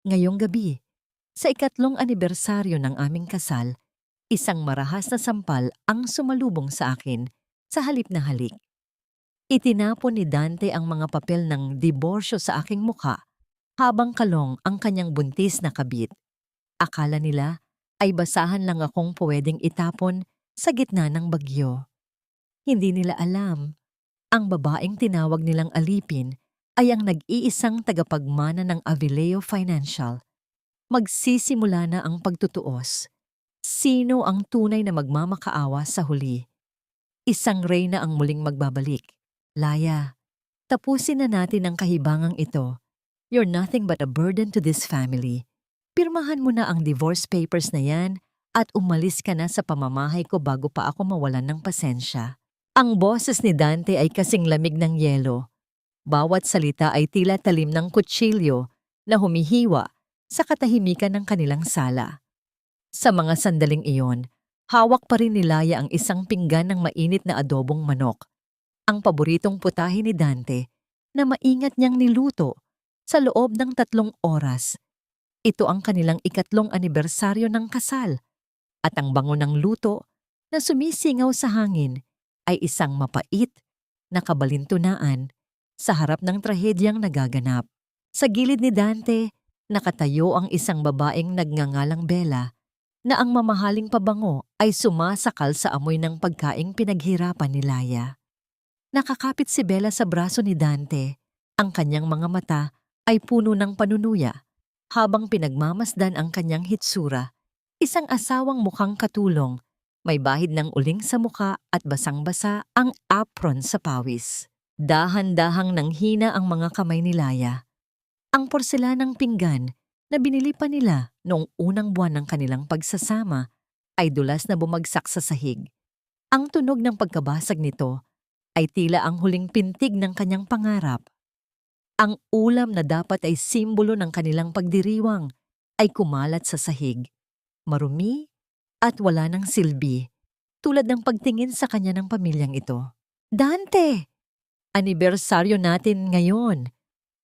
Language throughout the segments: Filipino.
Ngayong gabi, sa ikatlong anibersaryo ng aming kasal, isang marahas na sampal ang sumalubong sa akin sa halip na halik. Itinapon ni Dante ang mga papel ng diborsyo sa aking mukha habang kalong ang kanyang buntis na kabit. Akala nila ay basahan lang akong pwedeng itapon sa gitna ng bagyo. Hindi nila alam, ang babaeng tinawag nilang alipin ay ang nag-iisang tagapagmana ng Avileo Financial. Magsisimula na ang pagtutuos. Sino ang tunay na magmamakaawa sa huli? Isang reyna ang muling magbabalik. Laya, tapusin na natin ang kahibangang ito. You're nothing but a burden to this family. Pirmahan mo na ang divorce papers na yan at umalis ka na sa pamamahay ko bago pa ako mawalan ng pasensya. Ang boses ni Dante ay kasing lamig ng yelo. Bawat salita ay tila talim ng kutsilyo na humihiwa sa katahimikan ng kanilang sala. Sa mga sandaling iyon, hawak pa rin ni Laya ang isang pinggan ng mainit na adobong manok, ang paboritong putahe ni Dante na maingat niyang niluto sa loob ng 3 oras. Ito ang kanilang ikatlong anibersaryo ng kasal at ang bango ng luto na sumisingaw sa hangin ay isang mapait na kabalintunaan sa harap ng trahedyang nagaganap. Sa gilid ni Dante, nakatayo ang isang babaeng nagngangalang Bella na ang mamahaling pabango ay sumasakal sa amoy ng pagkaing pinaghirapan ni Laya. Nakakapit si Bella sa braso ni Dante. Ang kanyang mga mata ay puno ng panunuya habang pinagmamasdan ang kanyang hitsura. Isang asawang mukhang katulong, may bahid ng uling sa mukha at basang-basa ang apron sa pawis. Dahan-dahang nanghina ang mga kamay ni Laya. Ang porselanang pinggan na binili pa nila noong unang buwan ng kanilang pagsasama ay dulas na bumagsak sa sahig. Ang tunog ng pagkabasag nito ay tila ang huling pintig ng kanyang pangarap. Ang ulam na dapat ay simbolo ng kanilang pagdiriwang ay kumalat sa sahig. Marumi at wala ng silbi, tulad ng pagtingin sa kanya ng pamilyang ito. Dante! Anibersaryo natin ngayon!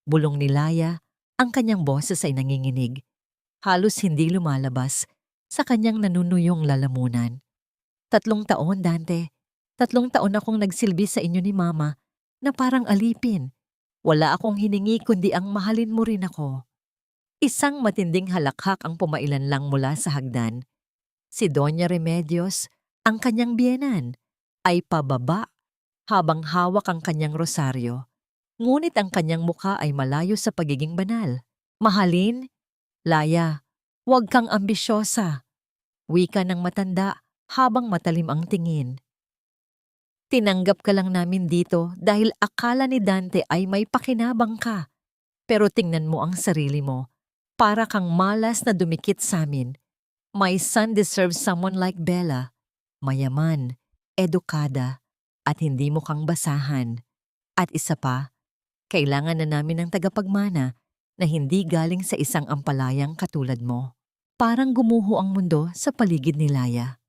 Bulong ni Laya, ang kanyang boses ay nanginginig. Halos hindi lumalabas sa kanyang nanunuyong lalamunan. 3 taon, Dante. 3 taon akong nagsilbi sa inyo ni Mama na parang alipin. Wala akong hiningi kundi ang mahalin mo rin ako. Isang matinding halakhak ang pumailan lang mula sa hagdan. Si Doña Remedios, ang kanyang biyenan, ay pababa habang hawak ang kanyang rosaryo. Ngunit ang kanyang mukha ay malayo sa pagiging banal. Mahalin? Laya, huwag kang ambisyosa. Wika ng matanda habang matalim ang tingin. Tinanggap ka lang namin dito dahil akala ni Dante ay may pakinabang ka. Pero tingnan mo ang sarili mo. Para kang malas na dumikit sa amin. My son deserves someone like Bella. Mayaman, edukada, at hindi mo kang basahan. At isa pa, kailangan na namin ng tagapagmana na hindi galing sa isang ampalayang katulad mo. Parang gumuho ang mundo sa paligid ni Laya.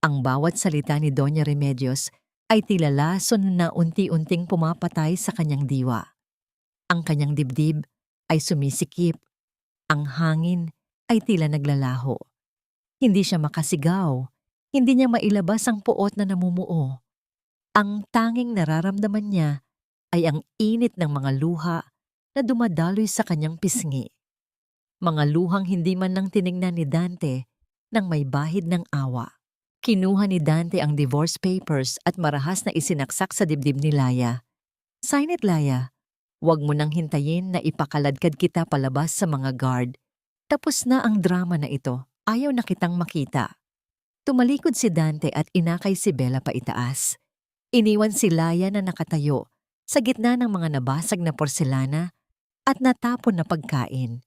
Ang bawat salita ni Doña Remedios ay tila lason na unti-unting pumapatay sa kanyang diwa. Ang kanyang dibdib ay sumisikip. Ang hangin ay tila naglalaho. Hindi siya makasigaw. Hindi niya mailabas ang puot na namumuo. Ang tanging nararamdaman niya ay ang init ng mga luha na dumadaloy sa kanyang pisngi. Mga luhang hindi man lang tiningnan ni Dante nang may bahid ng awa. Kinuha ni Dante ang divorce papers at marahas na isinaksak sa dibdib ni Laya. Sign it, Laya. Huwag mo nang hintayin na ipakaladkad kita palabas sa mga guard. Tapos na ang drama na ito. Ayaw na kitang makita. Tumalikod si Dante at inakay si Bella paitaas. Iniwan si Laya na nakatayo sa gitna ng mga nabasag na porselana at natapon na pagkain.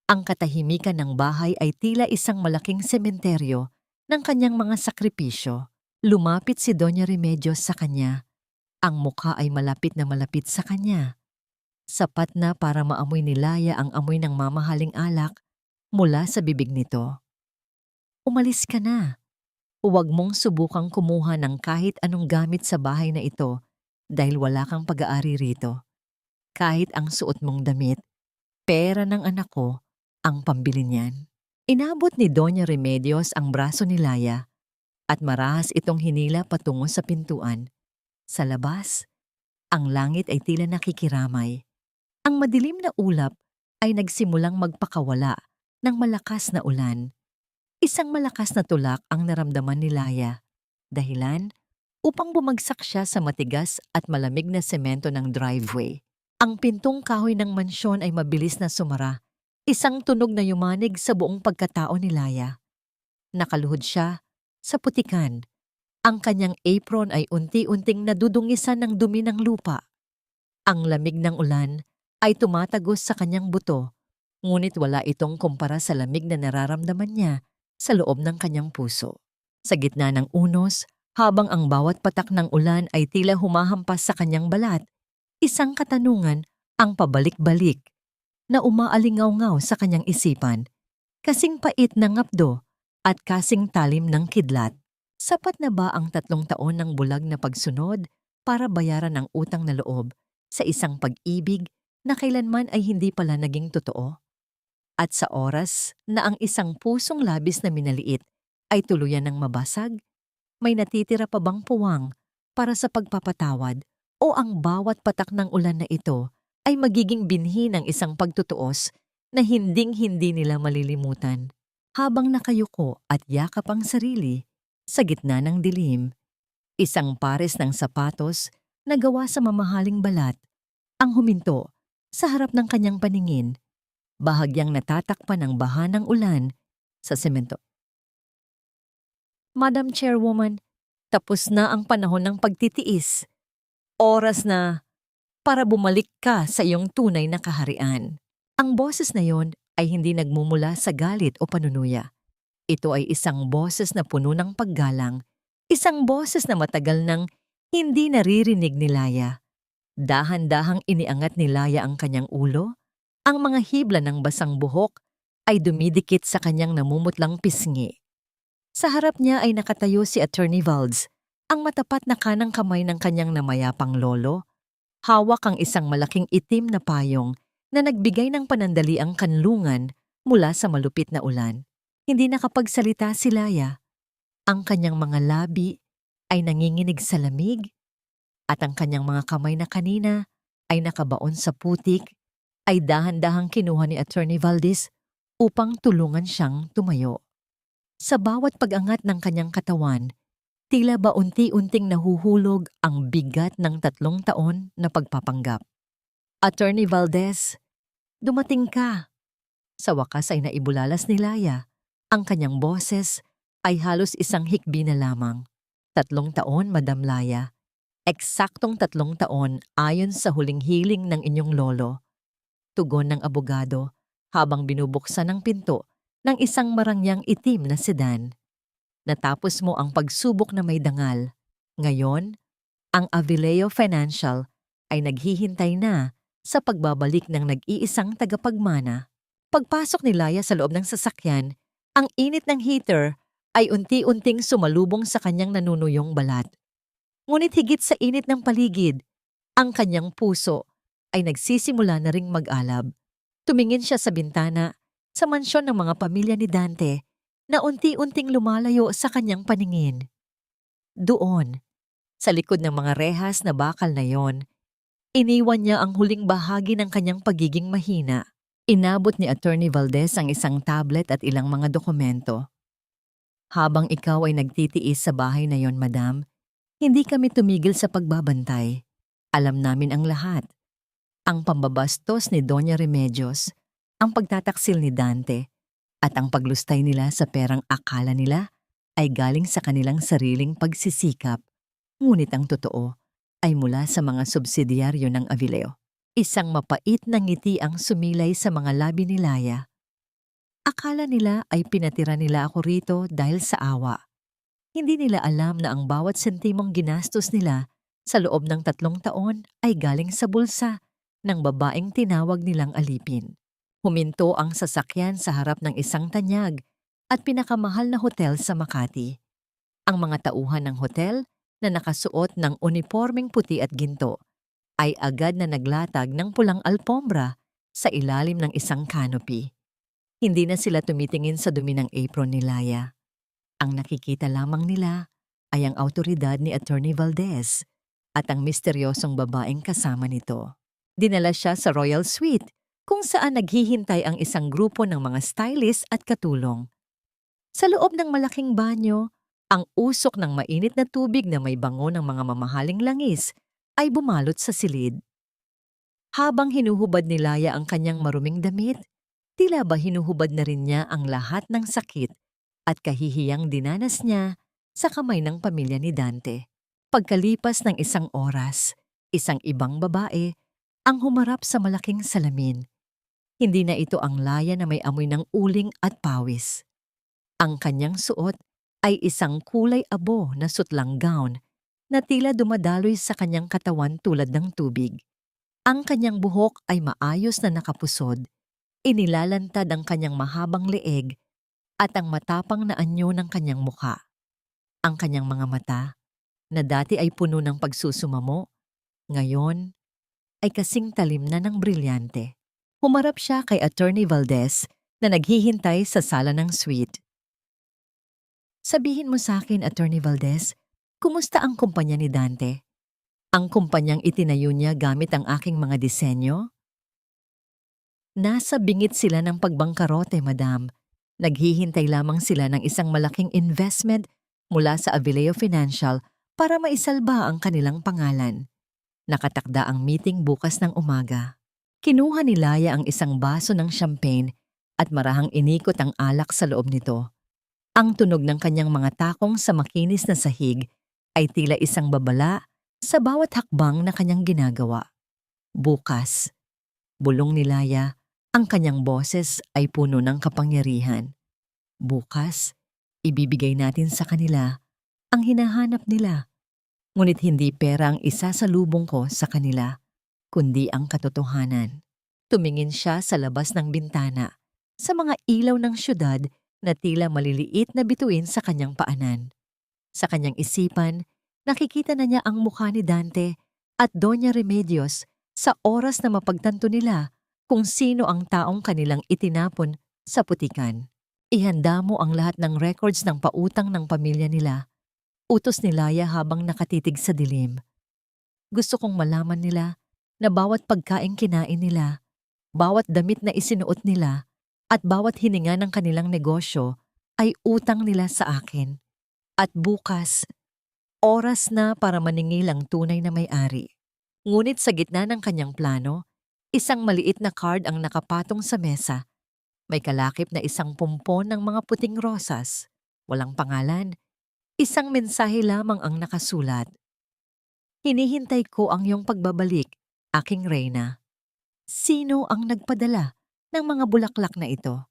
Ang katahimikan ng bahay ay tila isang malaking sementeryo ng kanyang mga sakripisyo. Lumapit si Doña Remedios sa kanya. Ang mukha ay malapit na malapit sa kanya. Sapat na para maamoy ni Laya ang amoy ng mamahaling alak mula sa bibig nito. Umalis ka na. Huwag mong subukang kumuha ng kahit anong gamit sa bahay na ito dahil wala kang pag-aari rito. Kahit ang suot mong damit, pera ng anak ko, ang pambili niyan. Inabot ni Doña Remedios ang braso ni Laya at marahas itong hinila patungo sa pintuan. Sa labas, ang langit ay tila nakikiramay. Ang madilim na ulap ay nagsimulang magpakawala ng malakas na ulan. Isang malakas na tulak ang naramdaman ni Laya. Dahilan upang bumagsak siya sa matigas at malamig na semento ng driveway. Ang pintong kahoy ng mansyon ay mabilis na sumara. Isang tunog na yumanig sa buong pagkatao ni Laya. Nakaluhod siya sa putikan. Ang kanyang apron ay unti-unting nadudungisan ng dumi ng lupa. Ang lamig ng ulan ay tumatagos sa kanyang buto, ngunit wala itong kumpara sa lamig na nararamdaman niya sa loob ng kanyang puso. Sa gitna ng unos, habang ang bawat patak ng ulan ay tila humahampas sa kanyang balat, isang katanungan ang pabalik-balik na umaalingaw-ngaw sa kanyang isipan, kasing pait ng ngapdo at kasing talim ng kidlat. Sapat na ba ang 3 taon ng bulag na pagsunod para bayaran ang utang na loob sa isang pag-ibig na kailanman ay hindi pala naging totoo? At sa oras na ang isang pusong labis na minaliit ay tuluyan ng mabasag, may natitira pa bang puwang para sa pagpapatawad o ang bawat patak ng ulan na ito ay magiging binhi ng isang pagtutuos na hinding-hindi nila malilimutan? Habang nakayuko at yakap ang sarili sa gitna ng dilim, isang pares ng sapatos na gawa sa mamahaling balat ang huminto sa harap ng kanyang paningin, bahagyang natatakpan ng baha ng ulan sa semento. Madam Chairwoman, tapos na ang panahon ng pagtitiis. Oras na para bumalik ka sa iyong tunay na kaharian. Ang boses na yon ay hindi nagmumula sa galit o panunuya. Ito ay isang boses na puno ng paggalang, isang boses na matagal nang hindi naririnig ni Laya. Dahan-dahang iniangat ni Laya ang kanyang ulo, ang mga hibla ng basang buhok ay dumidikit sa kanyang namumutlang pisngi. Sa harap niya ay nakatayo si Attorney Valdes, ang matapat na kanang kamay ng kanyang namayapang lolo. Hawak ang isang malaking itim na payong na nagbigay ng panandaliang kanlungan mula sa malupit na ulan. Hindi nakapagsalita si Laya. Ang kanyang mga labi ay nanginginig sa lamig at ang kanyang mga kamay na kanina ay nakabaon sa putik ay dahan-dahang kinuha ni Attorney Valdes upang tulungan siyang tumayo. Sa bawat pag-angat ng kanyang katawan, tila ba unti-unting nahuhulog ang bigat ng 3 taon na pagpapanggap. Attorney Valdes, dumating ka. Sa wakas ay naibulalas ni Laya. Ang kanyang boses ay halos isang hikbi na lamang. 3 taon, Madam Laya. Eksaktong 3 taon ayon sa huling hiling ng inyong lolo. Tugon ng abogado habang binubuksan ang pinto ng isang marangyang itim na sedan. Natapos mo ang pagsubok na may dangal. Ngayon, ang Avileo Financial ay naghihintay na sa pagbabalik ng nag-iisang tagapagmana. Pagpasok ni Laya sa loob ng sasakyan, ang init ng heater ay unti-unting sumalubong sa kanyang nanunuyong balat. Ngunit higit sa init ng paligid, ang kanyang puso ay nagsisimula na ring mag-alab. Tumingin siya sa bintana sa mansyon ng mga pamilya ni Dante na unti-unting lumalayo sa kanyang paningin. Doon, sa likod ng mga rehas na bakal na yon, iniwan niya ang huling bahagi ng kanyang pagiging mahina. Inabot ni Attorney Valdes ang isang tablet at ilang mga dokumento. Habang ikaw ay nagtitiis sa bahay na yon, Madam, hindi kami tumigil sa pagbabantay. Alam namin ang lahat. Ang pambabastos ni Doña Remedios, ang pagtataksil ni Dante, at ang paglustay nila sa perang akala nila ay galing sa kanilang sariling pagsisikap. Ngunit ang totoo ay mula sa mga subsidyaryo ng Avileo. Isang mapait na ngiti ang sumilay sa mga labi ni Laya. Akala nila ay pinatira nila ako rito dahil sa awa. Hindi nila alam na ang bawat sentimong ginastos nila sa loob ng 3 taon ay galing sa bulsa ng babaeng tinawag nilang Alipin. Huminto ang sasakyan sa harap ng isang tanyag at pinakamahal na hotel sa Makati. Ang mga tauhan ng hotel na nakasuot ng unipormeng puti at ginto ay agad na naglatag ng pulang alpombra sa ilalim ng isang canopy. Hindi na sila tumitingin sa dumi ng apron ni Laya. Ang nakikita lamang nila ay ang awtoridad ni Attorney Valdez at ang misteryosong babaeng kasama nito. Dinala siya sa Royal Suite kung saan naghihintay ang isang grupo ng mga stylist at katulong. Sa loob ng malaking banyo, ang usok ng mainit na tubig na may bango ng mga mamahaling langis ay bumalot sa silid. Habang hinuhubad ni Laya ang kanyang maruming damit, tila ba hinuhubad na rin niya ang lahat ng sakit at kahihiyang dinanas niya sa kamay ng pamilya ni Dante. Pagkalipas ng isang oras, isang ibang babae ang humarap sa malaking salamin. Hindi na ito ang Laya na may amoy ng uling at pawis. Ang kanyang suot ay isang kulay abo na sutlang gown na tila dumadaloy sa kanyang katawan tulad ng tubig. Ang kanyang buhok ay maayos na nakapusod, inilalantad ang kanyang mahabang leeg at ang matapang na anyo ng kanyang mukha. Ang kanyang mga mata, na dati ay puno ng pagsusumamo, ngayon ay kasing talim na ng brilyante. Humarap siya kay Attorney Valdez na naghihintay sa sala ng suite. Sabihin mo sa akin, Attorney Valdez, kumusta ang kumpanya ni Dante? Ang kumpanyang itinayo niya gamit ang aking mga disenyo? Nasa bingit sila ng pagbangkarote, madam. Naghihintay lamang sila ng isang malaking investment mula sa Avileo Financial para maisalba ang kanilang pangalan. Nakatakda ang meeting bukas ng umaga. Kinuha ni Laya ang isang baso ng champagne at marahang inikot ang alak sa loob nito. Ang tunog ng kanyang mga takong sa makinis na sahig ay tila isang babala sa bawat hakbang na kanyang ginagawa. Bukas, bulong ni Laya, ang kanyang boses ay puno ng kapangyarihan. Bukas, ibibigay natin sa kanila ang hinahanap nila. Ngunit hindi pera ang isasalubong ko sa kanila, kundi ang katotohanan. Tumingin siya sa labas ng bintana, sa mga ilaw ng syudad na tila maliliit na bituin sa kanyang paanan. Sa kanyang isipan, nakikita na niya ang mukha ni Dante at Doña Remedios sa oras na mapagtanto nila kung sino ang taong kanilang itinapon sa putikan. Ihanda mo ang lahat ng records ng pautang ng pamilya nila. Utos ni Laya habang nakatitig sa dilim. Gusto kong malaman nila na bawat pagkaing kinain nila, bawat damit na isinuot nila, at bawat hininga ng kanilang negosyo ay utang nila sa akin. At bukas, oras na para maningil ang tunay na may-ari. Ngunit sa gitna ng kanyang plano, isang maliit na card ang nakapatong sa mesa. May kalakip na isang pumpon ng mga puting rosas. Walang pangalan. Isang mensahe lamang ang nakasulat. Hinihintay ko ang iyong pagbabalik, aking reyna. Sino ang nagpadala ng mga bulaklak na ito?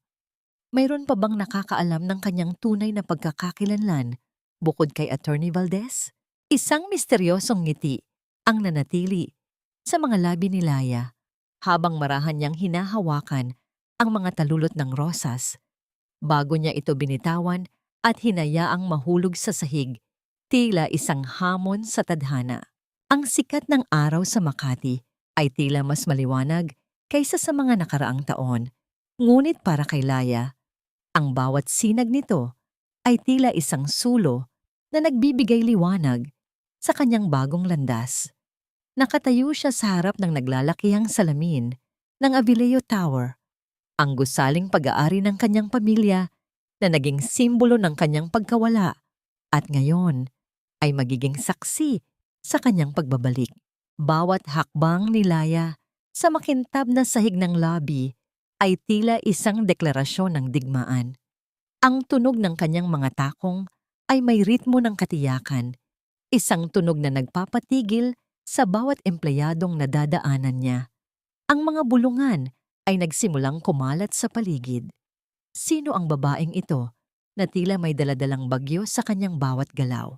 Mayroon pa bang nakakaalam ng kanyang tunay na pagkakakilanlan bukod kay Attorney Valdez? Isang misteryosong ngiti ang nanatili sa mga labi ni Laya habang marahan niyang hinahawakan ang mga talulot ng rosas. Bago niya ito binitawan at hinayaang mahulog sa sahig, tila isang hamon sa tadhana. Ang sikat ng araw sa Makati ay tila mas maliwanag kaysa sa mga nakaraang taon. Ngunit para kay Laya, ang bawat sinag nito ay tila isang sulo na nagbibigay liwanag sa kanyang bagong landas. Nakatayo siya sa harap ng naglalakihang salamin ng Avileo Tower, ang gusaling pag-aari ng kanyang pamilya na naging simbolo ng kanyang pagkawala at ngayon ay magiging saksi sa kanyang pagbabalik. Bawat hakbang ni Laya sa makintab na sahig ng lobby ay tila isang deklarasyon ng digmaan. Ang tunog ng kanyang mga takong ay may ritmo ng katiyakan, isang tunog na nagpapatigil sa bawat empleyadong nadadaanan niya. Ang mga bulungan ay nagsimulang kumalat sa paligid. Sino ang babaeng ito na tila may daladalang bagyo sa kanyang bawat galaw?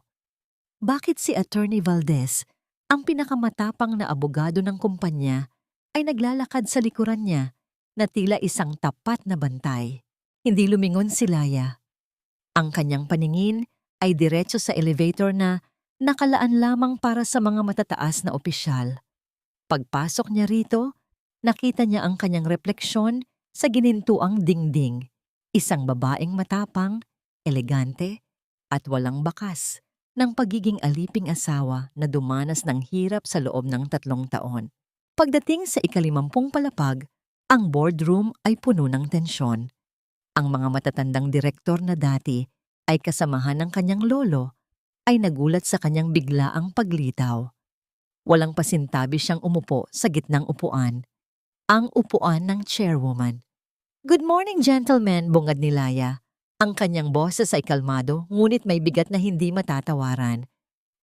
Bakit si Attorney Valdez, ang pinakamatapang na abogado ng kumpanya, ay naglalakad sa likuran niya na tila isang tapat na bantay? Hindi lumingon si Laya. Ang kanyang paningin ay diretso sa elevator na nakalaan lamang para sa mga matataas na opisyal. Pagpasok niya rito, nakita niya ang kanyang refleksyon Sa ginintuang dingding, isang babaeng matapang, elegante, at walang bakas ng pagiging aliping asawa na dumanas ng hirap sa loob ng 3 taon. Pagdating sa ikalimampung palapag, ang boardroom ay puno ng tensyon. Ang mga matatandang direktor na dati ay kasamahan ng kanyang lolo ay nagulat sa kanyang biglaang paglitaw. Walang pasintabi siyang umupo sa gitnang upuan, ang upuan ng chairwoman. "Good morning, gentlemen," bungad ni Laya. Ang kanyang boses ay kalmado ngunit may bigat na hindi matatawaran.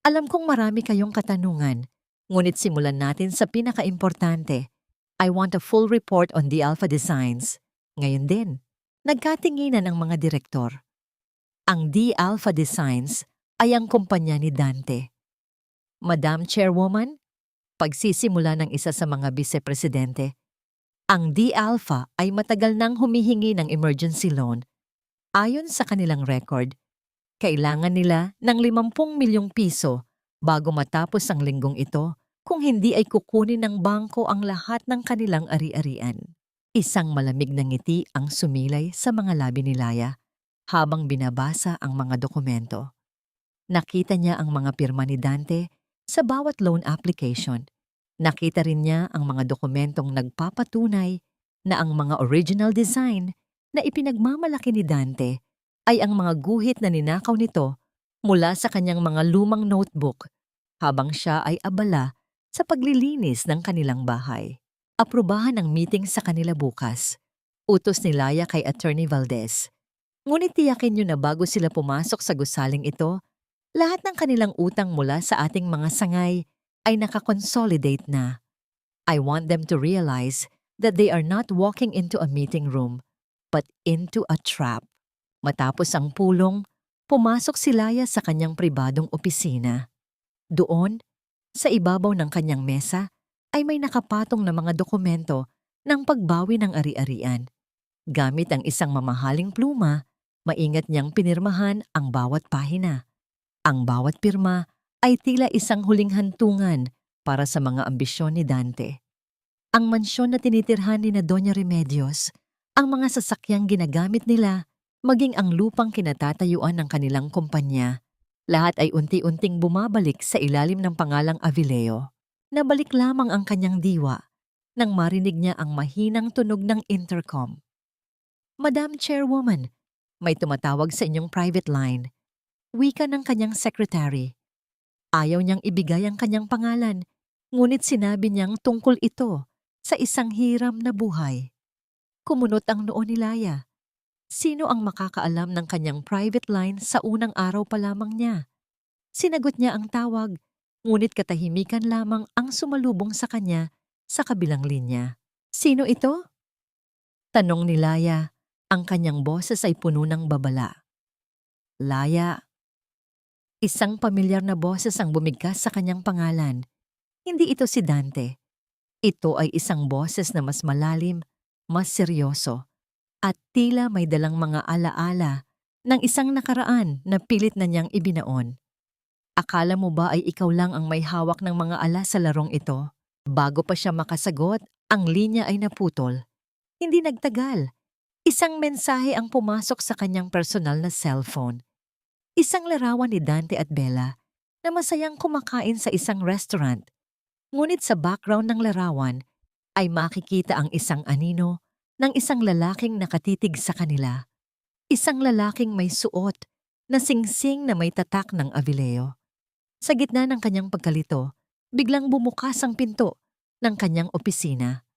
"Alam kong marami kayong katanungan, ngunit simulan natin sa pinakaimportante. I want a full report on the Alpha Designs." Ngayon din, nagkatinginan ang mga direktor. Ang The Alpha Designs ay ang kumpanya ni Dante. "Madam Chairwoman," pagsisimula ng isa sa mga vice-presidente, ang The Alpha ay matagal nang humihingi ng emergency loan. Ayon sa kanilang record, kailangan nila ng 50 milyong piso bago matapos ang linggong ito kung hindi ay kukunin ng bangko ang lahat ng kanilang ari-arian. Isang malamig na ngiti ang sumilay sa mga labi ni Laya habang binabasa ang mga dokumento. Nakita niya ang mga pirma ni Dante sa bawat loan application. Nakita rin niya ang mga dokumentong nagpapatunay na ang mga original design na ipinagmamalaki ni Dante ay ang mga guhit na ninakaw nito mula sa kanyang mga lumang notebook habang siya ay abala sa paglilinis ng kanilang bahay. Aprubahan ang meeting sa kanila bukas. Utos ni Laya kay Attorney Valdez. Ngunit tiyakin niyo na bago sila pumasok sa gusaling ito, lahat ng kanilang utang mula sa ating mga sangay ay nakakonsolidate na. I want them to realize that they are not walking into a meeting room, but into a trap. Matapos ang pulong, pumasok si Laya sa kanyang pribadong opisina. Doon, sa ibabaw ng kanyang mesa, ay may nakapatong na mga dokumento ng pagbawi ng ari-arian. Gamit ang isang mamahaling pluma, maingat niyang pinirmahan ang bawat pahina. Ang bawat pirma ay tila isang huling hantungan para sa mga ambisyon ni Dante. Ang mansyon na tinitirhan ni na Doña Remedios, ang mga sasakyang ginagamit nila, maging ang lupang kinatatayuan ng kanilang kumpanya, lahat ay unti-unting bumabalik sa ilalim ng pangalang Avileo. Nabalik lamang ang kanyang diwa nang marinig niya ang mahinang tunog ng intercom. "Madam Chairwoman, may tumatawag sa inyong private line." Wika ng kanyang secretary. Ayaw niyang ibigay ang kanyang pangalan, ngunit sinabi niyang tungkol ito sa isang hiram na buhay. Kumunot ang noo ni Laya. Sino ang makakaalam ng kanyang private line sa unang araw pa lamang niya? Sinagot niya ang tawag, ngunit katahimikan lamang ang sumalubong sa kanya sa kabilang linya. "Sino ito?" tanong ni Laya. Ang kanyang boses ay puno ng babala. "Laya." Isang pamilyar na boses ang bumigkas sa kanyang pangalan. Hindi ito si Dante. Ito ay isang boses na mas malalim, mas seryoso, at tila may dalang mga alaala ng isang nakaraan na pilit na niyang ibinaon. "Akala mo ba ay ikaw lang ang may hawak ng mga ala sa larong ito?" Bago pa siya makasagot, ang linya ay naputol. Hindi nagtagal. Isang mensahe ang pumasok sa kanyang personal na cellphone. Isang larawan ni Dante at Bella na masayang kumakain sa isang restaurant. Ngunit sa background ng larawan ay makikita ang isang anino ng isang lalaking nakatitig sa kanila. Isang lalaking may suot na singsing na may tatak ng Avileo. Sa gitna ng kanyang pagkalito, biglang bumukas ang pinto ng kanyang opisina.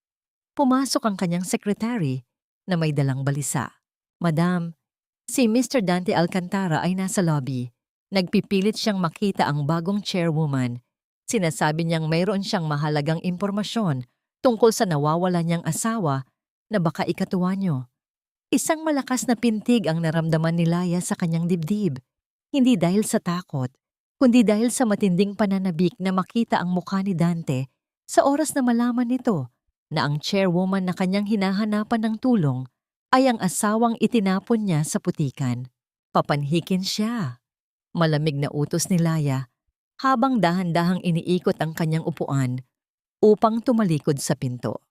Pumasok ang kanyang secretary na may dalang balisa. "Madam, si Mr. Dante Alcantara ay nasa lobby. Nagpipilit siyang makita ang bagong chairwoman. Sinasabi niyang mayroon siyang mahalagang impormasyon tungkol sa nawawala niyang asawa na baka ikatuwa niyo." Isang malakas na pintig ang naramdaman ni Laya sa kanyang dibdib. Hindi dahil sa takot, kundi dahil sa matinding pananabik na makita ang mukha ni Dante sa oras na malaman nito na ang chairwoman na kanyang hinahanapan ng tulong ay ang asawang itinapon niya sa putikan. Papanhikin siya. Malamig na utos ni Laya habang dahan-dahang iniikot ang kanyang upuan upang tumalikod sa pinto.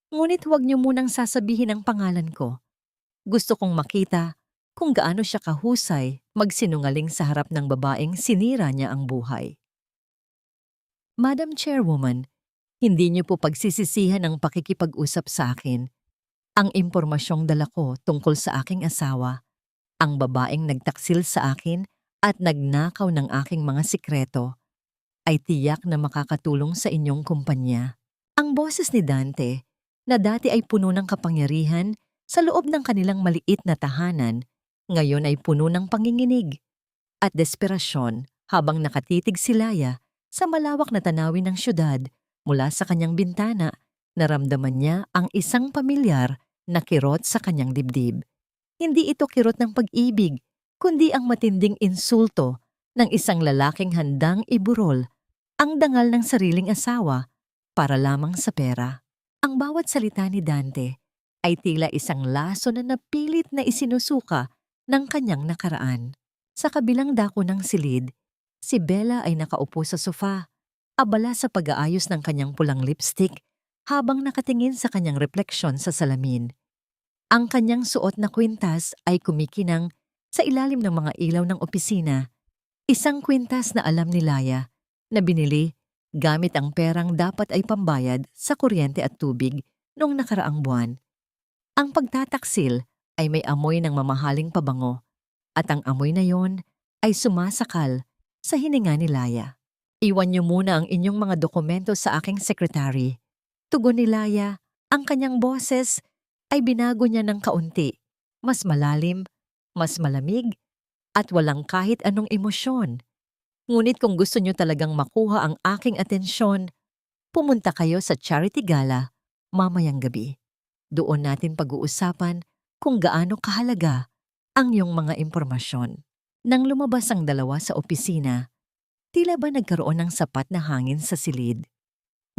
Ngunit huwag niyo munang sasabihin ang pangalan ko. Gusto kong makita kung gaano siya kahusay magsinungaling sa harap ng babaeng sinira niya ang buhay. Madam Chairwoman, hindi niyo po pagsisisihan ang pakikipag-usap sa akin. Ang impormasyong dala ko tungkol sa aking asawa, ang babaeng nagtaksil sa akin at nagnakaw ng aking mga sikreto, ay tiyak na makakatulong sa inyong kumpanya. Ang boses ni Dante, na dati ay puno ng kapangyarihan sa loob ng kanilang maliit na tahanan, ngayon ay puno ng panginginig at desperasyon habang nakatitig si Laya sa malawak na tanawin ng syudad. Mula sa kanyang bintana, naramdaman niya ang isang pamilyar na kirot sa kanyang dibdib. Hindi ito kirot ng pag-ibig, kundi ang matinding insulto ng isang lalaking handang iburol ang dangal ng sariling asawa para lamang sa pera. Ang bawat salita ni Dante ay tila isang laso na napilit na isinusuka ng kanyang nakaraan. Sa kabilang dako ng silid, si Bella ay nakaupo sa sofa, abala sa pag-aayos ng kanyang pulang lipstick habang nakatingin sa kanyang refleksyon sa salamin. Ang kanyang suot na kwintas ay kumikinang sa ilalim ng mga ilaw ng opisina, isang kwintas na alam ni Laya na binili gamit ang perang dapat ay pambayad sa kuryente at tubig noong nakaraang buwan. Ang pagtataksil ay may amoy ng mamahaling pabango at ang amoy na yon ay sumasakal sa hininga ni Laya. Iwan niyo muna ang inyong mga dokumento sa aking sekretary. Tugon ni Laya, ang kanyang boses ay binago niya ng kaunti, mas malalim, mas malamig, at walang kahit anong emosyon. Ngunit kung gusto niyo talagang makuha ang aking atensyon, pumunta kayo sa charity gala mamayang gabi. Doon natin pag-uusapan kung gaano kahalaga ang iyong mga impormasyon. Nang lumabas ang dalawa sa opisina, tila ba nagkaroon ng sapat na hangin sa silid.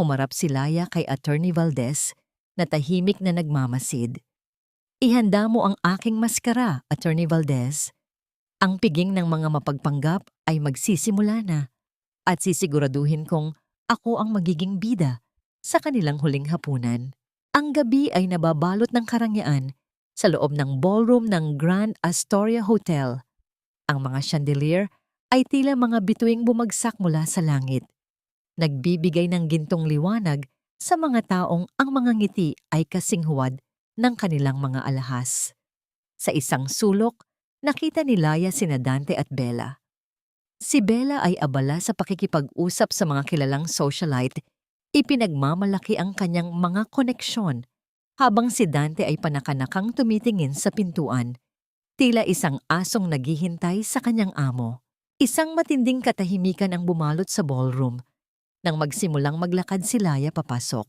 Humarap si Laya kay Attorney Valdez na tahimik na nagmamasid. Ihanda mo ang aking maskara, Attorney Valdez. Ang piging ng mga mapagpanggap ay magsisimula na at sisiguraduhin kong ako ang magiging bida sa kanilang huling hapunan. Ang gabi ay nababalot ng karangyaan sa loob ng ballroom ng Grand Astoria Hotel. Ang mga chandelier ay tila mga bituing bumagsak mula sa langit. Nagbibigay ng gintong liwanag sa mga taong ang mga ngiti ay kasing huwad ng kanilang mga alahas. Sa isang sulok, nakita ni Laya sina Dante at Bella. Si Bella ay abala sa pakikipag-usap sa mga kilalang socialite, ipinagmamalaki ang kanyang mga koneksyon, habang si Dante ay panakanakang tumitingin sa pintuan, tila isang asong naghihintay sa kanyang amo. Isang matinding katahimikan ang bumalot sa ballroom nang magsimulang maglakad si Laya papasok.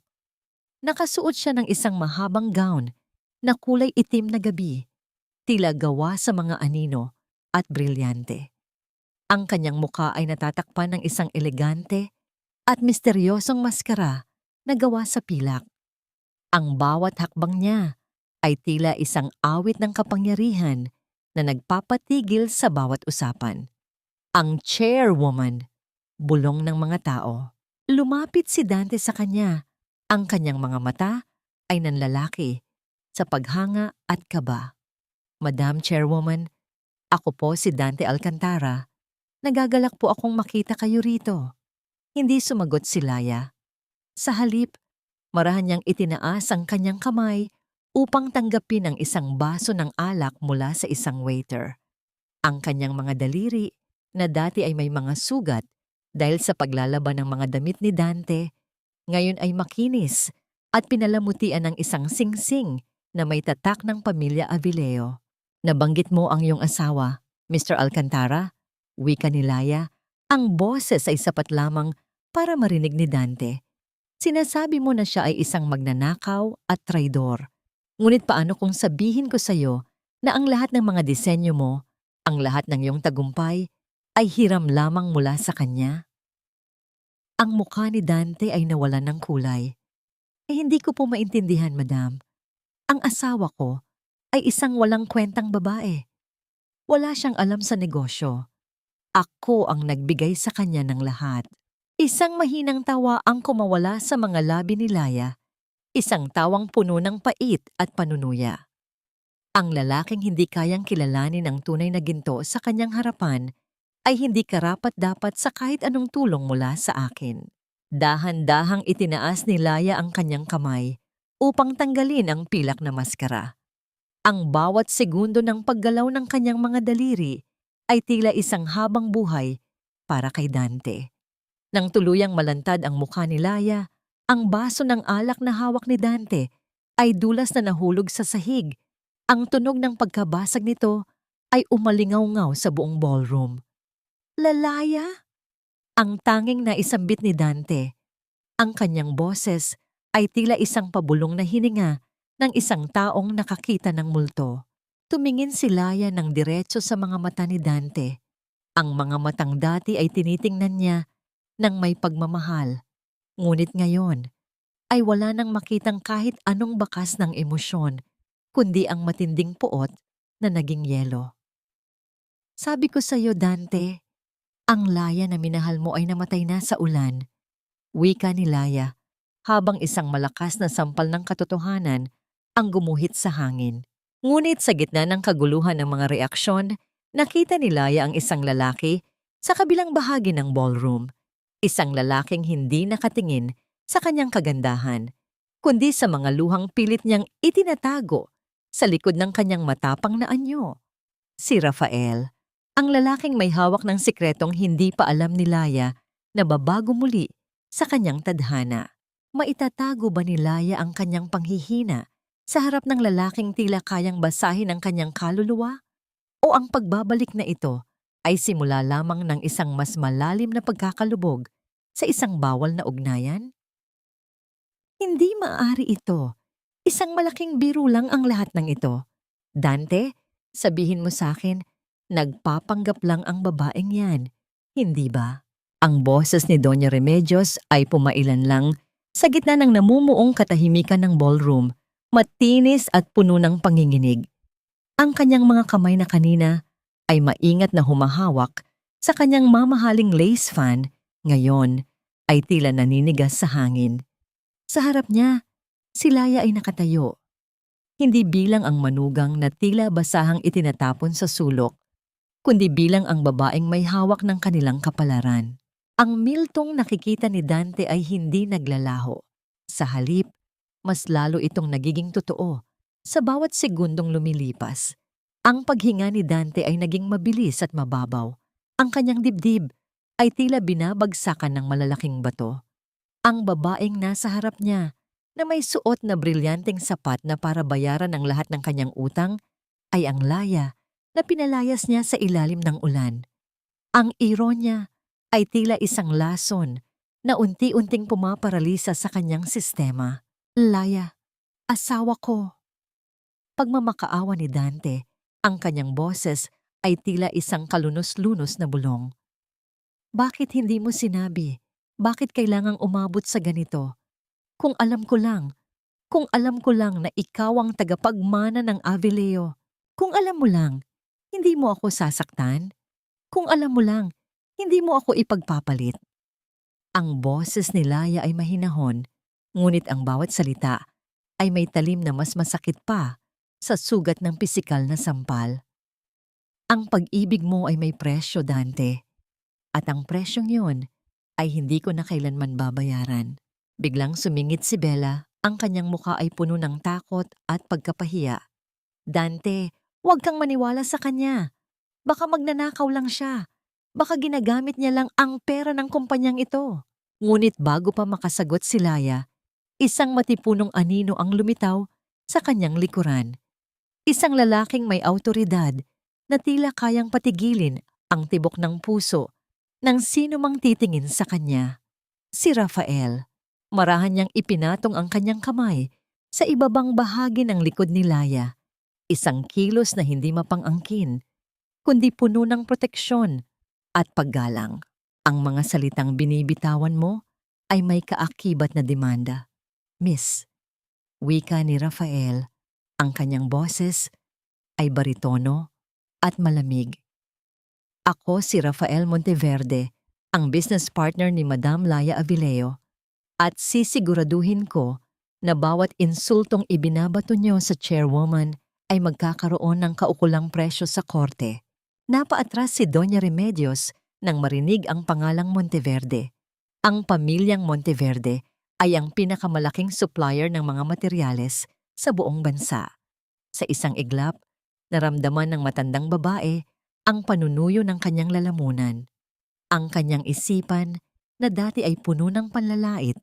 Nakasuot siya ng isang mahabang gown na kulay itim na gabi, tila gawa sa mga anino at brilyante. Ang kanyang muka ay natatakpan ng isang elegante at misteryosong maskara na gawa sa pilak. Ang bawat hakbang niya ay tila isang awit ng kapangyarihan na nagpapatigil sa bawat usapan. Ang chairwoman, bulong ng mga tao. Lumapit si Dante sa kanya. Ang kanyang mga mata ay nanlalaki sa paghanga at kaba. Madam Chairwoman, ako po si Dante Alcantara. Nagagalak po akong makita kayo rito. Hindi sumagot si Laya. Sa halip, marahan niyang itinaas ang kanyang kamay upang tanggapin ang isang baso ng alak mula sa isang waiter. Ang kanyang mga daliri na dati ay may mga sugat dahil sa paglalaban ng mga damit ni Dante, ngayon ay makinis at pinalamutian ng isang singsing na may tatak ng pamilya Avileo. Nabanggit mo ang iyong asawa, Mr. Alcantara? Wika ni Laya, ang boses ay sapat lamang para marinig ni Dante. Sinasabi mo na siya ay isang magnanakaw at traidor. Ngunit paano kung sabihin ko sa iyo na ang lahat ng mga disenyo mo, ang lahat ng iyong tagumpay, ay hiram lamang mula sa kanya? Ang mukha ni Dante ay nawalan ng kulay. Hindi ko po maintindihan, madam. Ang asawa ko ay isang walang kwentang babae. Wala siyang alam sa negosyo. Ako ang nagbigay sa kanya ng lahat. Isang mahinang tawa ang kumawala sa mga labi ni Laya. Isang tawang puno ng pait at panunuya. Ang lalaking hindi kayang kilalanin ang tunay na ginto sa kanyang harapan ay hindi karapat-dapat sa kahit anong tulong mula sa akin. Dahan-dahang itinaas ni Laya ang kanyang kamay upang tanggalin ang pilak na maskara. Ang bawat segundo ng paggalaw ng kanyang mga daliri ay tila isang habang buhay para kay Dante. Nang tuluyang malantad ang mukha ni Laya, ang baso ng alak na hawak ni Dante ay dulas na nahulog sa sahig. Ang tunog ng pagkabasag nito ay umalingaw-ngaw sa buong ballroom. Lalaya? Ang tanging naisambit ni Dante. Ang kanyang boses ay tila isang pabulong na hininga ng isang taong nakakita ng multo. Tumingin si Laya ng diretso sa mga mata ni Dante. Ang mga matang dati ay tinitingnan niya ng may pagmamahal. Ngunit ngayon ay wala nang makitang kahit anong bakas ng emosyon, kundi ang matinding puot na naging yelo. Sabi ko sa iyo, Dante, ang Laya na minahal mo ay namatay na sa ulan. Wika ni Laya, habang isang malakas na sampal ng katotohanan ang gumuhit sa hangin. Ngunit sa gitna ng kaguluhan ng mga reaksyon, nakita ni Laya ang isang lalaki sa kabilang bahagi ng ballroom. Isang lalaking hindi nakatingin sa kanyang kagandahan, kundi sa mga luhang pilit niyang itinatago sa likod ng kanyang matapang na anyo. Si Rafael, ang lalaking may hawak ng sikretong hindi pa alam ni Laya na babago muli sa kanyang tadhana. Maitatago ba ni Laya ang kanyang panghihina sa harap ng lalaking tila kayang basahin ang kanyang kaluluwa? O ang pagbabalik na ito ay simula lamang ng isang mas malalim na pagkakalubog sa isang bawal na ugnayan? Hindi maaari ito. Isang malaking biro lang ang lahat ng ito. Dante, sabihin mo sa akin, nagpapanggap lang ang babaeng yan, hindi ba? Ang boses ni Doña Remedios ay pumailan lang sa gitna ng namumuong katahimikan ng ballroom, matinis at puno ng panginginig. Ang kanyang mga kamay na kanina ay maingat na humahawak sa kanyang mamahaling lace fan, ngayon ay tila naninigas sa hangin. Sa harap niya, si Laya ay nakatayo. Hindi bilang ang manugang na tila basahang itinatapon sa sulok, kundi bilang ang babaeng may hawak ng kanilang kapalaran. Ang miltong nakikita ni Dante ay hindi naglalaho. Sa halip, mas lalo itong nagiging totoo sa bawat segundong lumilipas. Ang paghinga ni Dante ay naging mabilis at mababaw. Ang kanyang dibdib ay tila binabagsakan ng malalaking bato. Ang babaeng nasa harap niya na may suot na brilyanteng sapat na para bayaran ang lahat ng kanyang utang ay ang Laya na pinalayas niya sa ilalim ng ulan. Ang ironya ay tila isang lason na unti-unting pumaparalisa sa kanyang sistema. Laya, asawa ko. Pagmamakaawa ni Dante, ang kanyang boses ay tila isang kalunos-lunos na bulong. Bakit hindi mo sinabi? Bakit kailangang umabot sa ganito? Kung alam ko lang na ikaw ang tagapagmana ng Avileo. Kung alam mo lang, hindi mo ako sasaktan. Kung alam mo lang, hindi mo ako ipagpapalit. Ang boses ni Laya ay mahinahon, ngunit ang bawat salita ay may talim na mas masakit pa sa sugat ng pisikal na sampal. Ang pag-ibig mo ay may presyo, Dante. At ang presyong yun ay hindi ko na kailanman babayaran. Biglang sumingit si Bella, ang kanyang muka ay puno ng takot at pagkapahiya. Dante, huwag kang maniwala sa kanya. Baka magnanakaw lang siya. Baka ginagamit niya lang ang pera ng kumpanyang ito. Ngunit bago pa makasagot si Laya, isang matipunong anino ang lumitaw sa kanyang likuran. Isang lalaking may awtoridad na tila kayang patigilin ang tibok ng puso ng sino mang titingin sa kanya. Si Rafael. Marahan niyang ipinatong ang kanyang kamay sa ibabang bahagi ng likod ni Laya. Isang kilos na hindi mapang-angkin, kundi puno ng proteksyon at paggalang. Ang mga salitang binibitawan mo ay may kaakibat na demanda. Miss, wika ni Rafael, ang kanyang boses ay baritono at malamig. Ako si Rafael Monteverde, ang business partner ni Madam Laya Avileo, at sisiguraduhin ko na bawat insultong ibinabato niyo sa chairwoman ay magkakaroon ng kaukulang presyo sa korte. Napaatras si Doña Remedios nang marinig ang pangalang Monteverde. Ang pamilyang Monteverde ay ang pinakamalaking supplier ng mga materyales sa buong bansa. Sa isang iglap, naramdaman ng matandang babae ang panunuyo ng kanyang lalamunan. Ang kanyang isipan na dati ay puno ng panlalait,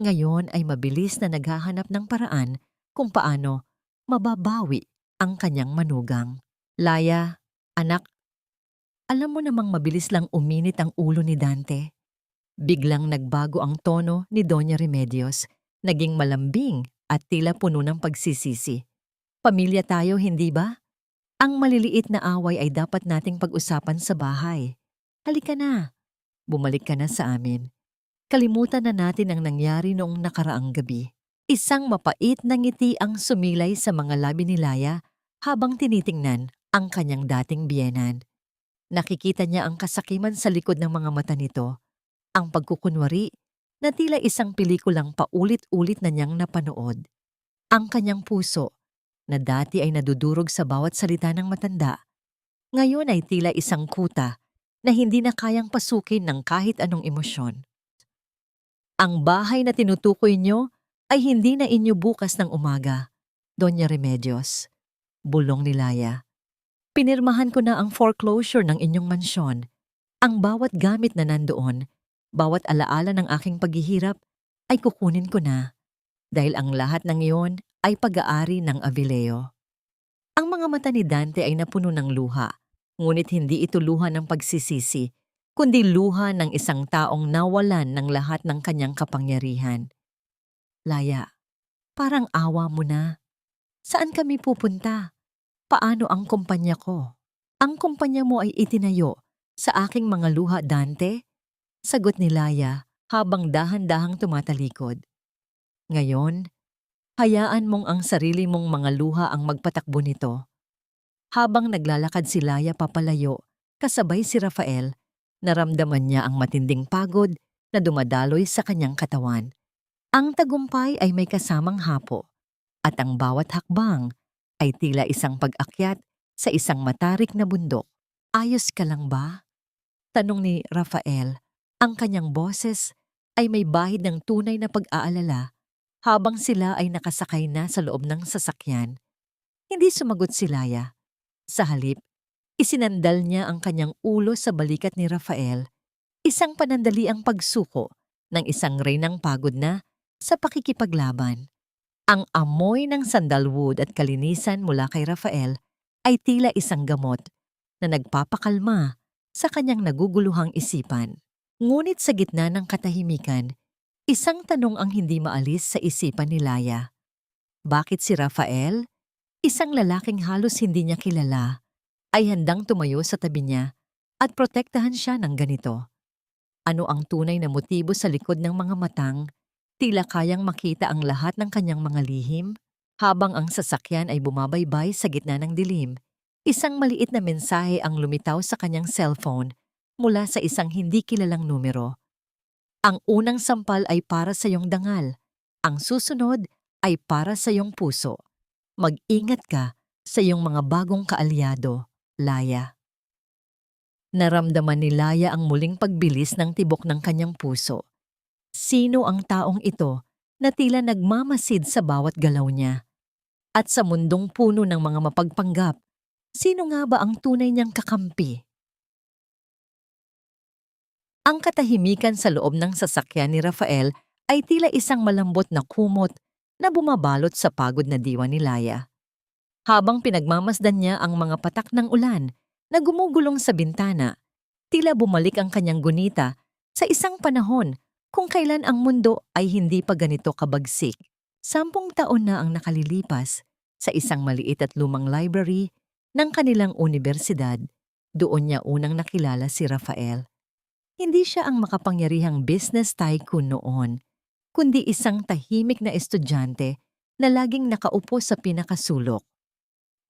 ngayon ay mabilis na naghahanap ng paraan kung paano mababawi ang kanyang manugang. Laya, anak, alam mo namang mabilis lang uminit ang ulo ni Dante. Biglang nagbago ang tono ni Doña Remedios, naging malambing at tila puno ng pagsisisi. Pamilya tayo, hindi ba? Ang maliliit na away ay dapat nating pag-usapan sa bahay. Halika na, bumalik ka na sa amin. Kalimutan na natin ang nangyari noong nakaraang gabi. Isang mapait na ngiti ang sumilay sa mga labi ni Laya habang tinitingnan ang kanyang dating biyenan. Nakikita niya ang kasakiman sa likod ng mga mata nito, ang pagkukunwari na tila isang pelikulang paulit-ulit na niyang napanood. Ang kanyang puso, na dati ay nadudurog sa bawat salita ng matanda, ngayon ay tila isang kuta na hindi na kayang pasukin ng kahit anong emosyon. Ang bahay na tinutukoy niyo ay hindi na inyo bukas ng umaga, Doña Remedios. Bulong ni Laya. Pinirmahan ko na ang foreclosure ng inyong mansyon. Ang bawat gamit na nandoon, bawat alaala ng aking paghihirap, ay kukunin ko na. Dahil ang lahat ng iyon ay pag-aari ng Avileo. Ang mga mata ni Dante ay napuno ng luha, ngunit hindi ito luha ng pagsisisi, kundi luha ng isang taong nawalan ng lahat ng kanyang kapangyarihan. Laya, parang awa mo na. Saan kami pupunta? Paano ang kumpanya ko? Ang kumpanya mo ay itinayo sa aking mga luha, Dante? Sagot ni Laya habang dahan-dahang tumatalikod. Ngayon, hayaan mong ang sarili mong mga luha ang magpatakbo nito. Habang naglalakad si Laya papalayo, kasabay si Rafael, naramdaman niya ang matinding pagod na dumadaloy sa kanyang katawan. Ang tagumpay ay may kasamang hapo, at ang bawat hakbang ay tila isang pag-akyat sa isang matarik na bundok. Ayos ka lang ba? Tanong ni Rafael. Ang kanyang boses ay may bahid ng tunay na pag-aalala habang sila ay nakasakay na sa loob ng sasakyan. Hindi sumagot si Laya. Sa halip, isinandal niya ang kanyang ulo sa balikat ni Rafael, isang panandaliang pagsuko ng isang reynang pagod na sa pakikipaglaban. Ang amoy ng sandalwood at kalinisan mula kay Rafael ay tila isang gamot na nagpapakalma sa kanyang naguguluhang isipan. Ngunit sa gitna ng katahimikan, isang tanong ang hindi maalis sa isipan ni Laya. Bakit si Rafael, isang lalaking halos hindi niya kilala, ay handang tumayo sa tabi niya at protektahan siya ng ganito? Ano ang tunay na motibo sa likod ng mga matang tila kayang makita ang lahat ng kanyang mga lihim? Habang ang sasakyan ay bumabaybay sa gitna ng dilim, isang maliit na mensahe ang lumitaw sa kanyang cellphone mula sa isang hindi kilalang numero. Ang unang sampal ay para sa iyong dangal. Ang susunod ay para sa iyong puso. Mag-ingat ka sa iyong mga bagong kaalyado, Laya. Naramdaman ni Laya ang muling pagbilis ng tibok ng kanyang puso. Sino ang taong ito na tila nagmamasid sa bawat galaw niya? At sa mundong puno ng mga mapagpanggap, sino nga ba ang tunay niyang kakampi? Ang katahimikan sa loob ng sasakyan ni Rafael ay tila isang malambot na kumot na bumabalot sa pagod na diwa ni Laya. Habang pinagmamasdan niya ang mga patak ng ulan na gumugulong sa bintana, tila bumalik ang kanyang gunita sa isang panahon kung kailan ang mundo ay hindi pa ganito kabagsik. 10 taon na ang nakalilipas sa isang maliit at lumang library ng kanilang universidad. Doon niya unang nakilala si Rafael. Hindi siya ang makapangyarihang business tycoon noon, kundi isang tahimik na estudyante na laging nakaupo sa pinakasulok.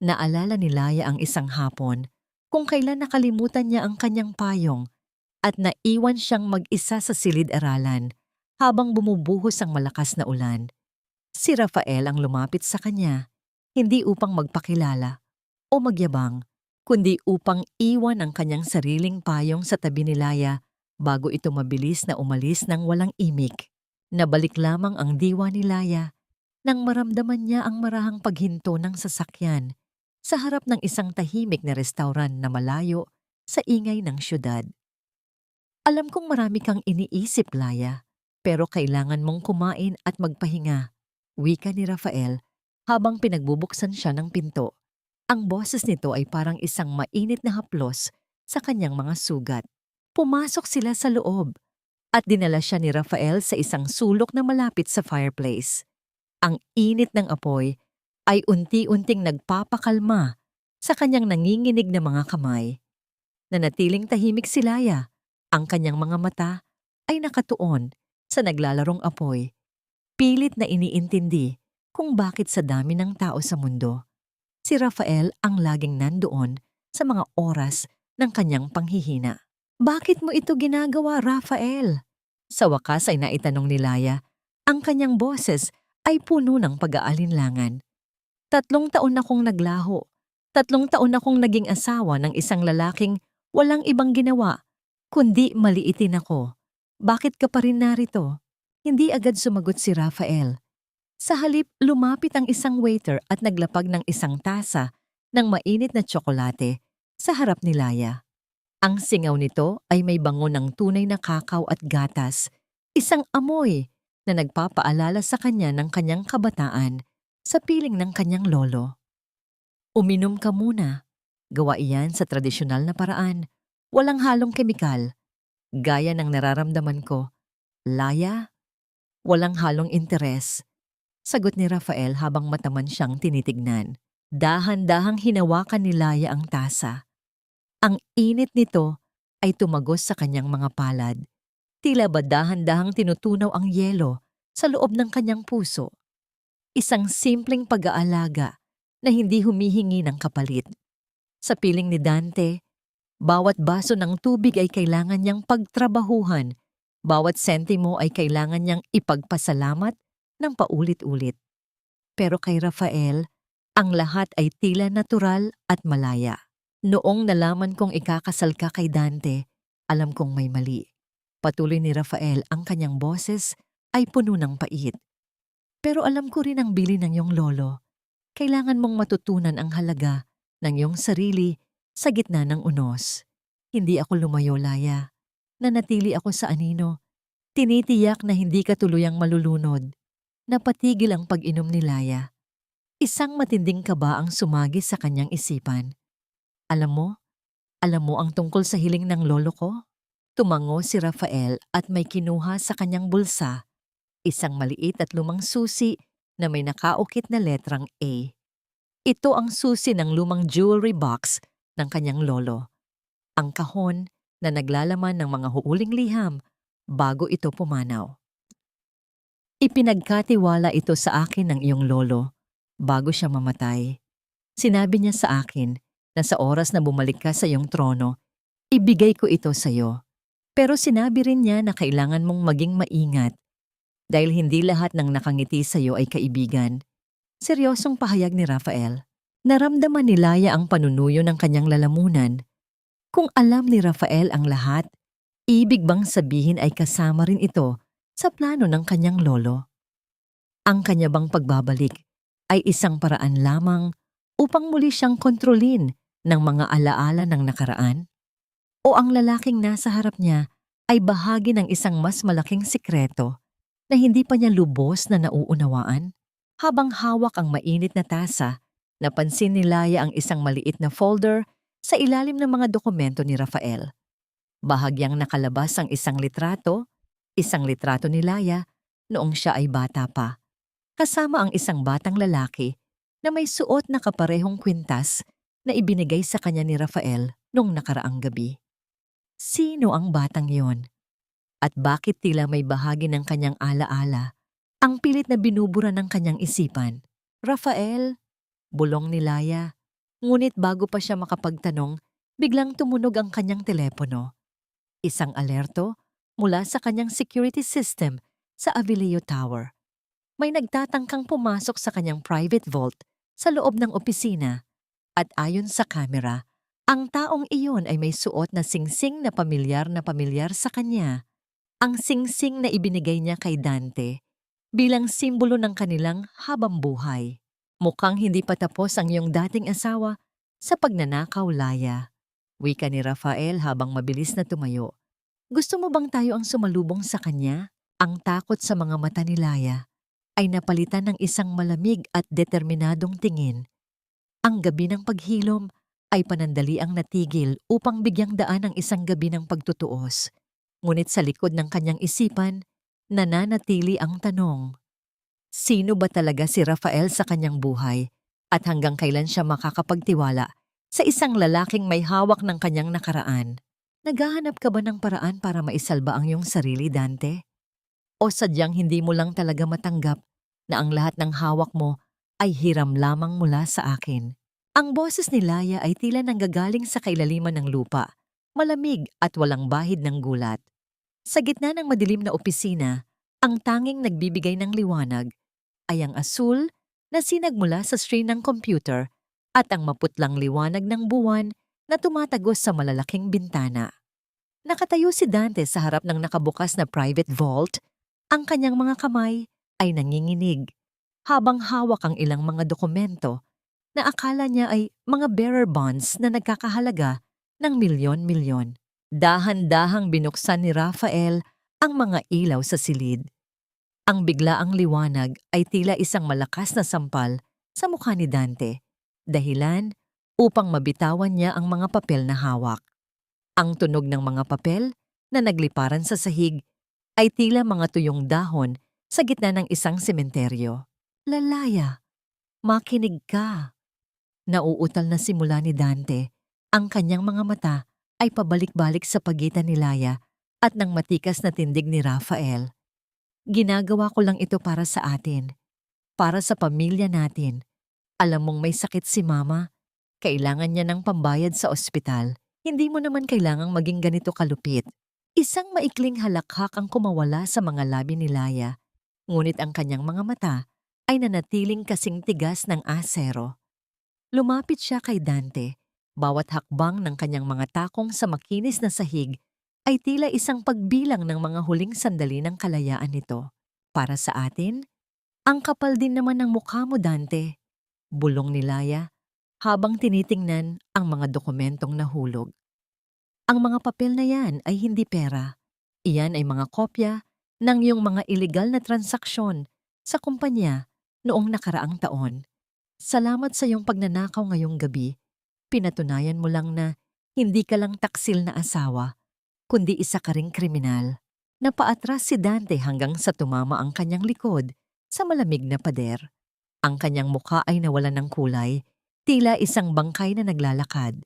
Naalala ni Laya ang isang hapon kung kailan nakalimutan niya ang kanyang payong at naiwan siyang mag-isa sa silid-aralan habang bumubuhos ang malakas na ulan. Si Rafael ang lumapit sa kanya, hindi upang magpakilala o magyabang, kundi upang iwan ang kanyang sariling payong sa tabi ni Laya bago ito mabilis na umalis ng walang imik. Nabalik lamang ang diwa ni Laya nang maramdaman niya ang marahang paghinto ng sasakyan sa harap ng isang tahimik na restauran na malayo sa ingay ng syudad. Alam kong marami kang iniisip, Laya, pero kailangan mong kumain at magpahinga, wika ni Rafael habang pinagbubuksan siya ng pinto. Ang boses nito ay parang isang mainit na haplos sa kanyang mga sugat. Pumasok sila sa loob at dinala siya ni Rafael sa isang sulok na malapit sa fireplace. Ang init ng apoy ay unti-unting nagpapakalma sa kanyang nanginginig na mga kamay. Nanatiling tahimik si Laya. Ang kanyang mga mata ay nakatuon sa naglalarong apoy, pilit na iniintindi kung bakit sa dami ng tao sa mundo, si Rafael ang laging nandoon sa mga oras ng kanyang panghihina. Bakit mo ito ginagawa, Rafael? Sa wakas ay naitanong ni Laya. Ang kanyang boses ay puno ng pag-aalinlangan. 3 taon akong naglaho. 3 taon akong naging asawa ng isang lalaking walang ibang ginawa kundi maliitin ako. Bakit ka pa rin narito? Hindi agad sumagot si Rafael. Sa halip, lumapit ang isang waiter at naglapag ng isang tasa ng mainit na tsokolate sa harap ni Laya. Ang singaw nito ay may bango ng tunay na kakao at gatas, isang amoy na nagpapaalala sa kanya ng kanyang kabataan sa piling ng kanyang lolo. Uminom ka muna. Gawa iyan sa tradisyonal na paraan, walang halong kemikal. Gaya ng nararamdaman ko, Laya, walang halong interes. Sagot ni Rafael habang mataman siyang tinitignan. Dahan-dahang hinawakan ni Laya ang tasa. Ang init nito ay tumagos sa kanyang mga palad. Tila ba dahan-dahang tinutunaw ang yelo sa loob ng kanyang puso. Isang simpleng pag-aalaga na hindi humihingi ng kapalit. Sa piling ni Dante, bawat baso ng tubig ay kailangan niyang pagtrabahuhan. Bawat sentimo ay kailangan niyang ipagpasalamat ng paulit-ulit. Pero kay Rafael, ang lahat ay tila natural at malaya. Noong nalaman kong ikakasal ka kay Dante, alam kong may mali. Patuloy ni Rafael, ang kanyang boses ay puno ng pait. Pero alam ko rin ang bili ng iyong lolo. Kailangan mong matutunan ang halaga ng iyong sarili sa gitna ng unos. Hindi ako lumayo, Laya. Nanatili ako sa anino. Tinitiyak na hindi ka tuluyang malulunod. Napatigil ang pag-inom ni Laya. Isang matinding kaba ang sumagi sa kanyang isipan. Alam mo ang tungkol sa hiling ng lolo ko? Tumango si Rafael at may kinuha sa kanyang bulsa, isang maliit at lumang susi na may nakaukit na letrang A. Ito ang susi ng lumang jewelry box ng kanyang lolo. Ang kahon na naglalaman ng mga huuling liham bago ito pumanaw. Ipinagkatiwala ito sa akin ng iyong lolo bago siya mamatay. Sinabi niya sa akin na sa oras na bumalik ka sa iyong trono, ibigay ko ito sa iyo. Pero sinabi rin niya na kailangan mong maging maingat dahil hindi lahat ng nakangiti sa iyo ay kaibigan. Seryosong pahayag ni Rafael. Naramdaman ni Laya ang panunuyo ng kanyang lalamunan. Kung alam ni Rafael ang lahat, ibig bang sabihin ay kasama rin ito sa plano ng kanyang lolo? Ang kanya bang pagbabalik ay isang paraan lamang upang muli siyang kontrolin ng mga alaala ng nakaraan? O ang lalaking nasa harap niya ay bahagi ng isang mas malaking sikreto na hindi pa niya lubos na nauunawaan? Habang hawak ang mainit na tasa, napansin ni Laya ang isang maliit na folder sa ilalim ng mga dokumento ni Rafael. Bahagyang nakalabas ang isang litrato ni Laya noong siya ay bata pa, kasama ang isang batang lalaki na may suot na kaparehong kwintas na ibinigay sa kanya ni Rafael noong nakaraang gabi. Sino ang batang yon? At bakit tila may bahagi ng kanyang alaala ang pilit na binubura ng kanyang isipan? Rafael, bulong ni Laya. Ngunit bago pa siya makapagtanong, biglang tumunog ang kanyang telepono. Isang alerto mula sa kanyang security system sa Avilio Tower. may nagtatangkang pumasok sa kanyang private vault sa loob ng opisina at ayon sa kamera, ang taong iyon ay may suot na singsing na pamilyar sa kanya. Ang singsing na ibinigay niya kay Dante bilang simbolo ng kanilang habang buhay. Mukhang hindi pa tapos ang iyong dating asawa sa pagnanakaw, Laya. Wika ni Rafael habang mabilis na tumayo. Gusto mo bang tayo ang sumalubong sa kanya? Ang takot sa mga mata ni Laya ay napalitan ng isang malamig at determinadong tingin. Ang gabi ng paghilom ay panandaliang natigil upang bigyang daan ang isang gabi ng pagtutuos. Ngunit sa likod ng kanyang isipan, nananatili ang tanong. Sino ba talaga si Rafael sa kanyang buhay at hanggang kailan siya makakapagtiwala sa isang lalaking may hawak ng kanyang nakaraan? Naghahanap ka ba ng paraan para maisalba ang iyong sarili, Dante? O sadyang hindi mo lang talaga matanggap na ang lahat ng hawak mo ay hiram lamang mula sa akin? Ang boses ni Laya ay tila nanggagaling sa kailaliman ng lupa, malamig at walang bahid ng gulat. Sa gitna ng madilim na opisina, ang tanging nagbibigay ng liwanag ay ang asul na sinagmula sa screen ng computer at ang maputlang liwanag ng buwan na tumatagos sa malalaking bintana. Nakatayo si Dante sa harap ng nakabukas na private vault. Ang kanyang mga kamay ay nanginginig habang hawak ang ilang mga dokumento na akala niya ay mga bearer bonds na nagkakahalaga ng milyon-milyon. Dahan-dahang binuksan ni Rafael ang mga ilaw sa silid. Ang biglaang liwanag ay tila isang malakas na sampal sa mukha ni Dante, dahilan upang mabitawan niya ang mga papel na hawak. Ang tunog ng mga papel na nagliparan sa sahig ay tila mga tuyong dahon sa gitna ng isang sementeryo. Lalaya, makinig ka. Nauutal na simula ni Dante. Ang kanyang mga mata ay pabalik-balik sa pagitan ni Laya at ng matikas na tindig ni Rafael. Ginagawa ko lang ito para sa atin, para sa pamilya natin. Alam mong may sakit si Mama, kailangan niya ng pambayad sa ospital. Hindi mo naman kailangang maging ganito kalupit. Isang maikling halakhak ang kumawala sa mga labi ni Laya, ngunit ang kanyang mga mata ay nanatiling kasing tigas ng asero. Lumapit siya kay Dante. Bawat hakbang ng kanyang mga takong sa makinis na sahig ay tila isang pagbilang ng mga huling sandali ng kalayaan nito. Para sa atin, ang kapal din naman ng mukha mo, Dante. Bulong ni Laya habang tinitingnan ang mga dokumentong nahulog. Ang mga papel na yan ay hindi pera. Iyan ay mga kopya ng iyong mga iligal na transaksyon sa kumpanya noong nakaraang taon. Salamat sa iyong pagnanakaw ngayong gabi. Pinatunayan mo lang na hindi ka lang taksil na asawa, kundi isa ka ring kriminal. Napaatras si Dante hanggang sa tumama ang kanyang likod sa malamig na pader. Ang kanyang mukha ay nawalan ng kulay, tila isang bangkay na naglalakad.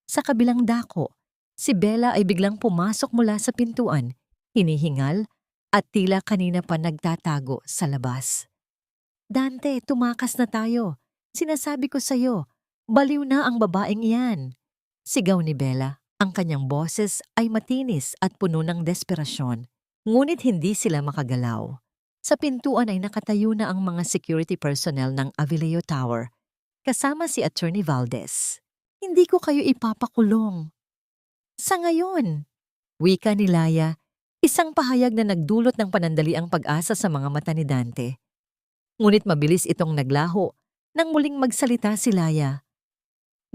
Sa kabilang dako, si Bella ay biglang pumasok mula sa pintuan, hinihingal at tila kanina pa nagtatago sa labas. Dante, tumakas na tayo. Sinasabi ko sa'yo, baliw na ang babaeng iyan. Sigaw ni Bella. Ang kanyang boses ay matinis at puno ng desperasyon. Ngunit hindi sila makagalaw. Sa pintuan ay nakatayo na ang mga security personnel ng Avileo Tower, kasama si Attorney Valdez. Hindi ko kayo ipapakulong. Sa ngayon, wika ni Laya, isang pahayag na nagdulot ng panandaliang pag-asa sa mga mata ni Dante. Ngunit mabilis itong naglaho nang muling magsalita si Laya.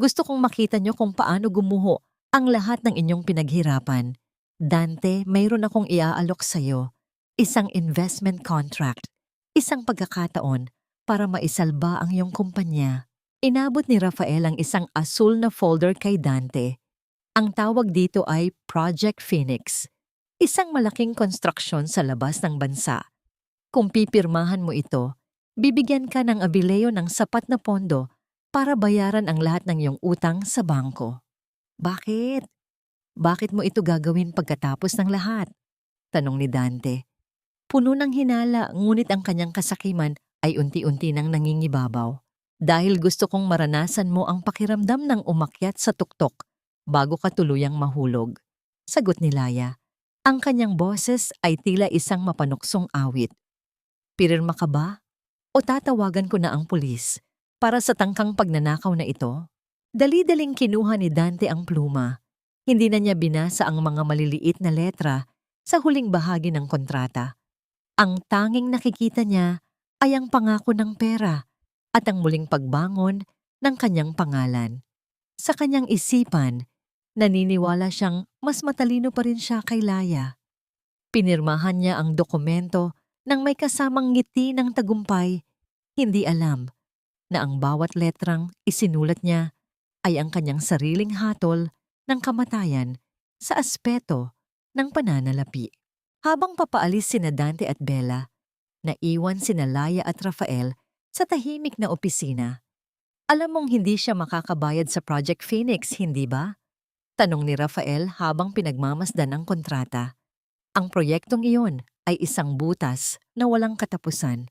Gusto kong makita niyo kung paano gumuho ang lahat ng inyong pinaghirapan. Dante, mayroon akong iaalok sa'yo. Isang investment contract. Isang pagkakataon para maisalba ang iyong kumpanya. Inabot ni Rafael ang isang asul na folder kay Dante. Ang tawag dito ay Project Phoenix. Isang malaking konstruksyon sa labas ng bansa. Kung pipirmahan mo ito, bibigyan ka ng Avileo ng sapat na pondo para bayaran ang lahat ng iyong utang sa bangko. Bakit? Bakit mo ito gagawin pagkatapos ng lahat? Tanong ni Dante. Puno ng hinala, ngunit ang kanyang kasakiman ay unti-unti nang nangingibabaw. Dahil gusto kong maranasan mo ang pakiramdam ng umakyat sa tuktok bago ka tuluyang mahulog. Sagot ni Laya. Ang kanyang boses ay tila isang mapanuksong awit. Pirma ka ba O tatawagan ko na ang pulis para sa tangkang pagnanakaw na ito? Dali-daling kinuha ni Dante ang pluma. Hindi na niya binasa ang mga maliliit na letra sa huling bahagi ng kontrata. Ang tanging nakikita niya ay ang pangako ng pera at ang muling pagbangon ng kanyang pangalan. Sa kanyang isipan, naniniwala siyang mas matalino pa rin siya kay Laya. Pinirmahan niya ang dokumento nang may kasamang ngiti ng tagumpay. Hindi alam na ang bawat letrang isinulat niya ay ang kanyang sariling hatol ng kamatayan sa aspeto ng pananalapi. Habang papaalis sina Dante at Bella, naiwan sina Laya at Rafael sa tahimik na opisina. Alam mong hindi siya makakabayad sa Project Phoenix, hindi ba? Tanong ni Rafael habang pinagmamasdan ang kontrata. Ang proyektong iyon ay isang butas na walang katapusan.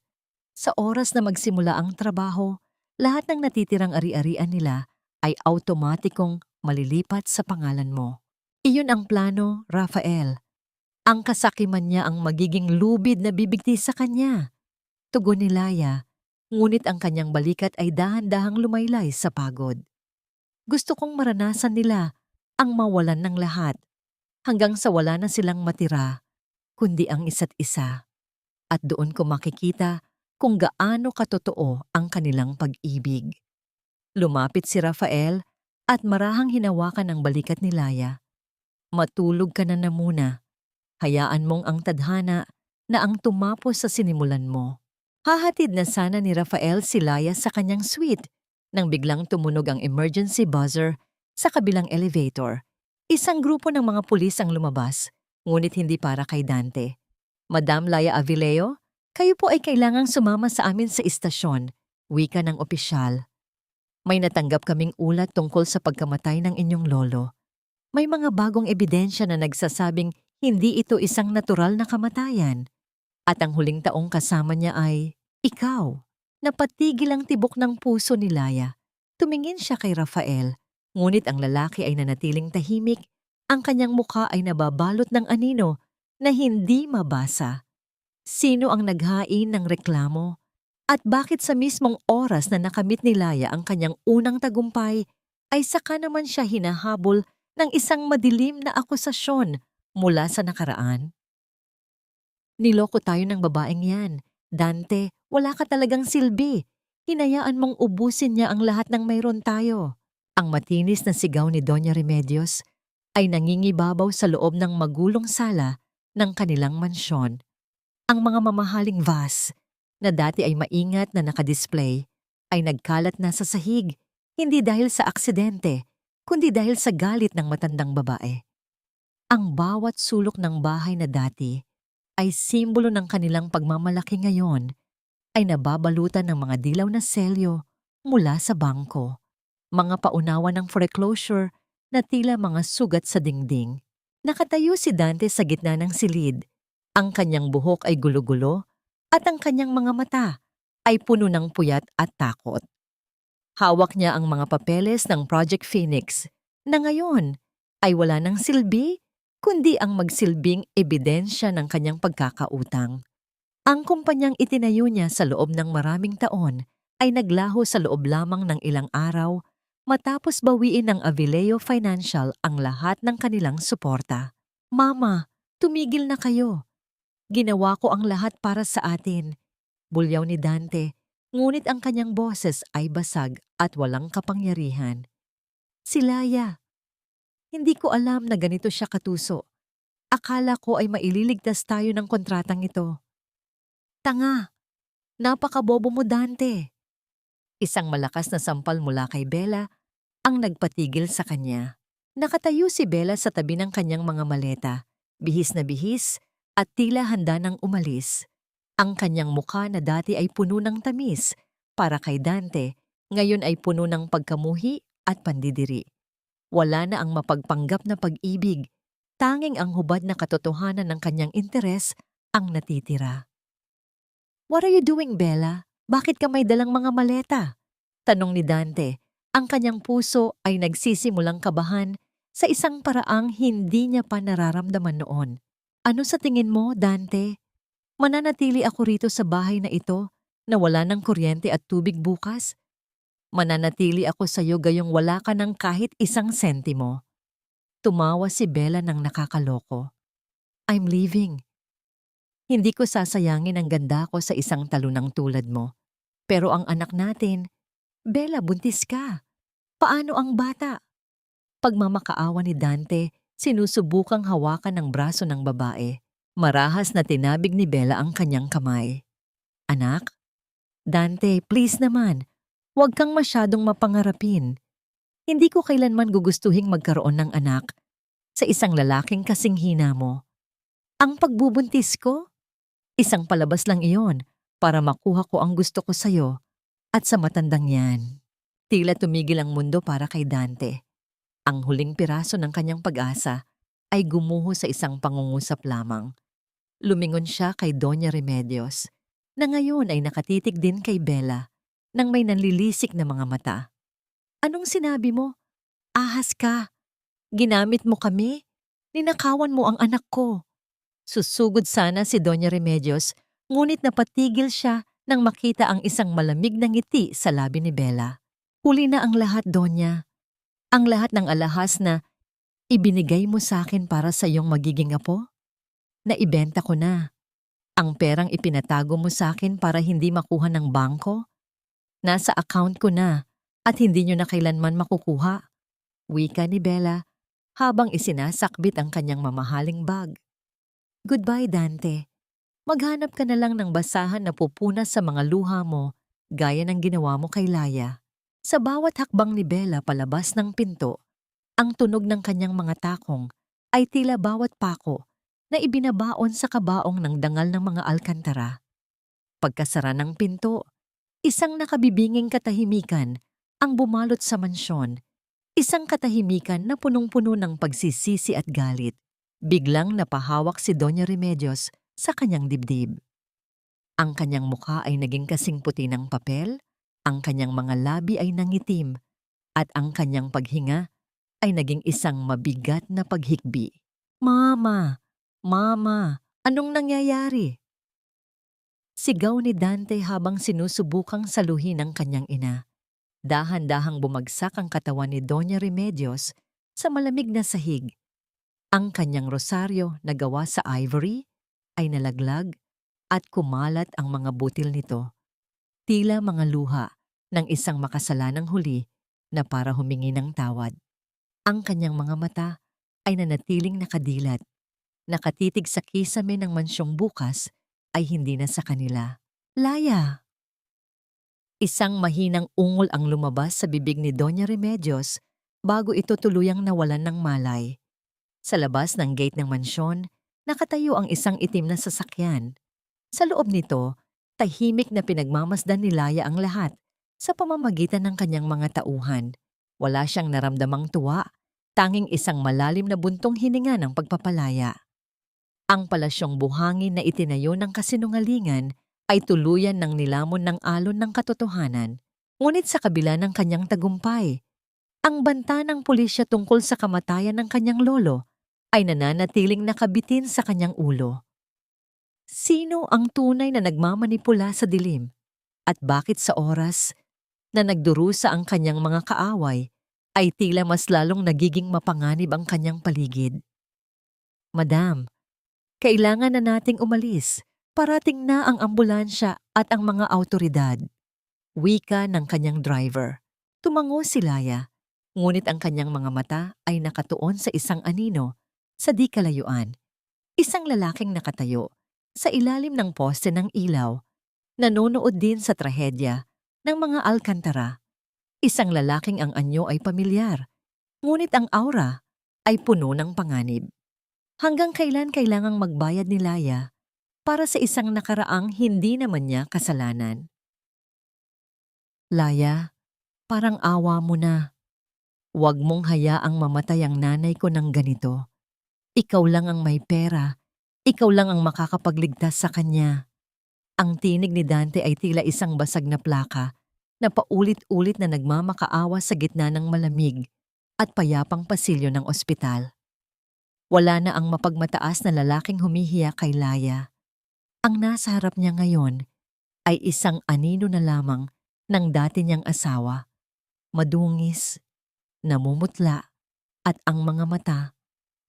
Sa oras na magsimula ang trabaho, lahat ng natitirang ari-arian nila ay automatikong malilipat sa pangalan mo. Iyon ang plano, Rafael. Ang kasakiman niya ang magiging lubid na bibigti sa kanya. Tugon ni Laya, ngunit ang kanyang balikat ay dahan-dahang lumaylay sa pagod. Gusto kong maranasan nila ang mawalan ng lahat hanggang sa wala na silang matira, kundi ang isa't isa. At doon ko makikita kung gaano katotoo ang kanilang pag-ibig. Lumapit si Rafael at marahang hinawakan ang balikat ni Laya. Matulog ka na muna. Hayaan mong ang tadhana na ang tumapos sa sinimulan mo. Hahatid na sana ni Rafael si Laya sa kanyang suite nang biglang tumunog ang emergency buzzer sa kabilang elevator. Isang grupo ng mga pulis ang lumabas, ngunit hindi para kay Dante. Madam Laya Avileo, kayo po ay kailangang sumama sa amin sa istasyon, wika ng opisyal. May natanggap kaming ulat tungkol sa pagkamatay ng inyong lolo. May mga bagong ebidensya na nagsasabing hindi ito isang natural na kamatayan. At ang huling taong kasama niya ay ikaw. Napatigil ang tibok ng puso ni Laya. Tumingin siya kay Rafael, ngunit ang lalaki ay nanatiling tahimik. Ang kanyang mukha ay nababalot ng anino na hindi mabasa. Sino ang naghain ng reklamo? At bakit sa mismong oras na nakamit ni Laya ang kanyang unang tagumpay, ay saka naman siya hinahabol ng isang madilim na akusasyon mula sa nakaraan? Niloko tayo ng babaeng yan. Dante, wala ka talagang silbi. Hinayaan mong ubusin niya ang lahat ng mayroon tayo. Ang matinis na sigaw ni Doña Remedios ay nangingibabaw sa loob ng magulong sala ng kanilang mansyon. Ang mga mamahaling vase na dati ay maingat na nakadisplay ay nagkalat na sa sahig, hindi dahil sa aksidente, kundi dahil sa galit ng matandang babae. Ang bawat sulok ng bahay na dati ay simbolo ng kanilang pagmamalaki ngayon ay nababalutan ng mga dilaw na selyo mula sa bangko, mga paunawa ng foreclosure na tila mga sugat sa dingding. Nakatayo si Dante sa gitna ng silid. Ang kanyang buhok ay gulo-gulo at ang kanyang mga mata ay puno ng puyat at takot. Hawak niya ang mga papeles ng Project Phoenix na ngayon ay wala ng silbi kundi ang magsilbing ebidensya ng kanyang pagkakautang. Ang kumpanyang itinayo niya sa loob ng maraming taon ay naglaho sa loob lamang ng ilang araw matapos bawiin ng Avileo Financial ang lahat ng kanilang suporta. Mama, tumigil na kayo. Ginawa ko ang lahat para sa atin. Bulyaw ni Dante, ngunit ang kanyang boses ay basag at walang kapangyarihan. Si Laya. Hindi ko alam na ganito siya katuso. Akala ko ay maililigtas tayo ng kontratang ito. Tanga! Napakabobo mo, Dante! Isang malakas na sampal mula kay Bella ang nagpatigil sa kanya. Nakatayo si Bella sa tabi ng kanyang mga maleta, bihis na bihis at tila handa nang umalis. Ang kanyang mukha na dati ay puno ng tamis para kay Dante, ngayon ay puno ng pagkamuhi at pandidiri. Wala na ang mapagpanggap na pag-ibig, tanging ang hubad na katotohanan ng kanyang interes ang natitira. What are you doing, Bella? Bakit ka may dalang mga maleta? Tanong ni Dante. Ang kanyang puso ay nagsisimulang kabahan sa isang paraang hindi niya pa nararamdaman noon. Ano sa tingin mo, Dante? Mananatili ako rito sa bahay na ito Nawala ng kuryente at tubig bukas. Mananatili ako sa iyo gayong wala ka ng kahit isang sentimo. Tumawa si Bella ng nakakaloko. I'm leaving. Hindi ko sasayangin ang ganda ko sa isang talunang tulad mo. Pero ang anak natin, Bella, buntis ka. Paano ang bata? Pagmamakaawa ni Dante, sinusubukang hawakan ng braso ng babae. Marahas na tinabig ni Bella ang kanyang kamay. Anak? Dante, please naman. Huwag kang masyadong mapangarapin. Hindi ko kailanman gugustuhing magkaroon ng anak sa isang lalaking kasing hina mo. Ang pagbubuntis ko? Isang palabas lang iyon para makuha ko ang gusto ko sa'yo at sa matandang yan. Tila tumigil ang mundo para kay Dante. Ang huling piraso ng kanyang pag-asa ay gumuho sa isang pangungusap lamang. Lumingon siya kay Doña Remedios, na ngayon ay nakatitig din kay Bella nang may nanlilisik na mga mata. Anong sinabi mo? Ahas ka. Ginamit mo kami. Ninakawan mo ang anak ko. Susugod sana si Doña Remedios, ngunit napatigil siya nang makita ang isang malamig na ngiti sa labi ni Bella. Huli na ang lahat, Doña. Ang lahat ng alahas na ibinigay mo sa akin para sa iyong magiging apo? Naibenta ko na. Ang perang ipinatago mo sa akin para hindi makuha ng bangko? Nasa account ko na at hindi nyo na kailanman makukuha. Wika ni Bella habang isinasakbit ang kanyang mamahaling bag. Goodbye, Dante. Maghanap ka na lang ng basahan na pupunas sa mga luha mo gaya ng ginawa mo kay Laya. Sa bawat hakbang ni Bella palabas ng pinto, ang tunog ng kanyang mga takong ay tila bawat pako na ibinabaon sa kabaong ng dangal ng mga alkantara. Pagkasara ng pinto, isang nakabibinging katahimikan ang bumalot sa mansyon, isang katahimikan na punong-puno ng pagsisisi at galit. Biglang napahawak si Doña Remedios sa kanyang dibdib. Ang kanyang mukha ay naging kasing puti ng papel, ang kanyang mga labi ay nangitim, at ang kanyang paghinga ay naging isang mabigat na paghikbi. Mama! Mama! Anong nangyayari? Sigaw ni Dante habang sinusubukang saluhin ang kanyang ina. Dahan-dahang bumagsak ang katawan ni Doña Remedios sa malamig na sahig. Ang kanyang rosaryo na gawa sa ivory ay nalaglag at kumalat ang mga butil nito. Tila mga luha ng isang makasalanang huli na para humingi ng tawad. Ang kanyang mga mata ay nanatiling nakadilat. Nakatitig sa kisame ng mansyong bukas ay hindi na sa kanila. Laya! Isang mahinang ungol ang lumabas sa bibig ni Doña Remedios bago ito tuluyang nawalan ng malay. Sa labas ng gate ng mansyon, nakatayo ang isang itim na sasakyan. Sa loob nito, tahimik na pinagmamasdan ni Laya ang lahat sa pamamagitan ng kanyang mga tauhan. Wala siyang naramdamang tuwa, tanging isang malalim na buntong hininga ng pagpapalaya. Ang palasyong buhangin na itinayo ng kasinungalingan ay tuluyan ng nilamon ng alon ng katotohanan. Ngunit sa kabila ng kanyang tagumpay, ang banta ng pulisya tungkol sa kamatayan ng kanyang lolo ay nananatiling nakabitin sa kanyang ulo. Sino ang tunay na nagmamanipula sa dilim? At bakit sa oras na nagdurusa ang kanyang mga kaaway ay tila mas lalong nagiging mapanganib ang kanyang paligid? Madam, kailangan na nating umalis. Parating na ang ambulansya at ang mga awtoridad. Wika ng kanyang driver. Tumango si Laya, ngunit ang kanyang mga mata ay nakatuon sa isang anino sa di kalayuan. Isang lalaking nakatayo sa ilalim ng poste ng ilaw, nanonood din sa trahedya ng mga alkantara. Isang lalaking ang anyo ay pamilyar, ngunit ang aura ay puno ng panganib. Hanggang kailan kailangang magbayad ni Laya para sa isang nakaraang hindi naman niya kasalanan? Laya, parang awa mo na. Huwag mong hayaang mamatay ang nanay ko ng ganito. Ikaw lang ang may pera. Ikaw lang ang makakapagligtas sa kanya. Ang tinig ni Dante ay tila isang basag na plaka na paulit-ulit na nagmamakaawa sa gitna ng malamig at payapang pasilyo ng ospital. Wala na ang mapagmataas na lalaking humihiya kay Laya. Ang nasa harap niya ngayon, ay isang anino na lamang ng dati niyang asawa, madungis, namumutla, at ang mga mata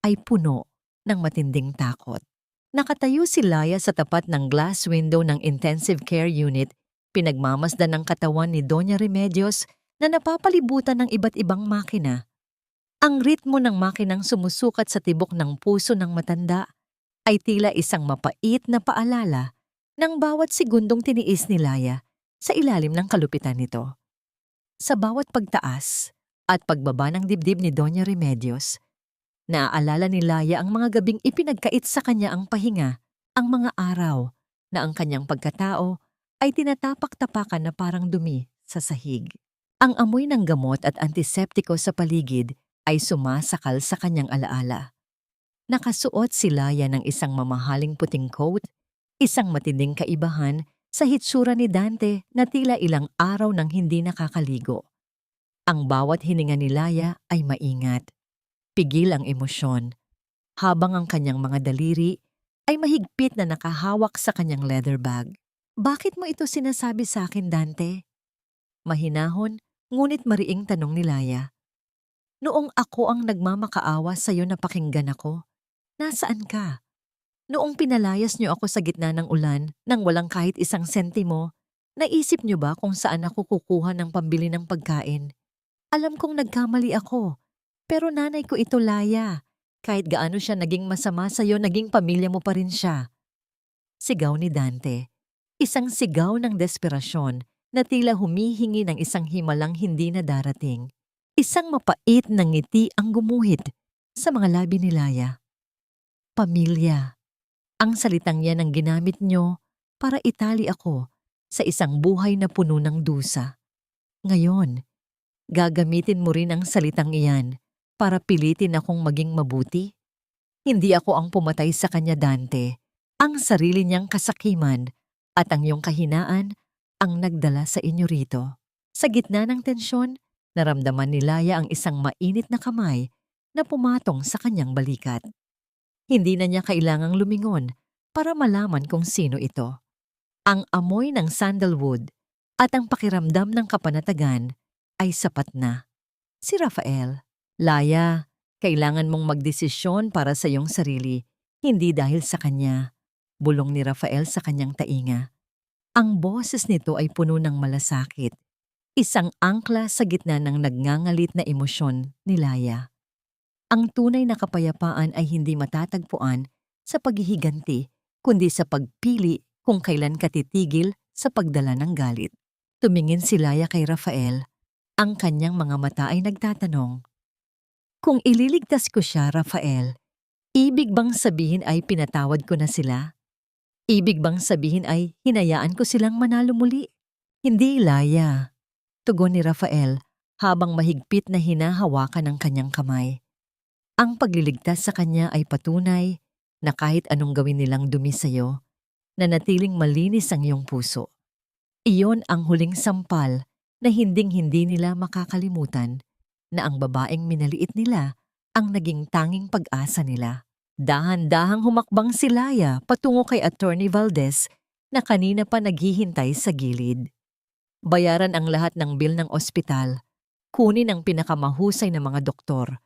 ay puno ng matinding takot. Nakatayo si Laya sa tapat ng glass window ng intensive care unit, pinagmamasdan ng katawan ni Doña Remedios na napapalibutan ng iba't ibang makina. Ang ritmo ng makinang sumusukat sa tibok ng puso ng matanda ay tila isang mapait na paalala ng bawat segundong tiniis ni Laya sa ilalim ng kalupitan nito. Sa bawat pagtaas at pagbaba ng dibdib ni Doña Remedios, naaalala ni Laya ang mga gabing ipinagkait sa kanya ang pahinga, ang mga araw na ang kanyang pagkatao ay tinatapak-tapakan na parang dumi sa sahig. Ang amoy ng gamot at antiseptiko sa paligid ay sumasakal sa kanyang alaala. Nakasuot si Laya ng isang mamahaling puting coat, isang matinding kaibahan sa hitsura ni Dante na tila ilang araw nang hindi nakakaligo. Ang bawat hininga ni Laya ay maingat. Pigil ang emosyon, habang ang kanyang mga daliri ay mahigpit na nakahawak sa kanyang leather bag. "Bakit mo ito sinasabi sa akin, Dante?" Mahinahon, ngunit mariing tanong ni Laya. "Noong ako ang nagmamakaawa sa'yo na pakinggan ako, nasaan ka? Noong pinalayas niyo ako sa gitna ng ulan nang walang kahit isang sentimo, naisip niyo ba kung saan ako kukuha ng pambili ng pagkain? Alam kong nagkamali ako, pero nanay ko ito, Laya. Kahit gaano siya naging masama sa'yo, naging pamilya mo pa rin siya." Sigaw ni Dante. Isang sigaw ng desperasyon na tila humihingi ng isang himalang hindi na darating. Isang mapait na ngiti ang gumuhit sa mga labi ni Laya. "Pamilya. Ang salitang yan ang ginamit niyo para itali ako sa isang buhay na puno ng dusa. Ngayon, gagamitin mo rin ang salitang iyan para pilitin akong maging mabuti? Hindi ako ang pumatay sa kanya, Dante. Ang sarili niyang kasakiman at ang iyong kahinaan ang nagdala sa inyo rito." Sa gitna ng tensyon, naramdaman ni Laya ang isang mainit na kamay na pumatong sa kanyang balikat. Hindi na niya kailangang lumingon para malaman kung sino ito. Ang amoy ng sandalwood at ang pakiramdam ng kapanatagan ay sapat na. Si Rafael. "Laya, kailangan mong magdesisyon para sa iyong sarili, hindi dahil sa kanya." Bulong ni Rafael sa kanyang tainga. Ang boses nito ay puno ng malasakit. Isang angkla sa gitna ng nagngangalit na emosyon ni Laya. Ang tunay na kapayapaan ay hindi matatagpuan sa paghihiganti, kundi sa pagpili kung kailan ka titigil sa pagdala ng galit. Tumingin si Laya kay Rafael. Ang kanyang mga mata ay nagtatanong, "Kung ililigtas ko siya, Rafael, ibig bang sabihin ay pinatawad ko na sila? Ibig bang sabihin ay hinayaan ko silang manalo muli?" "Hindi, Laya," tugon ni Rafael habang mahigpit na hinahawakan ang kanyang kamay. "Ang pagliligtas sa kanya ay patunay na kahit anong gawin nilang dumi sa'yo, nanatiling malinis ang iyong puso. Iyon ang huling sampal na hinding-hindi nila makakalimutan na ang babaeng minaliit nila ang naging tanging pag-asa nila." Dahan-dahang humakbang si Laya patungo kay Attorney Valdez na kanina pa naghihintay sa gilid. Bayaran ang lahat ng bill ng ospital, kunin ang pinakamahusay na mga doktor.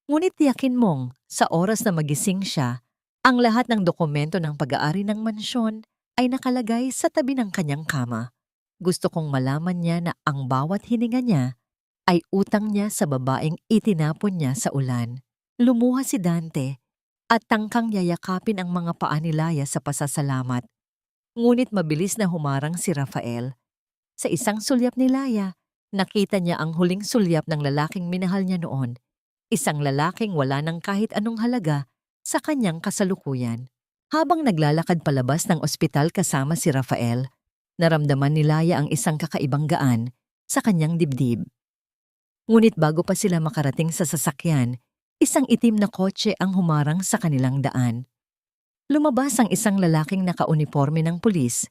Ngunit tiyakin mong sa oras na magising siya, ang lahat ng dokumento ng pag-aari ng mansyon ay nakalagay sa tabi ng kanyang kama. Gusto kong malaman niya na ang bawat hininga niya ay utang niya sa babaeng itinapon niya sa ulan. Lumuha si Dante at tangkang yayakapin ang mga paa ni Laya sa pasasalamat. Ngunit mabilis na humarang si Rafael. Sa isang sulyap ni Laya, nakita niya ang huling sulyap ng lalaking minahal niya noon. Isang lalaking wala ng kahit anong halaga sa kanyang kasalukuyan. Habang naglalakad palabas ng ospital kasama si Rafael, naramdaman ni Laya ang isang kakaibang gaan sa kanyang dibdib. Ngunit bago pa sila makarating sa sasakyan, isang itim na kotse ang humarang sa kanilang daan. Lumabas ang isang lalaking nakauniforme ng pulis.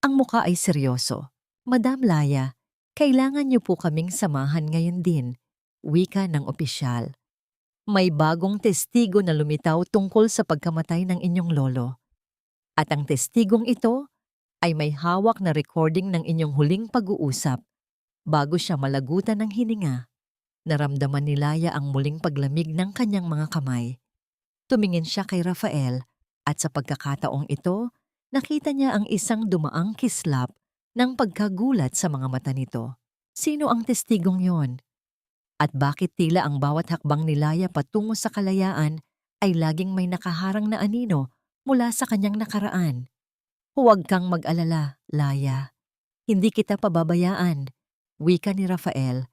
Ang muka ay seryoso. "Madam Laya, kailangan niyo po kaming samahan ngayon din," wika ng opisyal. "May bagong testigo na lumitaw tungkol sa pagkamatay ng inyong lolo. At ang testigong ito ay may hawak na recording ng inyong huling pag-uusap. Bago siya malagutan ng hininga, naramdaman ni Laya ang muling paglamig ng kanyang mga kamay. Tumingin siya kay Rafael at sa pagkakataong ito, nakita niya ang isang dumaang kislap ng pagkagulat sa mga mata nito. Sino ang testigong yon? At bakit tila ang bawat hakbang ni Laya patungo sa kalayaan ay laging may nakaharang na anino mula sa kanyang nakaraan? Huwag kang mag-alala, Laya. Hindi kita pababayaan, wika ni Rafael.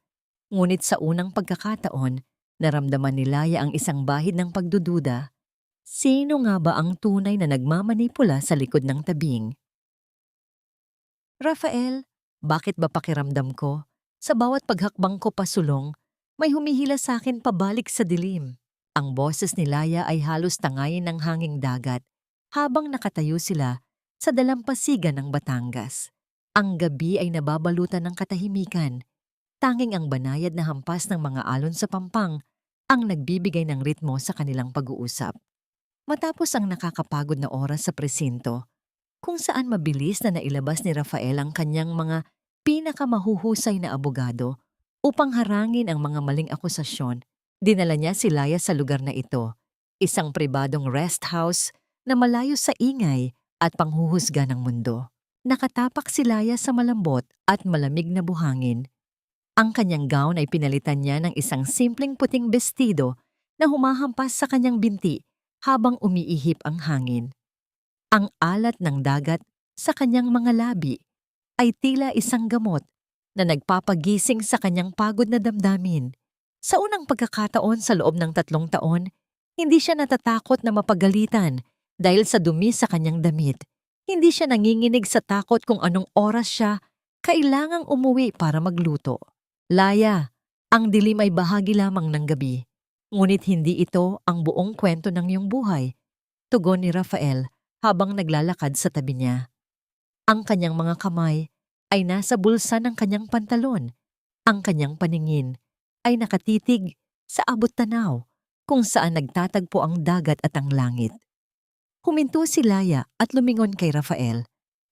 Ngunit sa unang pagkakataon, naramdaman ni Laya ang isang bahid ng pagdududa. Sino nga ba ang tunay na nagmamanipula sa likod ng tabing? Rafael, bakit ba pakiramdam ko? Sa bawat paghakbang ko pasulong, may humihila sa akin pabalik sa dilim. Ang boses ni Laya ay halos tangayin ng hanging dagat habang nakatayo sila sa dalampasigan ng Batangas. Ang gabi ay nababalutan ng katahimikan. Tanging ang banayad na hampas ng mga alon sa pampang ang nagbibigay ng ritmo sa kanilang pag-uusap. Matapos ang nakakapagod na oras sa presinto, kung saan mabilis na nailabas ni Rafael ang kanyang mga pinakamahuhusay na abogado upang harangin ang mga maling akusasyon, dinala niya si Laya sa lugar na ito, isang pribadong rest house na malayo sa ingay at panghuhusga ng mundo. Nakatapak si Laya sa malambot at malamig na buhangin. Ang kanyang gown ay pinalitan niya ng isang simpleng puting bestido na humahampas sa kanyang binti habang umiihip ang hangin. Ang alat ng dagat sa kanyang mga labi ay tila isang gamot na nagpapagising sa kanyang pagod na damdamin. Sa unang pagkakataon sa loob ng 3 taon, hindi siya natatakot na mapagalitan dahil sa dumi sa kanyang damit. Hindi siya nanginginig sa takot kung anong oras siya kailangang umuwi para magluto. Laya, ang dilim ay bahagi lamang ng gabi. Ngunit hindi ito ang buong kwento ng iyong buhay, tugon ni Rafael habang naglalakad sa tabi niya. Ang kanyang mga kamay ay nasa bulsa ng kanyang pantalon. Ang kanyang paningin ay nakatitig sa abot-tanaw kung saan nagtatagpo ang dagat at ang langit. Huminto si Laya at lumingon kay Rafael.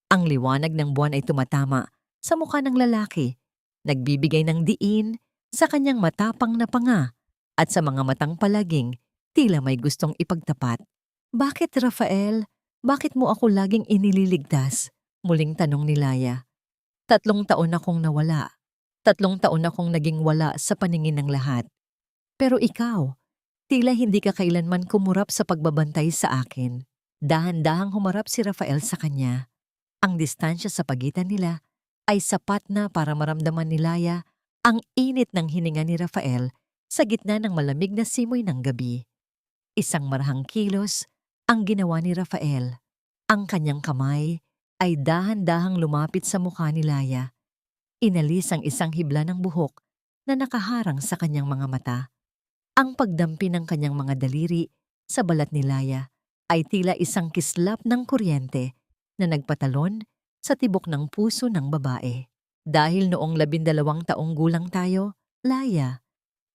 Ang liwanag ng buwan ay tumatama sa mukha ng lalaki, nagbibigay ng diin sa kanyang matapang na panga at sa mga matang palaging tila may gustong ipagtapat. Bakit, Rafael? Bakit mo ako laging inililigtas? Muling tanong ni Laya. 3 taon akong nawala. 3 taon akong naging wala sa paningin ng lahat. Pero ikaw, tila hindi ka kailanman kumurap sa pagbabantay sa akin. Dahan-dahang humarap si Rafael sa kanya. Ang distansya sa pagitan nila ay sapat na para maramdaman ni Laya ang init ng hininga ni Rafael sa gitna ng malamig na simoy ng gabi. Isang marahang kilos ang ginawa ni Rafael. Ang kanyang kamay ay dahan-dahang lumapit sa mukha ni Laya. Inalis ang isang hibla ng buhok na nakaharang sa kanyang mga mata. Ang pagdampi ng kanyang mga daliri sa balat ni Laya ay tila isang kislap ng kuryente na nagpatalon sa tibok ng puso ng babae. Dahil noong 12 taong gulang tayo, Laya,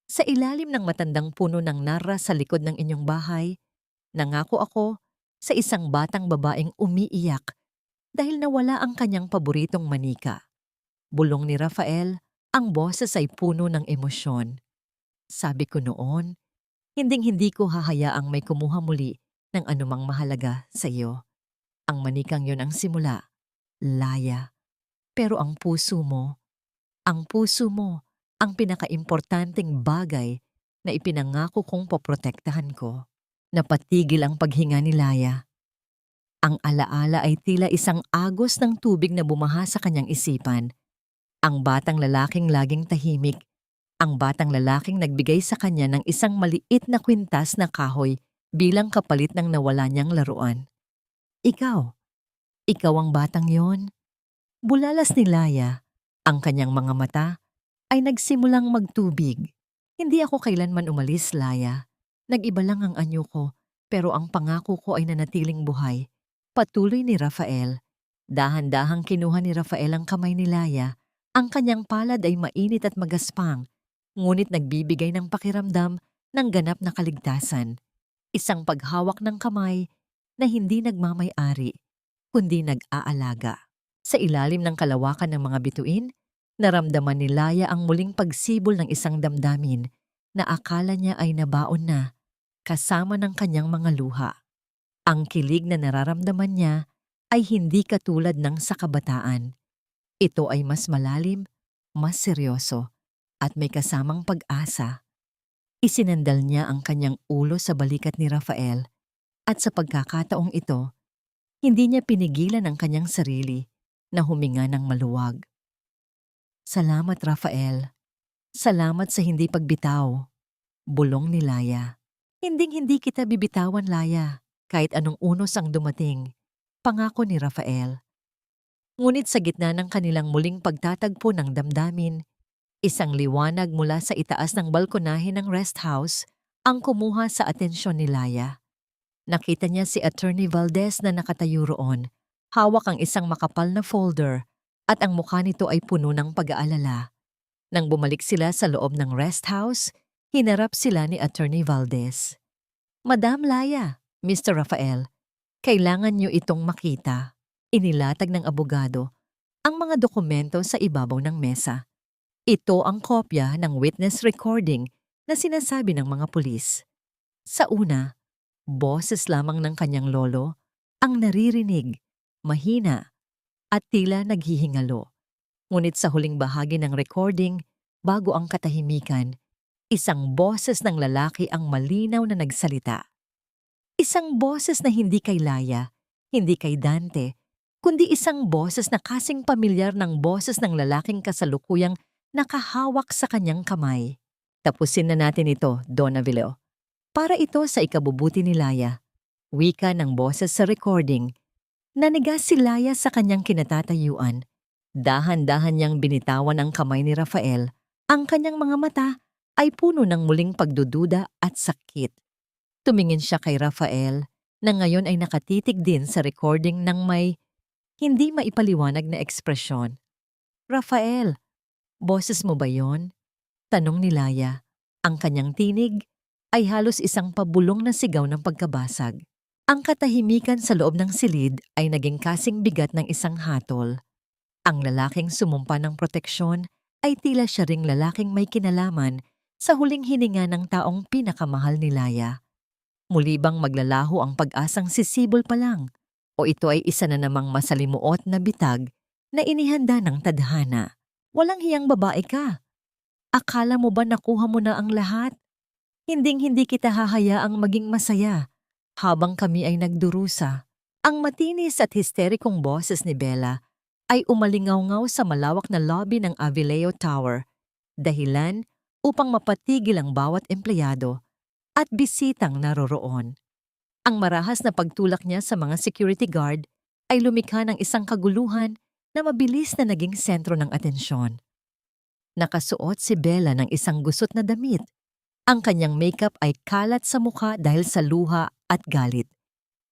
sa ilalim ng matandang puno ng narra sa likod ng inyong bahay, nangako ako sa isang batang babaeng umiiyak dahil nawala ang kanyang paboritong manika. Bulong ni Rafael, ang boses ay puno ng emosyon. Sabi ko noon, hinding-hindi ko hahayaang may kumuha muli ng anumang mahalaga sa iyo. Ang manikang yon ang simula, Laya. Pero ang puso mo ang pinakaimportanteng bagay na ipinangako kong poprotektahan ko. Napatigil ang paghinga ni Laya. Ang alaala ay tila isang agos ng tubig na bumaha sa kanyang isipan. Ang batang lalaking laging tahimik. Ang batang lalaking nagbigay sa kanya ng isang maliit na kwintas na kahoy bilang kapalit ng nawala niyang laruan. Ikaw ang batang yon. Bulalas ni Laya, ang kanyang mga mata ay nagsimulang magtubig. Hindi ako kailanman umalis, Laya. Nag-iba lang ang anyo ko, pero ang pangako ko ay nanatiling buhay. Patuloy ni Rafael. Dahan-dahang kinuha ni Rafael ang kamay ni Laya. Ang kanyang palad ay mainit at magaspang, ngunit nagbibigay ng pakiramdam ng ganap na kaligtasan. Isang paghawak ng kamay na hindi nagmamay-ari, kundi nag-aalaga. Sa ilalim ng kalawakan ng mga bituin, naramdaman ni Laya ang muling pagsibol ng isang damdamin na akala niya ay nabaon na, kasama ng kanyang mga luha. Ang kilig na nararamdaman niya ay hindi katulad ng sa kabataan. Ito ay mas malalim, mas seryoso, at may kasamang pag-asa. Isinandal niya ang kanyang ulo sa balikat ni Rafael at sa pagkakataong ito, hindi niya pinigilan ang kanyang sarili na huminga ng maluwag. Salamat, Rafael. Salamat sa hindi pagbitaw. Bulong ni Laya. Hinding-hindi kita bibitawan, Laya, kahit anong unos ang dumating. Pangako ni Rafael. Ngunit sa gitna ng kanilang muling pagtatagpo ng damdamin, isang liwanag mula sa itaas ng balkonahe ng rest house ang kumuha sa atensyon ni Laya. Nakita niya si Attorney Valdez na nakatayo roon. Hawak ang isang makapal na folder at ang mukha nito ay puno ng pag-aalala. Nang bumalik sila sa loob ng rest house, hinarap sila ni Attorney Valdez. Madam Laya, Mr. Rafael, kailangan niyo itong makita. Inilatag ng abogado ang mga dokumento sa ibabaw ng mesa. Ito ang kopya ng witness recording na sinasabi ng mga pulis. Sa una, boses lamang ng kanyang lolo ang naririnig, mahina, at tila naghihingalo. Ngunit sa huling bahagi ng recording, bago ang katahimikan, isang boses ng lalaki ang malinaw na nagsalita. Isang boses na hindi kay Laya, hindi kay Dante, kundi isang boses na kasing pamilyar ng boses ng lalaking kasalukuyang nakahawak sa kanyang kamay. Tapusin na natin ito, Don Avilo. Para ito sa ikabubuti ni Laya. Wika ng boses sa recording. Nanigas si Laya sa kanyang kinatatayuan. Dahan-dahan niyang binitawan ang kamay ni Rafael. Ang kanyang mga mata ay puno ng muling pagdududa at sakit. Tumingin siya kay Rafael na ngayon ay nakatitig din sa recording ng may hindi maipaliwanag na ekspresyon. Rafael, boses mo ba yon? Tanong ni Laya. Ang kanyang tinig ay halos isang pabulong na sigaw ng pagkabasag. Ang katahimikan sa loob ng silid ay naging kasing bigat ng isang hatol. Ang lalaking sumumpa ng proteksyon ay tila siya ring lalaking may kinalaman sa huling hininga ng taong pinakamahal ni Laya. Muli bang maglalaho ang pag-asang sisibol pa lang? O ito ay isa na namang masalimuot na bitag na inihanda ng tadhana? Walang hiyang babae ka. Akala mo ba nakuha mo na ang lahat? Hinding-hindi kita hahayaang maging masaya habang kami ay nagdurusa. Ang matinis at histerikong boses ni Bella ay umalingaw-ngaw sa malawak na lobby ng Avileo Tower, dahilan upang mapatigil ang bawat empleyado at bisitang naroroon. Ang marahas na pagtulak niya sa mga security guard ay lumikha ng isang kaguluhan na mabilis na naging sentro ng atensyon. Nakasuot si Bella ng isang gusot na damit. Ang kanyang makeup ay kalat sa mukha dahil sa luha at galit.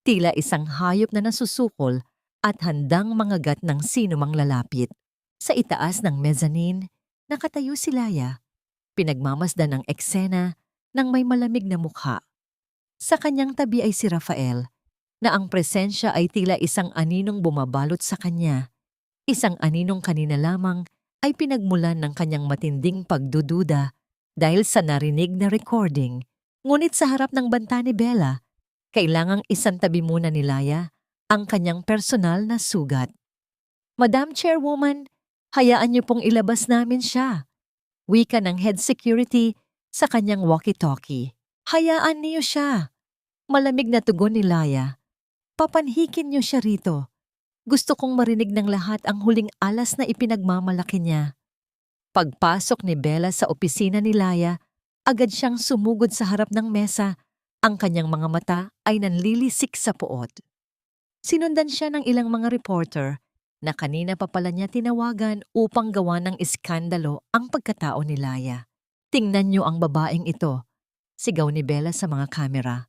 Tila isang hayop na nasusukol at handang mangagat ng sinumang lalapit. Sa itaas ng mezzanine, nakatayo si Laya. Pinagmamasdan ang eksena ng may malamig na mukha. Sa kanyang tabi ay si Rafael, na ang presensya ay tila isang aninong bumabalot sa kanya. Isang aninong kanina lamang ay pinagmulan ng kanyang matinding pagdududa dahil sa narinig na recording. Ngunit sa harap ng banta ni Bella, kailangang isantabi muna ni Laya ang kanyang personal na sugat. Madam Chairwoman, hayaan niyo pong ilabas namin siya. Wika ng head security sa kanyang walkie-talkie. Hayaan niyo siya. Malamig na tugon ni Laya. Papanhikin niyo siya rito. Gusto kong marinig ng lahat ang huling alas na ipinagmamalaki niya. Pagpasok ni Bella sa opisina ni Laya, agad siyang sumugod sa harap ng mesa. Ang kanyang mga mata ay nanlilisik sa puot. Sinundan siya ng ilang mga reporter na kanina pa pala niya tinawagan upang gawa ng iskandalo ang pagkatao ni Laya. Tingnan niyo ang babaeng ito, sigaw ni Bella sa mga kamera.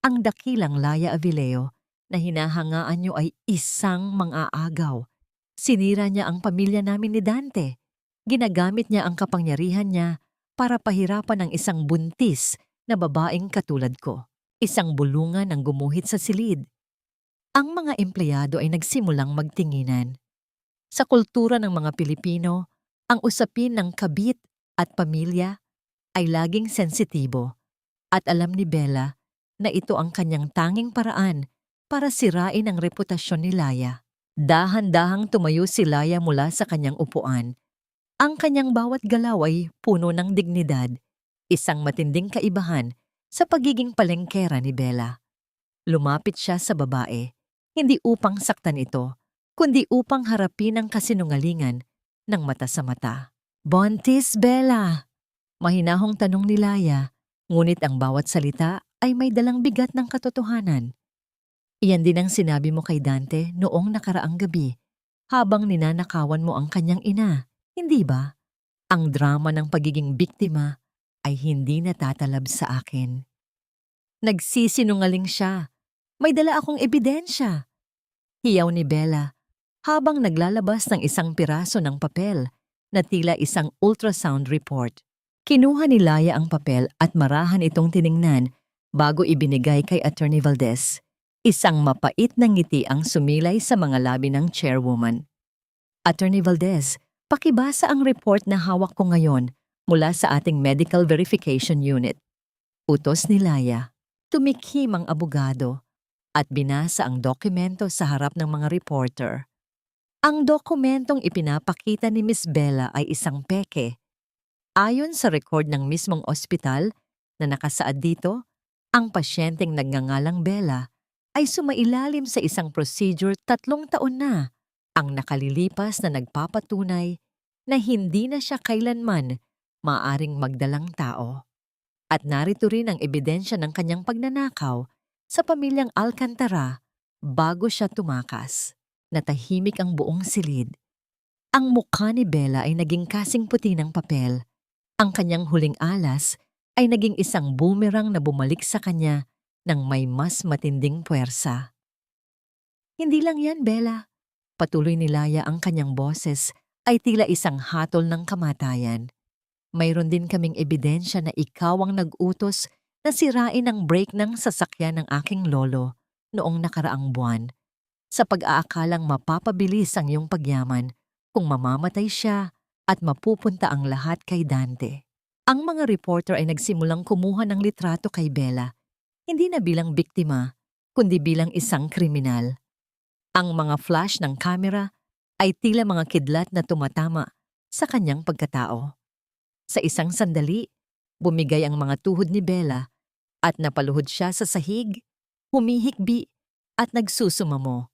Ang dakilang Laya Avileo na hinahangaan niyo ay isang mang-aagaw. Sinira niya ang pamilya namin ni Dante. Ginagamit niya ang kapangyarihan niya para pahirapan ang isang buntis na babaeng katulad ko. Isang bulungan ang gumuhit sa silid. Ang mga empleyado ay nagsimulang magtinginan. Sa kultura ng mga Pilipino, ang usapin ng kabit at pamilya ay laging sensitibo at alam ni Bella na ito ang kanyang tanging paraan para sirain ang reputasyon ni Laya. Dahan-dahang tumayo si Laya mula sa kanyang upuan. Ang kanyang bawat galaw ay puno ng dignidad, isang matinding kaibahan sa pagiging palengkera ni Bella. Lumapit siya sa babae, hindi upang saktan ito, kundi upang harapin ang kasinungalingan ng mata sa mata. "Buntis, Bella?" Mahinahong tanong ni Laya, ngunit ang bawat salita ay may dalang bigat ng katotohanan. Iyan din ang sinabi mo kay Dante noong nakaraang gabi, habang ninanakawan mo ang kanyang ina, hindi ba? Ang drama ng pagiging biktima ay hindi natatalab sa akin. Nagsisinungaling siya. May dala akong ebidensya. Hiyaw ni Bella habang naglalabas ng isang piraso ng papel na tila isang ultrasound report. Kinuha ni Laya ang papel at marahan itong tiningnan bago ibinigay kay Attorney Valdez. Isang mapait na ngiti ang sumilay sa mga labi ng chairwoman. "Attorney Valdez, pakibasa ang report na hawak ko ngayon mula sa ating Medical Verification Unit." Utos ni Laya. Tumikhim ang abogado at binasa ang dokumento sa harap ng mga reporter. Ang dokumentong ipinapakita ni Miss Bella ay isang peke. Ayon sa record ng mismong ospital na nakasaad dito, ang pasyenteng nagngangalang Bella ay sumailalim sa isang procedure 3 taon na ang nakalilipas na nagpapatunay na hindi na siya kailanman maaring magdalang tao. At narito rin ang ebidensya ng kanyang pagnanakaw sa pamilyang Alcantara bago siya tumakas. Natahimik ang buong silid. Ang mukha ni Bella ay naging kasing puti ng papel. Ang kanyang huling alas ay naging isang boomerang na bumalik sa kanya ng may mas matinding puwersa. "Hindi lang yan, Bella." Patuloy ni Laya, ang kanyang boses ay tila isang hatol ng kamatayan. "Mayroon din kaming ebidensya na ikaw ang nag-utos na sirain ang brake ng sasakyan ng aking lolo noong nakaraang buwan, sa pag-aakalang mapapabilis ang iyong pagyaman kung mamamatay siya at mapupunta ang lahat kay Dante." Ang mga reporter ay nagsimulang kumuha ng litrato kay Bella, hindi na bilang biktima, kundi bilang isang kriminal. Ang mga flash ng kamera ay tila mga kidlat na tumatama sa kanyang pagkatao. Sa isang sandali, bumigay ang mga tuhod ni Bella at napaluhod siya sa sahig, humihikbi at nagsusumamo.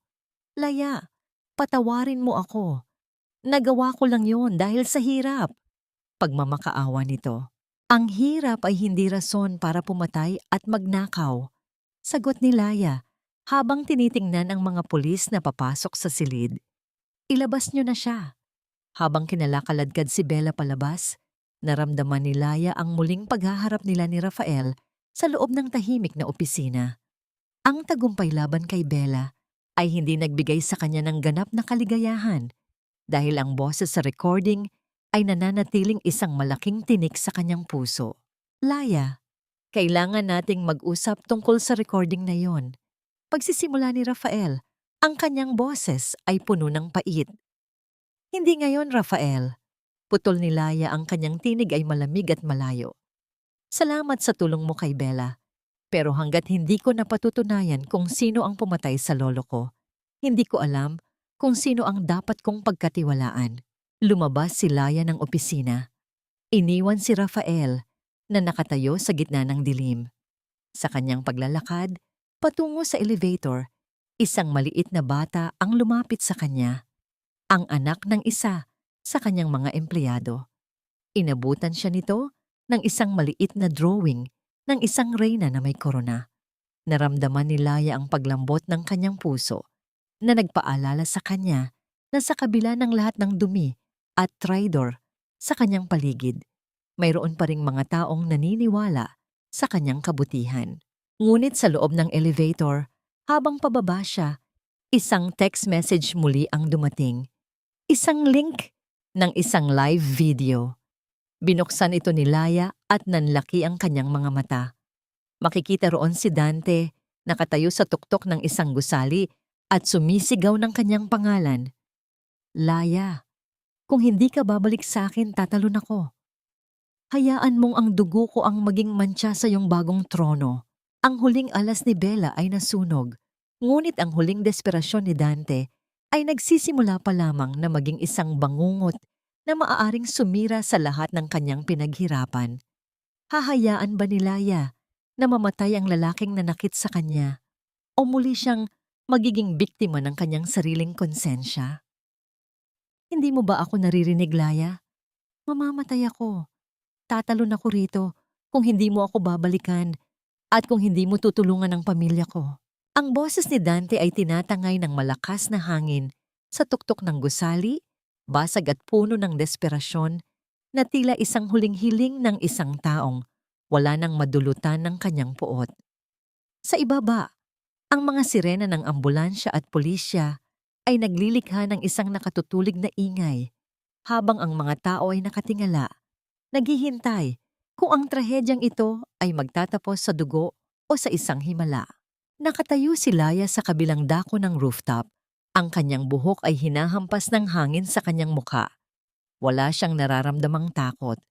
"Laya, patawarin mo ako. Nagawa ko lang yon dahil sa hirap." Pagmamakaawa nito. "Ang hirap ay hindi rason para pumatay at magnakaw," sagot ni Laya habang tinitingnan ang mga pulis na papasok sa silid. "Ilabas niyo na siya." Habang kinalakaladkad si Bella palabas, naramdaman ni Laya ang muling paghaharap nila ni Rafael sa loob ng tahimik na opisina. Ang tagumpay laban kay Bella ay hindi nagbigay sa kanya ng ganap na kaligayahan dahil ang boses sa recording ay nananatiling isang malaking tinik sa kanyang puso. "Laya, kailangan nating mag-usap tungkol sa recording na yon." Pagsisimula ni Rafael, ang kanyang boses ay puno ng pait. "Hindi ngayon, Rafael." Putol ni Laya, ang kanyang tinig ay malamig at malayo. "Salamat sa tulong mo kay Bella. Pero hanggat hindi ko napatutunayan kung sino ang pumatay sa lolo ko, hindi ko alam kung sino ang dapat kong pagkatiwalaan." Lumabas si Laya ng opisina. Iniwan si Rafael na nakatayo sa gitna ng dilim. Sa kanyang paglalakad, patungo sa elevator, isang maliit na bata ang lumapit sa kanya. Ang anak ng isa sa kanyang mga empleyado. Inabutan siya nito ng isang maliit na drawing ng isang reyna na may korona. Naramdaman ni Laya ang paglambot ng kanyang puso na nagpaalala sa kanya na sa kabila ng lahat ng dumi at traidor sa kanyang paligid, mayroon pa ring mga taong naniniwala sa kanyang kabutihan. Ngunit sa loob ng elevator, habang pababa siya, isang text message muli ang dumating. Isang link ng isang live video. Binuksan ito ni Laya at nanlaki ang kanyang mga mata. Makikita roon si Dante, nakatayo sa tuktok ng isang gusali at sumisigaw ng kanyang pangalan. Laya, kung hindi ka babalik sa akin, tatalon ako. Hayaan mong ang dugo ko ang maging mantsa sa iyong bagong trono. Ang huling alas ni Bella ay nasunog, ngunit ang huling desperasyon ni Dante ay nagsisimula pa lamang na maging isang bangungot na maaaring sumira sa lahat ng kanyang pinaghirapan. Hahayaan ba ni Laya na mamatay ang lalaking nanakit sa kanya o muli siyang magiging biktima ng kanyang sariling konsensya? Hindi mo ba ako naririnig, Laya? Mamamatay ako. Tatalon ako rito kung hindi mo ako babalikan at kung hindi mo tutulungan ang pamilya ko. Ang boses ni Dante ay tinatangay ng malakas na hangin sa tuktok ng gusali, basag at puno ng desperasyon na tila isang huling hiling ng isang taong wala nang madulutan ng kanyang puot. Sa ibaba, ang mga sirena ng ambulansya at pulisya ay naglilikha ng isang nakatutulig na ingay habang ang mga tao ay nakatingala, naghihintay kung ang trahedyang ito ay magtatapos sa dugo o sa isang himala. Nakatayo si Laya sa kabilang dako ng rooftop. Ang kanyang buhok ay hinahampas ng hangin sa kanyang mukha. Wala siyang nararamdamang takot.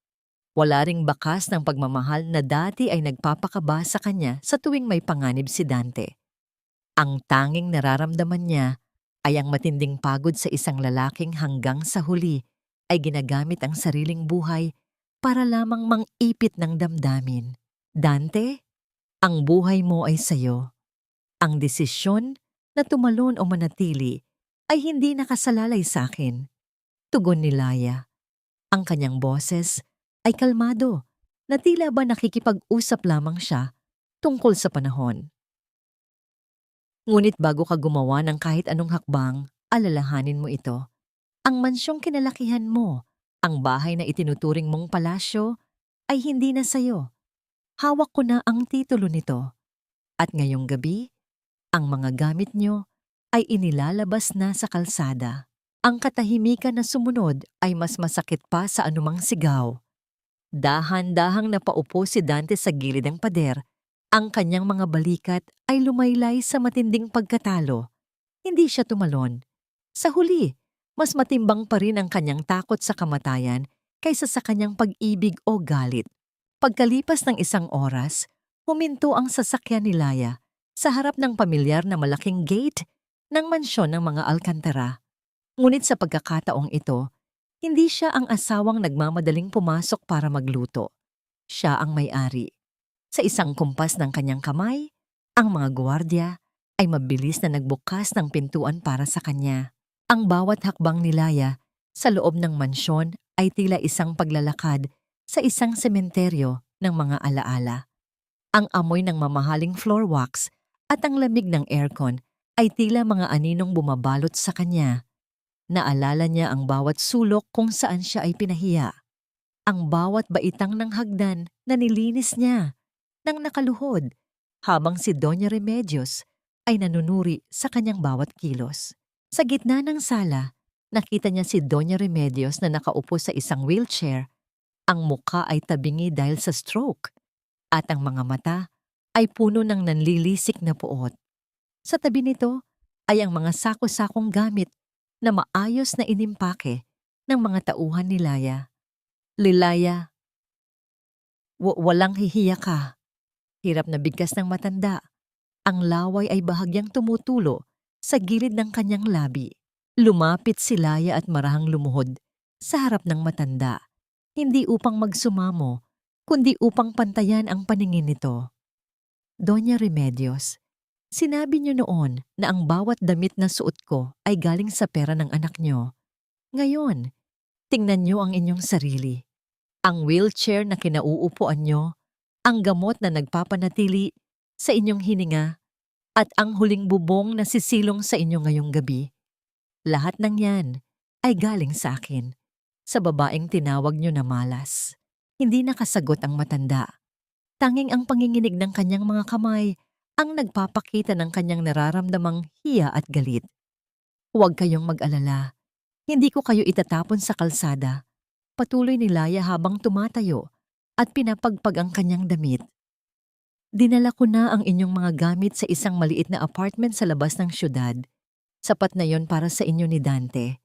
Wala ring bakas ng pagmamahal na dati ay nagpapakaba sa kanya sa tuwing may panganib si Dante. Ang tanging nararamdaman niya ay ang matinding pagod sa isang lalaking hanggang sa huli ay ginagamit ang sariling buhay para lamang mang-ipit ng damdamin. Dante, ang buhay mo ay sayo. Ang desisyon na tumalon o manatili ay hindi nakasalalay sa akin. Tugon ni Laya. Ang kanyang boses ay kalmado na tila ba nakikipag-usap lamang siya tungkol sa panahon. Ngunit bago ka gumawa ng kahit anong hakbang, alalahanin mo ito. Ang mansyong kinalakihan mo, ang bahay na itinuturing mong palasyo, ay hindi na sayo. Hawak ko na ang titulo nito. At ngayong gabi, ang mga gamit nyo ay inilalabas na sa kalsada. Ang katahimikan na sumunod ay mas masakit pa sa anumang sigaw. Dahan-dahang napaupo si Dante sa gilid ng pader. Ang kanyang mga balikat ay lumaylay sa matinding pagkatalo. Hindi siya tumalon. Sa huli, mas matimbang pa rin ang kanyang takot sa kamatayan kaysa sa kanyang pag-ibig o galit. Pagkalipas ng isang oras, huminto ang sasakyan ni Laya sa harap ng pamilyar na malaking gate ng mansyon ng mga Alcantara. Ngunit sa pagkakataong ito, hindi siya ang asawang nagmamadaling pumasok para magluto. Siya ang may-ari. Sa isang kumpas ng kanyang kamay, ang mga gwardiya ay mabilis na nagbukas ng pintuan para sa kanya. Ang bawat hakbang ni Laya sa loob ng mansyon ay tila isang paglalakad sa isang sementeryo ng mga alaala. Ang amoy ng mamahaling floor wax at ang lamig ng aircon ay tila mga aninong bumabalot sa kanya. Naalala niya ang bawat sulok kung saan siya ay pinahiya. Ang bawat baitang ng hagdan na nilinis niya nang nakaluhod habang si Doña Remedios ay nanunuri sa kanyang bawat kilos. Sa gitna ng sala, nakita niya si Doña Remedios na nakaupo sa isang wheelchair. Ang muka ay tabingi dahil sa stroke at ang mga mata ay puno ng nanlilisik na puot. Sa tabi nito ay ang mga sako-sakong gamit na maayos na inimpake ng mga tauhan ni Laya. Lilaya, walang hihiya ka. Hirap na bigkas ng matanda. Ang laway ay bahagyang tumutulo sa gilid ng kanyang labi. Lumapit si Laya at marahang lumuhod sa harap ng matanda. Hindi upang magsumamo, kundi upang pantayan ang paningin nito. Doña Remedios, sinabi niyo noon na ang bawat damit na suot ko ay galing sa pera ng anak niyo. Ngayon, tingnan niyo ang inyong sarili. Ang wheelchair na kinauupuan niyo, ang gamot na nagpapanatili sa inyong hininga, at ang huling bubong na sisilong sa inyo ngayong gabi. Lahat ng yan ay galing sa akin, sa babaeng tinawag niyo na malas. Hindi nakasagot ang matanda. Tanging ang panginginig ng kanyang mga kamay ang nagpapakita ng kanyang nararamdamang hiya at galit. Huwag kayong mag-alala. Hindi ko kayo itatapon sa kalsada. Patuloy ni Laya habang tumatayo at pinapagpag ang kanyang damit. Dinala ko na ang inyong mga gamit sa isang maliit na apartment sa labas ng syudad. Sapat na yon para sa inyo ni Dante.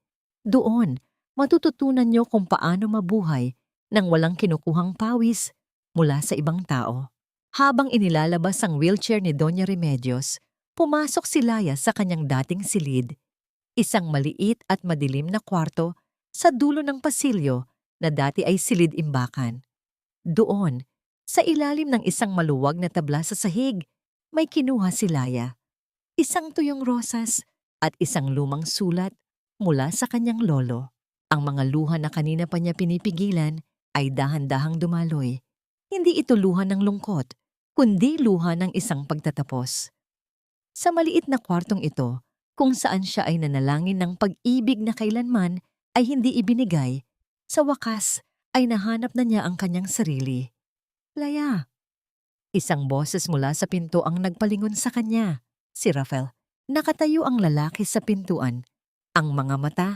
Doon, matututunan niyo kung paano mabuhay nang walang kinukuhang pawis mula sa ibang tao. Habang inilalabas ang wheelchair ni Doña Remedios, pumasok si Laya sa kanyang dating silid, isang maliit at madilim na kwarto sa dulo ng pasilyo na dati ay silid-imbakan. Doon, sa ilalim ng isang maluwag na tabla sa sahig, may kinuha si Laya. Isang tuyong rosas at isang lumang sulat mula sa kanyang lolo. Ang mga luha na kanina pa niya pinipigilan ay dahan-dahang dumaloy. Hindi ito luha ng lungkot, kundi luha ng isang pagtatapos. Sa maliit na kwartong ito, kung saan siya ay nanalangin ng pag-ibig na kailanman ay hindi ibinigay, sa wakas ay nahanap na niya ang kanyang sarili. Laya. Isang boses mula sa pinto ang nagpalingon sa kanya. Si Rafael. Nakatayo ang lalaki sa pintuan. Ang mga mata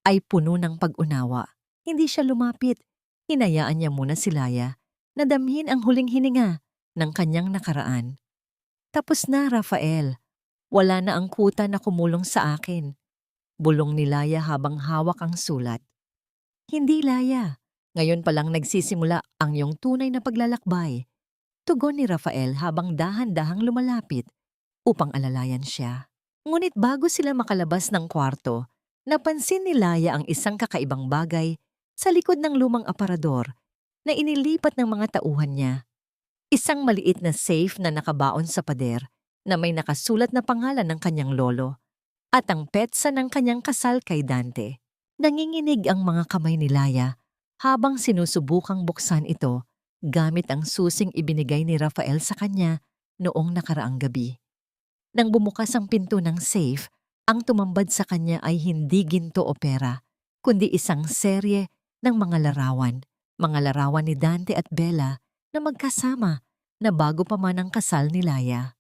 ay puno ng pag-unawa. Hindi siya lumapit. Hinayaan niya muna si Laya na damhin ang huling hininga ng kanyang nakaraan. Tapos na, Rafael. Wala na ang kuta na kumulong sa akin. Bulong ni Laya habang hawak ang sulat. Hindi, Laya. Ngayon pa lang nagsisimula ang iyong tunay na paglalakbay. Tugon ni Rafael habang dahan-dahang lumalapit upang alalayan siya. Ngunit bago sila makalabas ng kwarto, napansin ni Laya ang isang kakaibang bagay sa likod ng lumang aparador na inilipat ng mga tauhan niya. Isang maliit na safe na nakabaon sa pader na may nakasulat na pangalan ng kanyang lolo at ang petsa ng kanyang kasal kay Dante. Nanginginig ang mga kamay ni Laya habang sinusubukang buksan ito gamit ang susing ibinigay ni Rafael sa kanya noong nakaraang gabi. Nang bumukas ang pinto ng safe, ang tumambad sa kanya ay hindi ginto o pera, kundi isang serye ng mga larawan ni Dante at Bella na magkasama na bago pa man ang kasal ni Laya.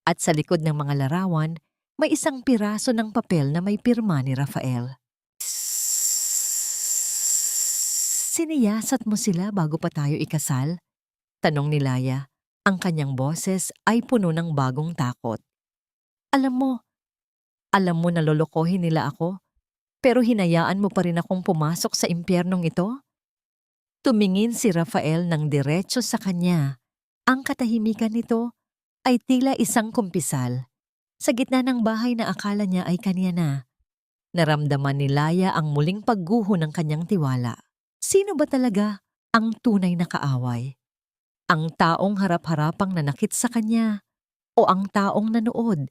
At sa likod ng mga larawan, may isang piraso ng papel na may pirma ni Rafael. Siniyasat mo sila bago pa tayo ikasal? Tanong ni Laya. Ang kanyang boses ay puno ng bagong takot. Alam mo na lolokohin nila ako, pero hinayaan mo pa rin akong pumasok sa impyernong ito? Tumingin si Rafael ng diretso sa kanya. Ang katahimikan nito ay tila isang kumpisal. Sa gitna ng bahay na akala niya ay kanya na, naramdaman ni Laya ang muling pagguho ng kanyang tiwala. Sino ba talaga ang tunay na kaaway? Ang taong harap-harapang nanakit sa kanya o ang taong nanood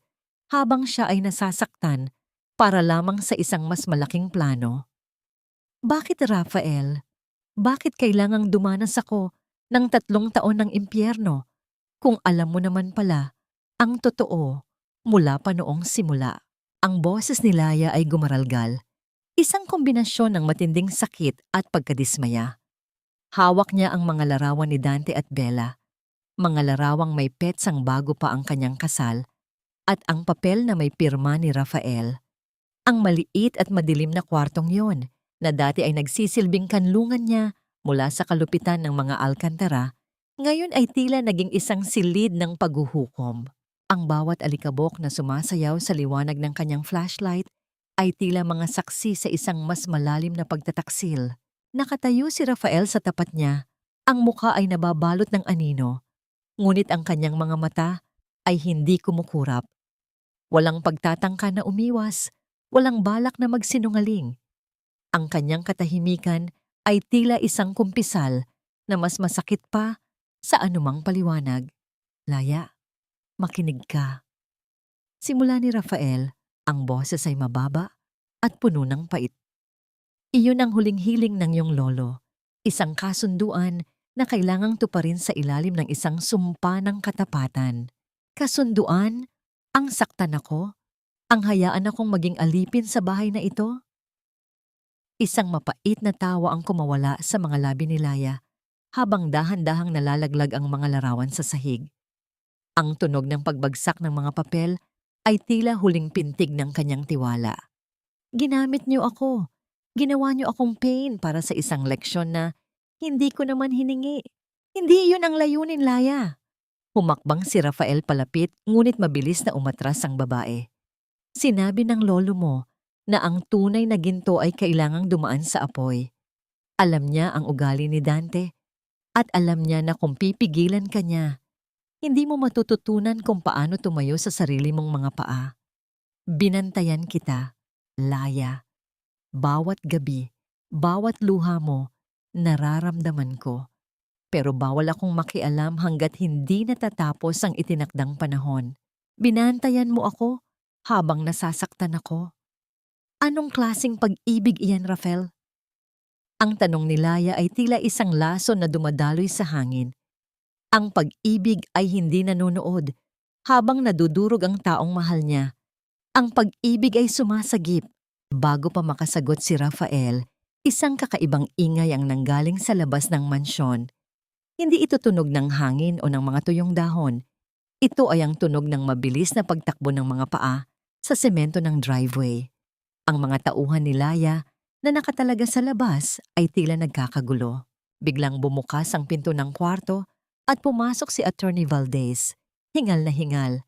habang siya ay nasasaktan para lamang sa isang mas malaking plano? Bakit, Rafael? Bakit kailangang dumanas ako ng 3 taon ng impyerno kung alam mo naman pala ang totoo mula pa noong simula? Ang boses ni Laya ay gumaralgal, isang kombinasyon ng matinding sakit at pagkadismaya. Hawak niya ang mga larawan ni Dante at Bella, mga larawang may petsang bago pa ang kanyang kasal, at ang papel na may pirma ni Rafael. Ang maliit at madilim na kwartong yon, na dati ay nagsisilbing kanlungan niya mula sa kalupitan ng mga alkantara, ngayon ay tila naging isang silid ng paghuhukom. Ang bawat alikabok na sumasayaw sa liwanag ng kanyang flashlight ay tila mga saksi sa isang mas malalim na pagtataksil. Nakatayo si Rafael sa tapat niya. Ang mukha ay nababalot ng anino, ngunit ang kanyang mga mata ay hindi kumukurap. Walang pagtatangka na umiwas, walang balak na magsinungaling. Ang kanyang katahimikan ay tila isang kumpisal na mas masakit pa sa anumang paliwanag. Laya, makinig ka. Simula ni Rafael, ang boses ay mababa at puno ng pait. Iyon ang huling hiling ng iyong lolo, isang kasunduan na kailangang tuparin sa ilalim ng isang sumpa ng katapatan. Kasunduan? Ang saktan ako? Ang hayaan akong maging alipin sa bahay na ito? Isang mapait na tawa ang kumawala sa mga labi ni Laya habang dahan-dahang nalalaglag ang mga larawan sa sahig. Ang tunog ng pagbagsak ng mga papel ay tila huling pintig ng kanyang tiwala. Ginamit niyo ako. Ginawa niyo akong pain para sa isang leksyon na hindi ko naman hiningi. Hindi iyon ang layunin, Laya. Humakbang si Rafael palapit ngunit mabilis na umatras ang babae. Sinabi ng lolo mo na ang tunay na ginto ay kailangang dumaan sa apoy. Alam niya ang ugali ni Dante at alam niya na kung pipigilan ka niya, hindi mo matututunan kung paano tumayo sa sarili mong mga paa. Binantayan kita, Laya. Bawat gabi, bawat luha mo, nararamdaman ko. Pero bawal akong makialam hanggat hindi natatapos ang itinakdang panahon. Binantayan mo ako habang nasasaktan ako. Anong klasing pag-ibig iyan, Rafael? Ang tanong ni Laya ay tila isang laso na dumadaloy sa hangin. Ang pag-ibig ay hindi nanonood habang nadudurog ang taong mahal niya. Ang pag-ibig ay sumasagip. Bago pa makasagot si Rafael, isang kakaibang ingay ang nanggaling sa labas ng mansyon. Hindi ito tunog ng hangin o ng mga tuyong dahon. Ito ay ang tunog ng mabilis na pagtakbo ng mga paa sa semento ng driveway. Ang mga tauhan ni Laya na nakatalaga sa labas ay tila nagkakagulo. Biglang bumukas ang pinto ng kwarto at pumasok si Attorney Valdez. Hingal na hingal.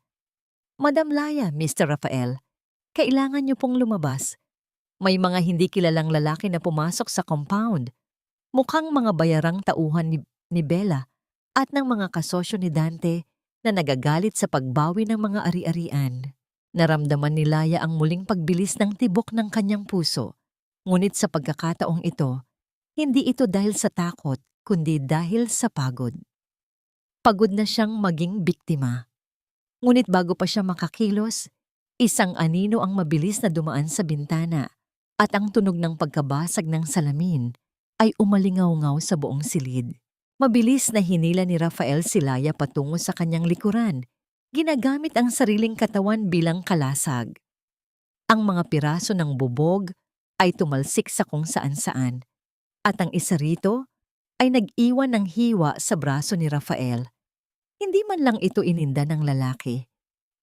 Madam Laya, Mr. Rafael, kailangan niyo pong lumabas. May mga hindi kilalang lalaki na pumasok sa compound. Mukhang mga bayarang tauhan ni Bella at ng mga kasosyo ni Dante na nagagalit sa pagbawi ng mga ari-arian. Naramdaman ni Laya ang muling pagbilis ng tibok ng kanyang puso. Ngunit sa pagkakataong ito, hindi ito dahil sa takot, kundi dahil sa pagod. Pagod na siyang maging biktima. Ngunit bago pa siya makakilos, isang anino ang mabilis na dumaan sa bintana at ang tunog ng pagkabasag ng salamin ay umalingaw-ngaw sa buong silid. Mabilis na hinila ni Rafael si Laya patungo sa kanyang likuran, ginagamit ang sariling katawan bilang kalasag. Ang mga piraso ng bubog ay tumalsik sa kung saan-saan, at ang isa rito ay nag-iwan ng hiwa sa braso ni Rafael. Hindi man lang ito ininda ng lalaki.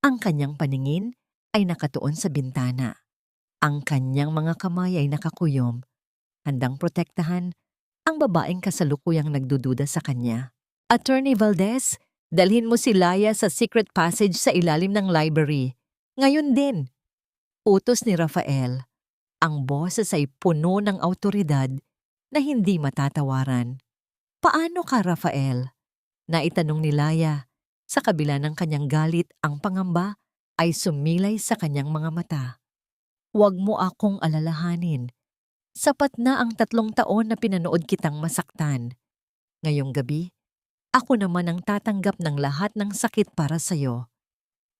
Ang kanyang paningin ay nakatuon sa bintana. Ang kanyang mga kamay ay nakakuyom, handang protektahan ang babaeng kasalukuyang nagdududa sa kanya. Attorney Valdez, dalhin mo si Laya sa secret passage sa ilalim ng library. Ngayon din. Utos ni Rafael. Ang boses ay puno ng awtoridad na hindi matatawaran. Paano ka, Rafael? Naitanong ni Laya. Sa kabila ng kanyang galit, ang pangamba ay sumilay sa kanyang mga mata. Huwag mo akong alalahanin. Sapat na ang 3 taon na pinanood kitang masaktan. Ngayong gabi, ako naman ang tatanggap ng lahat ng sakit para sa'yo.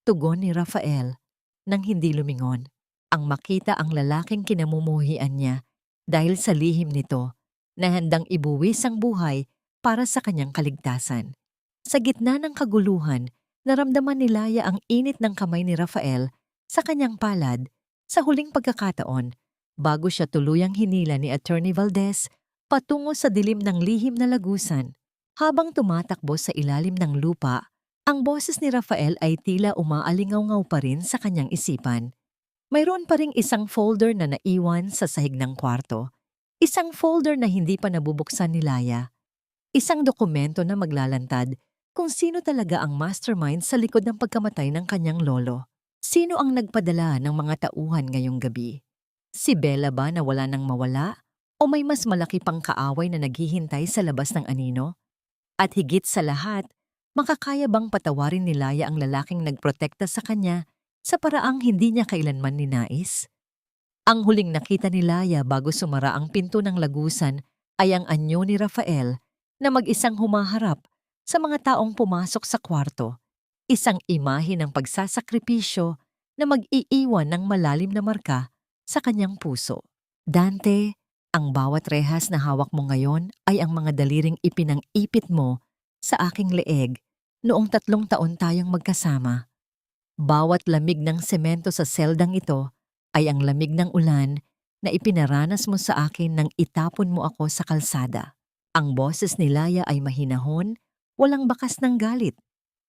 Tugon ni Rafael nang hindi lumingon. Ang makita ang lalaking kinamumuhian niya dahil sa lihim nito na handang ibuwis ang buhay para sa kanyang kaligtasan. Sa gitna ng kaguluhan, naramdaman ni Laya ang init ng kamay ni Rafael sa kanyang palad sa huling pagkakataon bago siya tuluyang hinila ni Attorney Valdez patungo sa dilim ng lihim na lagusan. Habang tumatakbo sa ilalim ng lupa, ang boses ni Rafael ay tila umaalingaw-ngaw pa rin sa kanyang isipan. Mayroon pa ring isang folder na naiwan sa sahig ng kwarto. Isang folder na hindi pa nabubuksan ni Laya. Isang dokumento na maglalantad kung sino talaga ang mastermind sa likod ng pagkamatay ng kanyang lolo. Sino ang nagpadala ng mga tauhan ngayong gabi? Si Bella ba na wala nang mawala? O may mas malaki pang kaaway na naghihintay sa labas ng anino? At higit sa lahat, makakaya bang patawarin ni Laya ang lalaking nagprotekta sa kanya sa paraang hindi niya kailanman ninais? Ang huling nakita ni Laya bago sumara ang pinto ng lagusan ay ang anyo ni Rafael na mag-isang humaharap sa mga taong pumasok sa kwarto. Isang imahe ng pagsasakripisyo na mag-iiwan ng malalim na marka sa kanyang puso. Dante, ang bawat rehas na hawak mo ngayon ay ang mga daliring ipinang-ipit mo sa aking leeg noong 3 taon tayong magkasama. Bawat lamig ng semento sa seldang ito ay ang lamig ng ulan na ipinaranas mo sa akin nang itapon mo ako sa kalsada. Ang boses ni Laya ay mahinahon, walang bakas ng galit.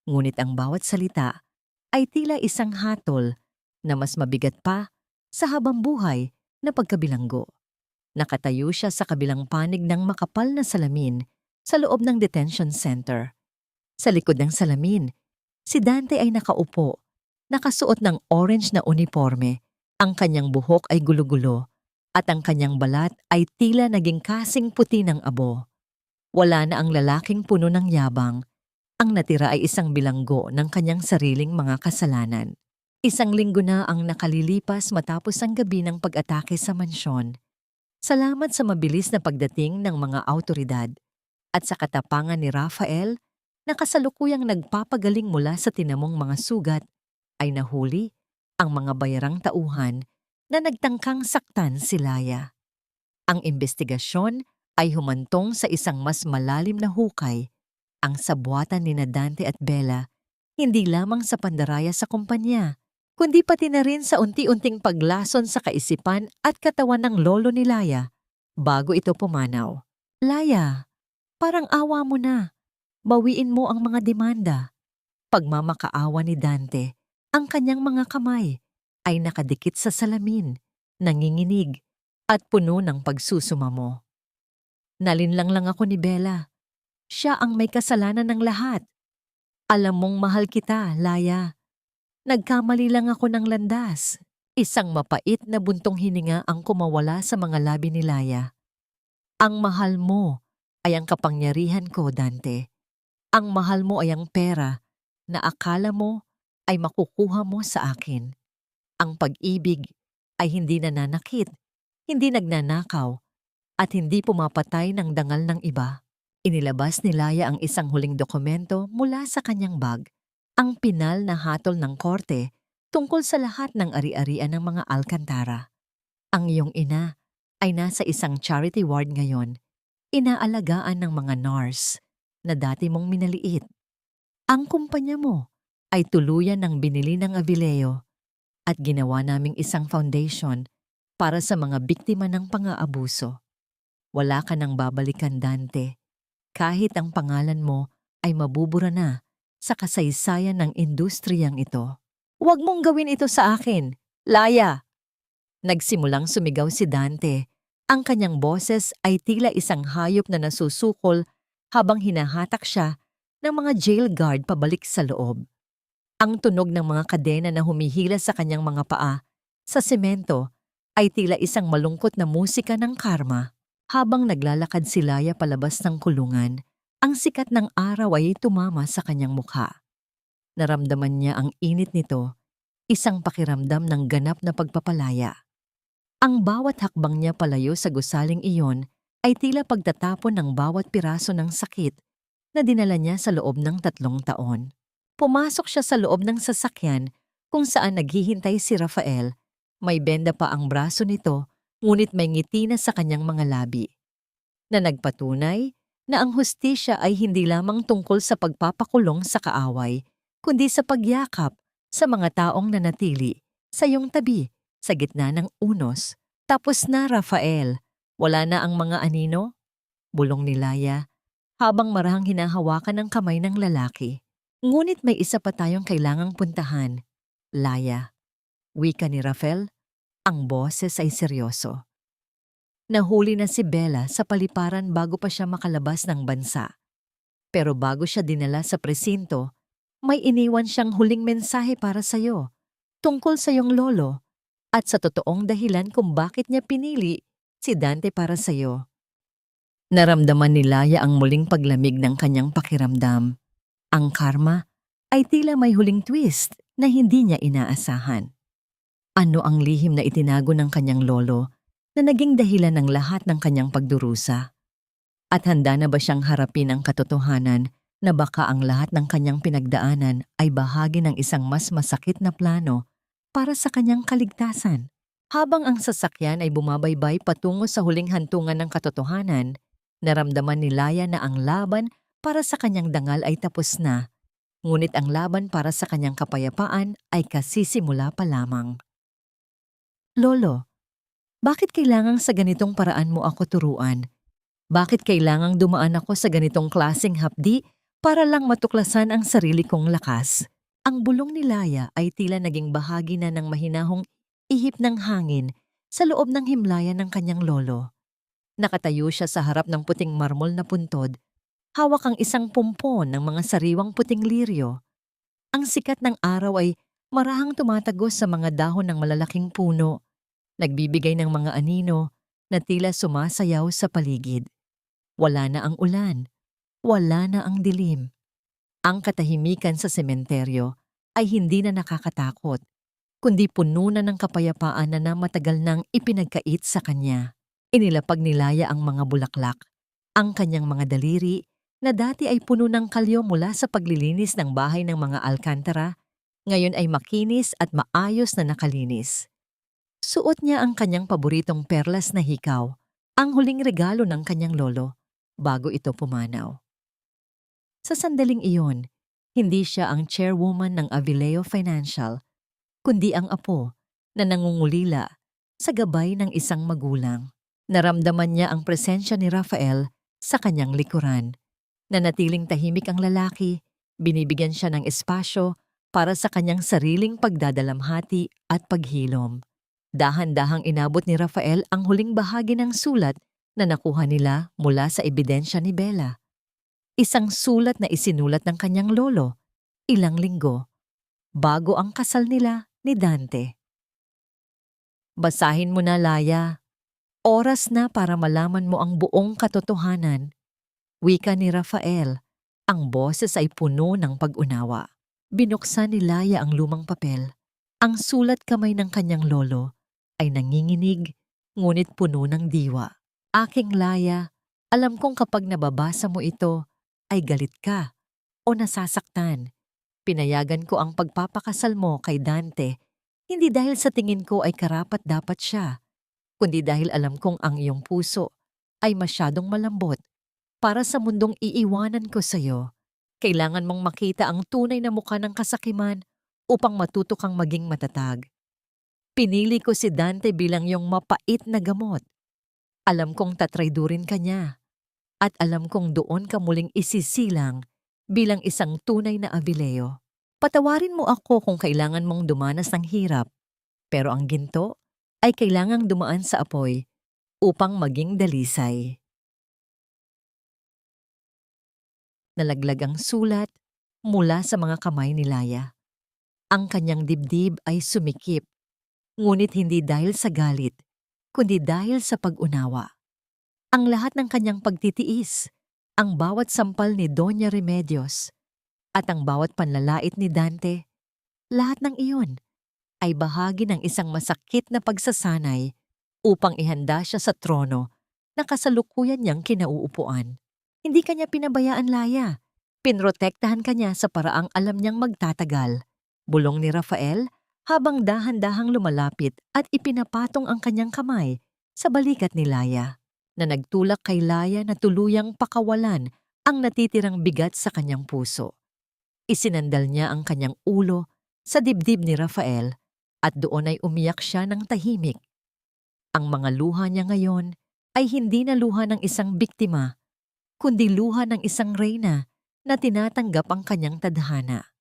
Ngunit ang bawat salita ay tila isang hatol na mas mabigat pa sa habang buhay na pagkabilanggo. Nakatayo siya sa kabilang panig ng makapal na salamin sa loob ng detention center. Sa likod ng salamin, si Dante ay nakaupo, nakasuot ng orange na uniforme Ang kanyang buhok ay gulo-gulo at ang kanyang balat ay tila naging kasing puti ng abo. Wala na ang lalaking puno ng yabang. Ang natira ay isang bilanggo ng kanyang sariling mga kasalanan. Isang linggo na ang nakalilipas matapos ang gabi ng pag-atake sa mansyon. Salamat sa mabilis na pagdating ng mga awtoridad at sa katapangan ni Rafael na kasalukuyang nagpapagaling mula sa tinamong mga sugat, ay nahuli ang mga bayarang tauhan na nagtangkang saktan si Laya. Ang investigasyon ay humantong sa isang mas malalim na hukay, ang sabwatan ni Dante at Bella, hindi lamang sa pandaraya sa kumpanya, kundi pati na rin sa unti-unting paglason sa kaisipan at katawan ng lolo ni Laya bago ito pumanaw. Laya, parang awa mo na. Bawiin mo ang mga demanda. Pagmamakaawa ni Dante, ang kanyang mga kamay ay nakadikit sa salamin, nanginginig, at puno ng pagsusumamo. Nalinlang lang ako ni Bella. Siya ang may kasalanan ng lahat. Alam mong mahal kita, Laya. Nagkamali lang ako ng landas. Isang mapait na buntong hininga ang kumawala sa mga labi ni Laya. Ang mahal mo ay ang kapangyarihan ko, Dante. Ang mahal mo ay ang pera na akala mo ay makukuha mo sa akin. Ang pag-ibig ay hindi nananakit, hindi nagnanakaw, at hindi pumapatay ng dangal ng iba. Inilabas ni Laya ang isang huling dokumento mula sa kanyang bag, ang pinal na hatol ng korte tungkol sa lahat ng ari-arian ng mga Alcantara. Ang iyong ina ay nasa isang charity ward ngayon, inaalagaan ng mga nurse na dati mong minaliit. Ang kumpanya mo ay tuluyan ng binili ng Avileo at ginawa naming isang foundation para sa mga biktima ng pang-aabuso. Wala ka nang babalikan, Dante, kahit ang pangalan mo ay mabubura na sa kasaysayan ng industriyang ito. Huwag mong gawin ito sa akin, Laya! Nagsimulang sumigaw si Dante. Ang kanyang boses ay tila isang hayop na nasusukol habang hinahatak siya ng mga jail guard pabalik sa loob. Ang tunog ng mga kadena na humihila sa kanyang mga paa sa semento ay tila isang malungkot na musika ng karma. Habang naglalakad si Laya palabas ng kulungan, ang sikat ng araw ay tumama sa kanyang mukha. Naramdaman niya ang init nito, isang pakiramdam ng ganap na pagpapalaya. Ang bawat hakbang niya palayo sa gusaling iyon ay tila pagtatapon ng bawat piraso ng sakit na dinala niya sa loob ng 3 taon. Pumasok siya sa loob ng sasakyan kung saan naghihintay si Rafael. May benda pa ang braso nito, ngunit may ngiti na sa kanyang mga labi, na nagpatunay na ang hustisya ay hindi lamang tungkol sa pagpapakulong sa kaaway, kundi sa pagyakap sa mga taong nanatili sa iyong tabi sa gitna ng unos. Tapos na, Rafael. Wala na ang mga anino? Bulong ni Laya habang marahang hinahawakan ng kamay ng lalaki. Ngunit may isa pa tayong kailangang puntahan, Laya. Wika ni Rafael, ang boses ay seryoso. Nahuli na si Bella sa paliparan bago pa siya makalabas ng bansa. Pero bago siya dinala sa presinto, may iniwan siyang huling mensahe para sa'yo, tungkol sa iyong lolo, at sa totoong dahilan kung bakit niya pinili si Dante para sa'yo. Naramdaman ni Laya ang muling paglamig ng kanyang pakiramdam. Ang karma ay tila may huling twist na hindi niya inaasahan. Ano ang lihim na itinago ng kanyang lolo na naging dahilan ng lahat ng kanyang pagdurusa? At handa na ba siyang harapin ang katotohanan na baka ang lahat ng kanyang pinagdaanan ay bahagi ng isang mas masakit na plano para sa kanyang kaligtasan? Habang ang sasakyan ay bumabaybay patungo sa huling hantungan ng katotohanan, naramdaman ni Laya na ang laban para sa kanyang dangal ay tapos na, ngunit ang laban para sa kanyang kapayapaan ay kasisimula pa lamang. Lolo, bakit kailangang sa ganitong paraan mo ako turuan? Bakit kailangang dumaan ako sa ganitong klaseng hapdi para lang matuklasan ang sarili kong lakas? Ang bulong ni Laya ay tila naging bahagi na ng mahinahong ihip ng hangin sa loob ng himlayan ng kanyang lolo. Nakatayo siya sa harap ng puting marmol na puntod, hawak ang isang pumpon ng mga sariwang puting liryo. Ang sikat ng araw ay Marahang tumatagos sa mga dahon ng malalaking puno, nagbibigay ng mga anino na tila sumasayaw sa paligid. Wala na ang ulan, wala na ang dilim. Ang katahimikan sa sementeryo ay hindi na nakakatakot, kundi puno na ng kapayapaan na matagal nang ipinagkait sa kanya. Inilapag ni Laya ang mga bulaklak, ang kanyang mga daliri na dati ay puno ng kalyo mula sa paglilinis ng bahay ng mga alkantara, ngayon ay makinis at maayos na nakalinis. Suot niya ang kanyang paboritong perlas na hikaw, ang huling regalo ng kanyang lolo, bago ito pumanaw. Sa sandaling iyon, hindi siya ang chairwoman ng Avileo Financial, kundi ang apo na nangungulila sa gabay ng isang magulang. Naramdaman niya ang presensya ni Rafael sa kanyang likuran. Nanatiling tahimik ang lalaki, binibigyan siya ng espasyo para sa kanyang sariling pagdadalamhati at paghilom. Dahan-dahang inabot ni Rafael ang huling bahagi ng sulat na nakuha nila mula sa ebidensya ni Bella. Isang sulat na isinulat ng kanyang lolo, ilang linggo, bago ang kasal nila ni Dante. Basahin mo na, Laya. Oras na para malaman mo ang buong katotohanan. Wika ni Rafael, ang boses ay puno ng pag-unawa. Binuksan ni Laya ang lumang papel. Ang sulat kamay ng kanyang lolo ay nanginginig, ngunit puno ng diwa. Aking Laya, alam kong kapag nababasa mo ito, ay galit ka o nasasaktan. Pinayagan ko ang pagpapakasal mo kay Dante, hindi dahil sa tingin ko ay karapat-dapat siya, kundi dahil alam kong ang iyong puso ay masyadong malambot para sa mundong iiwanan ko sa iyo. Kailangan mong makita ang tunay na mukha ng kasakiman upang matuto kang maging matatag. Pinili ko si Dante bilang iyong mapait na gamot. Alam kong tatraydurin ka niya at alam kong doon ka muling isisilang bilang isang tunay na Avileo. Patawarin mo ako kung kailangan mong dumanas ng hirap, pero ang ginto ay kailangang dumaan sa apoy upang maging dalisay. Nalaglag ang sulat mula sa mga kamay ni Laya. Ang kanyang dibdib ay sumikip, ngunit hindi dahil sa galit, kundi dahil sa pag-unawa. Ang lahat ng kanyang pagtitiis, ang bawat sampal ni Doña Remedios, at ang bawat panlalait ni Dante, lahat ng iyon ay bahagi ng isang masakit na pagsasanay upang ihanda siya sa trono na kasalukuyan niyang kinauupuan. Hindi kanya pinabayaan, Laya. Pinrotektahan kanya sa paraang alam niyang magtatagal. Bulong ni Rafael habang dahan-dahang lumalapit at ipinapatong ang kanyang kamay sa balikat ni Laya, na nagtulak kay Laya na tuluyang pakawalan ang natitirang bigat sa kanyang puso. Isinandal niya ang kanyang ulo sa dibdib ni Rafael at doon ay umiyak siya ng tahimik. Ang mga luha niya ngayon ay hindi na luha ng isang biktima, kundi luha ng isang reyna na tinatanggap ang kanyang tadhana.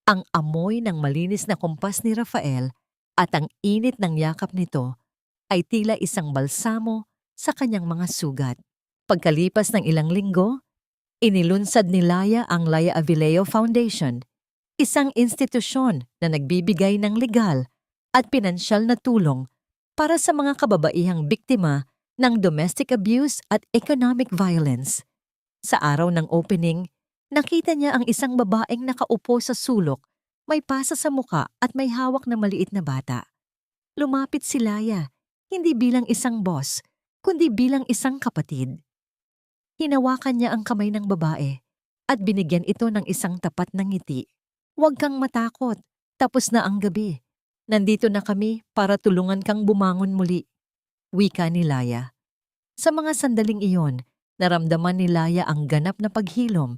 Ang amoy ng malinis na kumpas ni Rafael at ang init ng yakap nito ay tila isang balsamo sa kanyang mga sugat. Pagkalipas ng ilang linggo, inilunsad ni Laya ang Laya Avileo Foundation, isang institusyon na nagbibigay ng legal at pinansyal na tulong para sa mga kababaihang biktima ng domestic abuse at economic violence. Sa araw ng opening, nakita niya ang isang babaeng nakaupo sa sulok, may pasa sa muka at may hawak na maliit na bata. Lumapit si Laya, hindi bilang isang boss, kundi bilang isang kapatid. Hinawakan niya ang kamay ng babae at binigyan ito ng isang tapat na ngiti. Huwag kang matakot, tapos na ang gabi. Nandito na kami para tulungan kang bumangon muli. Wika ni Laya. Sa mga sandaling iyon, naramdaman ni Laya ang ganap na paghilom.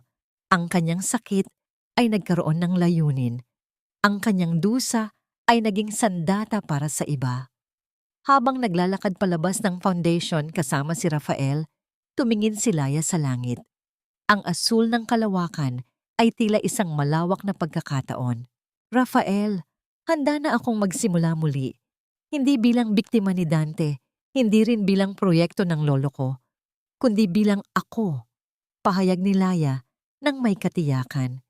Ang kanyang sakit ay nagkaroon ng layunin. Ang kanyang dusa ay naging sandata para sa iba. Habang naglalakad palabas ng foundation kasama si Rafael, tumingin si Laya sa langit. Ang asul ng kalawakan ay tila isang malawak na pagkakataon. Rafael, handa na akong magsimula muli. Hindi bilang biktima ni Dante, hindi rin bilang proyekto ng lolo ko, kundi bilang ako, pahayag ni Laya nang may katiyakan.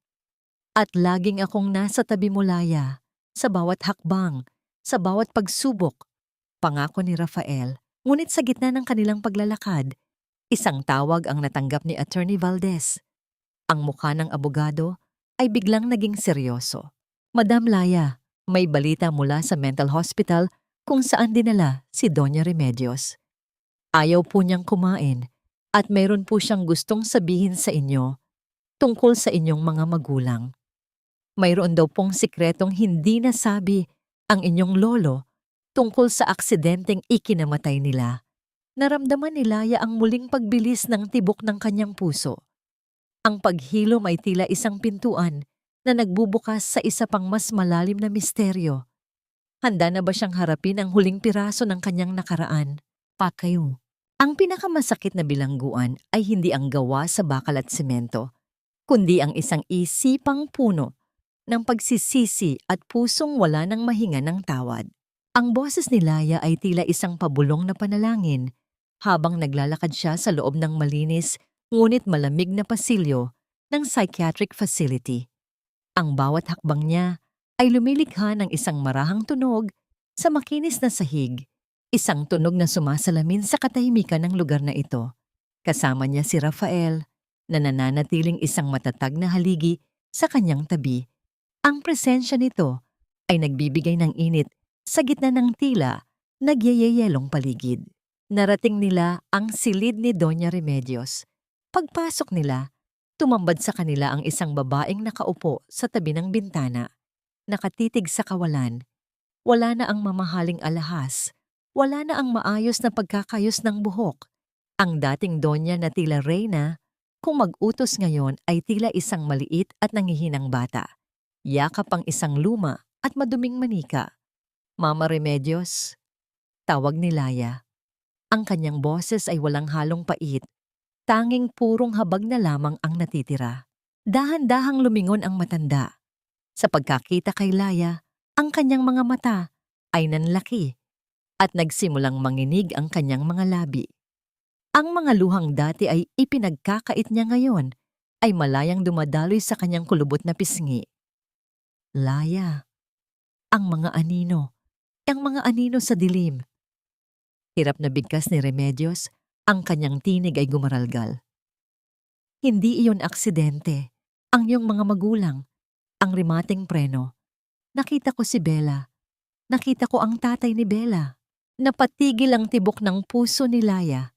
At laging akong nasa tabi mo, Laya. sa bawat hakbang, sa bawat pagsubok. Pangako ni Rafael, ngunit sa gitna ng kanilang paglalakad, isang tawag ang natanggap ni Attorney Valdez. Ang mukha ng abogado ay biglang naging seryoso. Madam Laya, may balita mula sa mental hospital kung saan dinala si Doña Remedios. Ayaw po niyang kumain at mayroon po siyang gustong sabihin sa inyo tungkol sa inyong mga magulang. Mayroon daw pong sikretong hindi nasabi ang inyong lolo tungkol sa aksidenteng ikinamatay nila. Naramdaman ni Laya ang muling pagbilis ng tibok ng kanyang puso. Ang paghilom ay tila isang pintuan na nagbubukas sa isa pang mas malalim na misteryo. Handa na ba siyang harapin ang huling piraso ng kanyang nakaraan? Pakayo. Ang pinakamasakit na bilangguan ay hindi ang gawa sa bakal at semento, kundi ang isang isipang puno ng pagsisisi at pusong wala ng mahinga ng tawad. Ang boses ni Laya ay tila isang pabulong na panalangin habang naglalakad siya sa loob ng malinis ngunit malamig na pasilyo ng psychiatric facility. Ang bawat hakbang niya ay lumilikha ng isang marahang tunog sa makinis na sahig, isang tunog na sumasalamin sa katahimikan ng lugar na ito. Kasama niya si Rafael na nananatiling isang matatag na haligi sa kanyang tabi. Ang presensya nito ay nagbibigay ng init sa gitna ng tila nagyayeyelong paligid. Narating nila ang silid ni Doña Remedios. Pagpasok nila, tumambad sa kanila ang isang babaeng nakaupo sa tabi ng bintana. Nakatitig sa kawalan. Wala na ang mamahaling alahas. Wala na ang maayos na pagkakayos ng buhok. Ang dating donya na tila reyna, kung mag-utos ngayon ay tila isang maliit at nangihinang bata. Yakap ang isang luma at maduming manika. Mama Remedios, tawag ni Laya. Ang kanyang boses ay walang halong pait. Tanging purong habag na lamang ang natitira. Dahan-dahang lumingon ang matanda. Sa pagkakita kay Laya, ang kanyang mga mata ay nanlaki at nagsimulang manginig ang kanyang mga labi. Ang mga luhang dati ay ipinagkakait niya ngayon ay malayang dumadaloy sa kanyang kulubot na pisngi. Laya, ang mga anino sa dilim. Hirap na bigkas ni Remedios, ang kanyang tinig ay gumaralgal. Hindi iyon aksidente. Ang iyong mga magulang, ang rimating preno. Nakita ko si Bella. Nakita ko ang tatay ni Bella. Napatigil ang tibok ng puso ni Laya.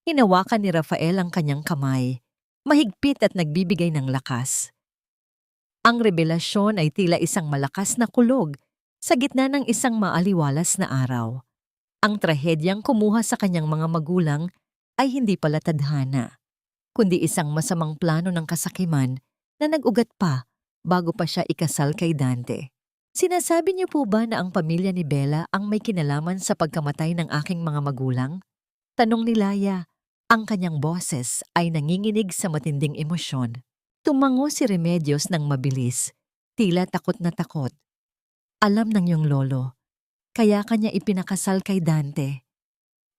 Hinawakan ni Rafael ang kanyang kamay, mahigpit at nagbibigay ng lakas. Ang revelasyon ay tila isang malakas na kulog sa gitna ng isang maaliwalas na araw. Ang trahedyang kumuha sa kanyang mga magulang ay hindi pala tadhana, kundi isang masamang plano ng kasakiman na nag-ugat pa bago pa siya ikasal kay Dante. Sinasabi niyo po ba na ang pamilya ni Bella ang may kinalaman sa pagkamatay ng aking mga magulang? Tanong ni Laya, ang kanyang boses ay nanginginig sa matinding emosyon. Tumango si Remedios ng mabilis, tila takot na takot. Alam ng iyong lolo. Kaya kanya ipinakasal kay Dante.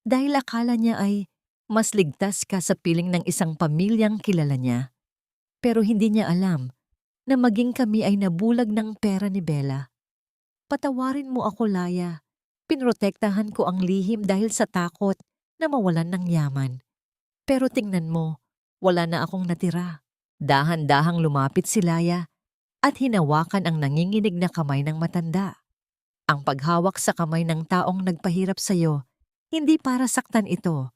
Dahil akala niya ay mas ligtas ka sa piling ng isang pamilyang kilala niya. Pero hindi niya alam na maging kami ay nabulag ng pera ni Bella. Patawarin mo ako, Laya. Pinrotektahan ko ang lihim dahil sa takot na mawalan ng yaman. Pero tingnan mo, wala na akong natira. Dahan-dahang lumapit si Laya at hinawakan ang nanginginig na kamay ng matanda. Ang paghawak sa kamay ng taong nagpahirap sa iyo, hindi para saktan ito,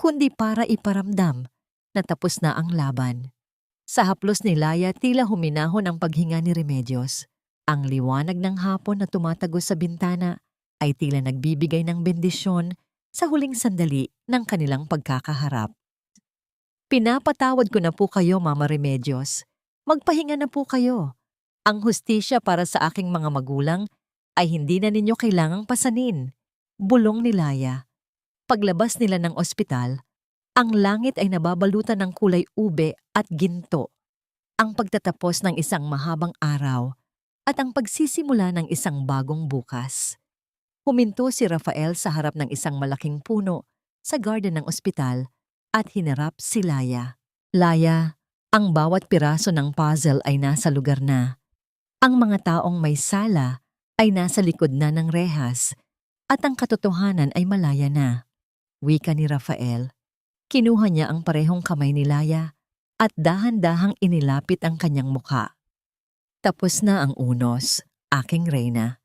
kundi para iparamdam na tapos na ang laban. Sa haplos ni Laya tila huminahon ang paghinga ni Remedios. Ang liwanag ng hapon na tumatagos sa bintana ay tila nagbibigay ng bendisyon sa huling sandali ng kanilang pagkakaharap. Pinapatawad ko na po kayo, Mama Remedios. Magpahinga na po kayo. Ang hustisya para sa aking mga magulang ay hindi na ninyo kailangang pasanin. Bulong ni Laya. Paglabas nila ng ospital, ang langit ay nababalutan ng kulay ube at ginto. Ang pagtatapos ng isang mahabang araw at ang pagsisimula ng isang bagong bukas. Huminto si Rafael sa harap ng isang malaking puno sa garden ng ospital at hinarap si Laya. Laya, ang bawat piraso ng puzzle ay nasa lugar na. Ang mga taong may sala ay nasa likod na ng rehas at ang katotohanan ay malaya na. Wika ni Rafael. Kinuha niya ang parehong kamay ni Laya at dahan-dahang inilapit ang kanyang mukha. Tapos na ang unos, aking reyna.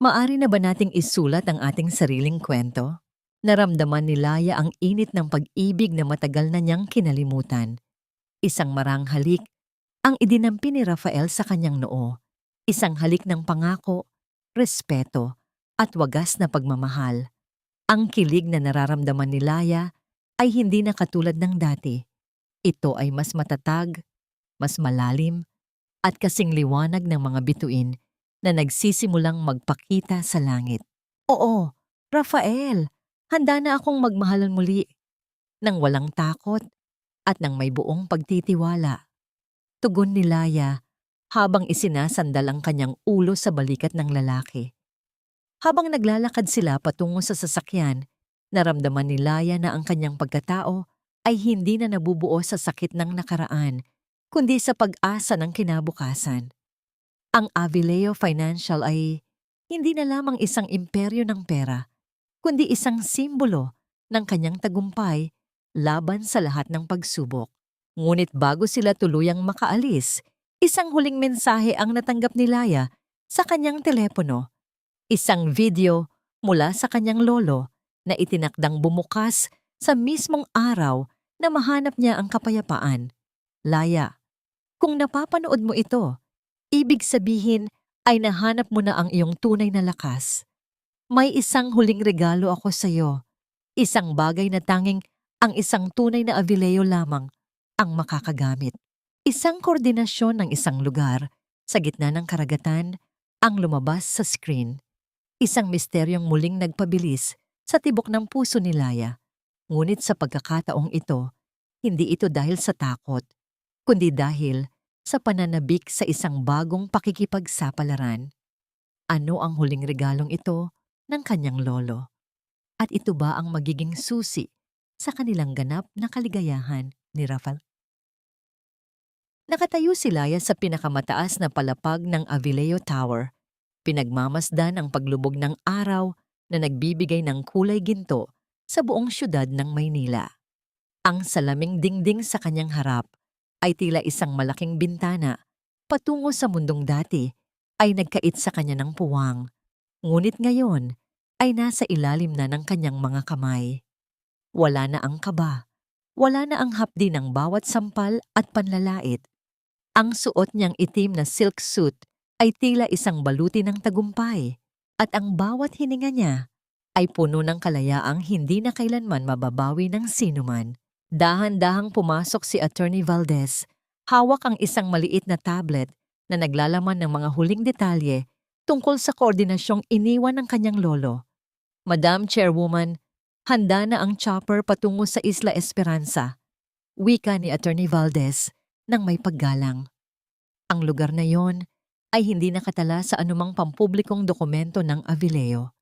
Maari na ba nating isulat ang ating sariling kwento? Naramdaman ni Laya ang init ng pag-ibig na matagal na niyang kinalimutan. Isang marang halik ang idinampi ni Rafael sa kanyang noo. Isang halik ng pangako, respeto, at wagas na pagmamahal. Ang kilig na nararamdaman ni Laya ay hindi na katulad ng dati. Ito ay mas matatag, mas malalim, at kasing liwanag ng mga bituin na nagsisimulang magpakita sa langit. Oo, Rafael, handa na akong magmahalan muli, nang walang takot at nang may buong pagtitiwala. Tugon ni Laya habang isinasandal ang kanyang ulo sa balikat ng lalaki. Habang naglalakad sila patungo sa sasakyan, naramdaman ni Laya na ang kanyang pagkatao ay hindi na nabubuo sa sakit ng nakaraan, kundi sa pag-asa ng kinabukasan. Ang Avileo Financial ay hindi na lamang isang imperyo ng pera, kundi isang simbolo ng kanyang tagumpay laban sa lahat ng pagsubok. Ngunit bago sila tuluyang makaalis, isang huling mensahe ang natanggap ni Laya sa kanyang telepono. Isang video mula sa kanyang lolo na itinakdang bumukas sa mismong araw na mahanap niya ang kapayapaan. Laya, kung napapanood mo ito, ibig sabihin ay nahanap mo na ang iyong tunay na lakas. May isang huling regalo ako sa iyo. Isang bagay na tanging ang isang tunay na Avileo lamang ang makakagamit. Isang koordinasyon ng isang lugar sa gitna ng karagatan ang lumabas sa screen. Isang misteryong muling nagpabilis sa tibok ng puso ni Laya. Ngunit sa pagkakataong ito, hindi ito dahil sa takot, kundi dahil sa pananabik sa isang bagong pakikipagsapalaran. Ano ang huling regalong ito ng kanyang lolo? At ito ba ang magiging susi sa kanilang ganap na kaligayahan ni Rafael? Nakatayo si Laya sa pinakamataas na palapag ng Avileo Tower. Pinagmamasdan ang paglubog ng araw na nagbibigay ng kulay ginto sa buong syudad ng Maynila. Ang salaming dingding sa kanyang harap ay tila isang malaking bintana patungo sa mundong dati ay nagkait sa kanya ng puwang. Ngunit ngayon ay nasa ilalim na ng kanyang mga kamay. Wala na ang kaba, wala na ang hapdi ng bawat sampal at panlalait. Ang suot niyang itim na silk suit ay tila isang baluti ng tagumpay at ang bawat hininga niya ay puno ng kalayaang hindi na kailanman mababawi ng sinuman. Dahan-dahang pumasok si Attorney Valdez, hawak ang isang maliit na tablet na naglalaman ng mga huling detalye tungkol sa koordinasyong iniwan ng kanyang lolo. Madam Chairwoman, handa na ang chopper patungo sa Isla Esperanza, wika ni Attorney Valdez nang may paggalang. Ang lugar na yon ay hindi nakatala sa anumang pampublikong dokumento ng Avileo.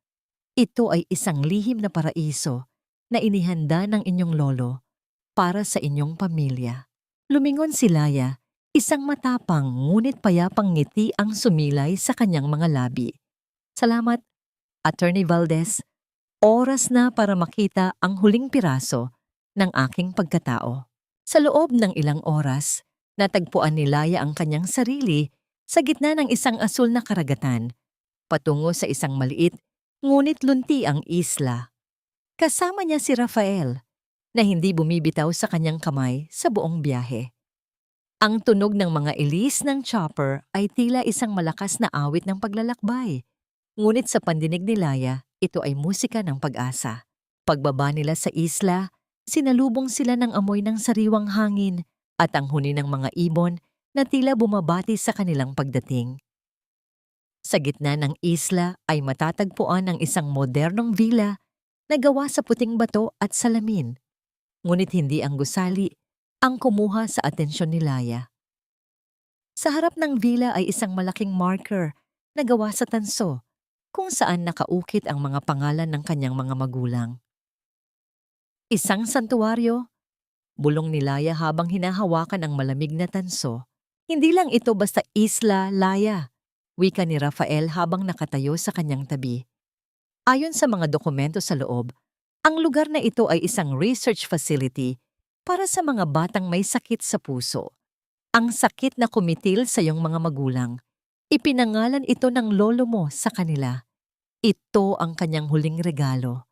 Ito ay isang lihim na paraiso na inihanda ng inyong lolo para sa inyong pamilya. Lumingon si Laya, isang matapang ngunit payapang ngiti ang sumilay sa kanyang mga labi. Salamat, Attorney Valdez. Oras na para makita ang huling piraso ng aking pagkatao. Sa loob ng ilang oras, natagpuan ni Laya ang kanyang sarili sa gitna ng isang asul na karagatan, patungo sa isang maliit ngunit lunti ang isla. Kasama niya si Rafael, na hindi bumibitaw sa kanyang kamay sa buong biyahe. Ang tunog ng mga ilis ng chopper ay tila isang malakas na awit ng paglalakbay. Ngunit sa pandinig ni Laya, ito ay musika ng pag-asa. Pagbaba nila sa isla, sinalubong sila ng amoy ng sariwang hangin at ang huni ng mga ibon na tila bumabati sa kanilang pagdating. Sa gitna ng isla ay matatagpuan ang isang modernong villa na gawa sa puting bato at salamin. Ngunit hindi ang gusali ang kumuha sa atensyon ni Laya. Sa harap ng villa ay isang malaking marker na gawa sa tanso kung saan nakaukit ang mga pangalan ng kanyang mga magulang. Isang santuwaryo, bulong ni Laya habang hinahawakan ang malamig na tanso. Hindi lang ito basta isla, Laya. Wika ni Rafael habang nakatayo sa kanyang tabi. Ayon sa mga dokumento sa loob, ang lugar na ito ay isang research facility para sa mga batang may sakit sa puso. Ang sakit na kumitil sa iyong mga magulang. Ipinangalan ito ng lolo mo sa kanila. Ito ang kanyang huling regalo.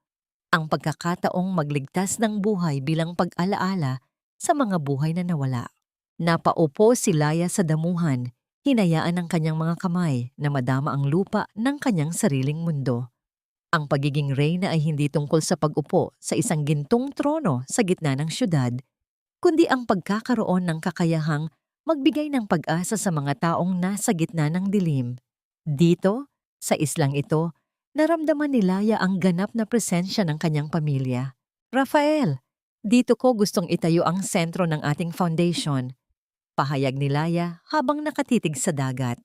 Ang pagkakataong magligtas ng buhay bilang pag-alaala sa mga buhay na nawala. Napaupo si Laya sa damuhan, hinayaan ng kanyang mga kamay na madama ang lupa ng kanyang sariling mundo. Ang pagiging reyna ay hindi tungkol sa pag-upo sa isang gintong trono sa gitna ng syudad, kundi ang pagkakaroon ng kakayahang magbigay ng pag-asa sa mga taong nasa gitna ng dilim. Dito, sa islang ito, naramdaman ni Laya ang ganap na presensya ng kanyang pamilya. Rafael, dito ko gustong itayo ang sentro ng ating foundation. Pahayag ni Laya habang nakatitig sa dagat.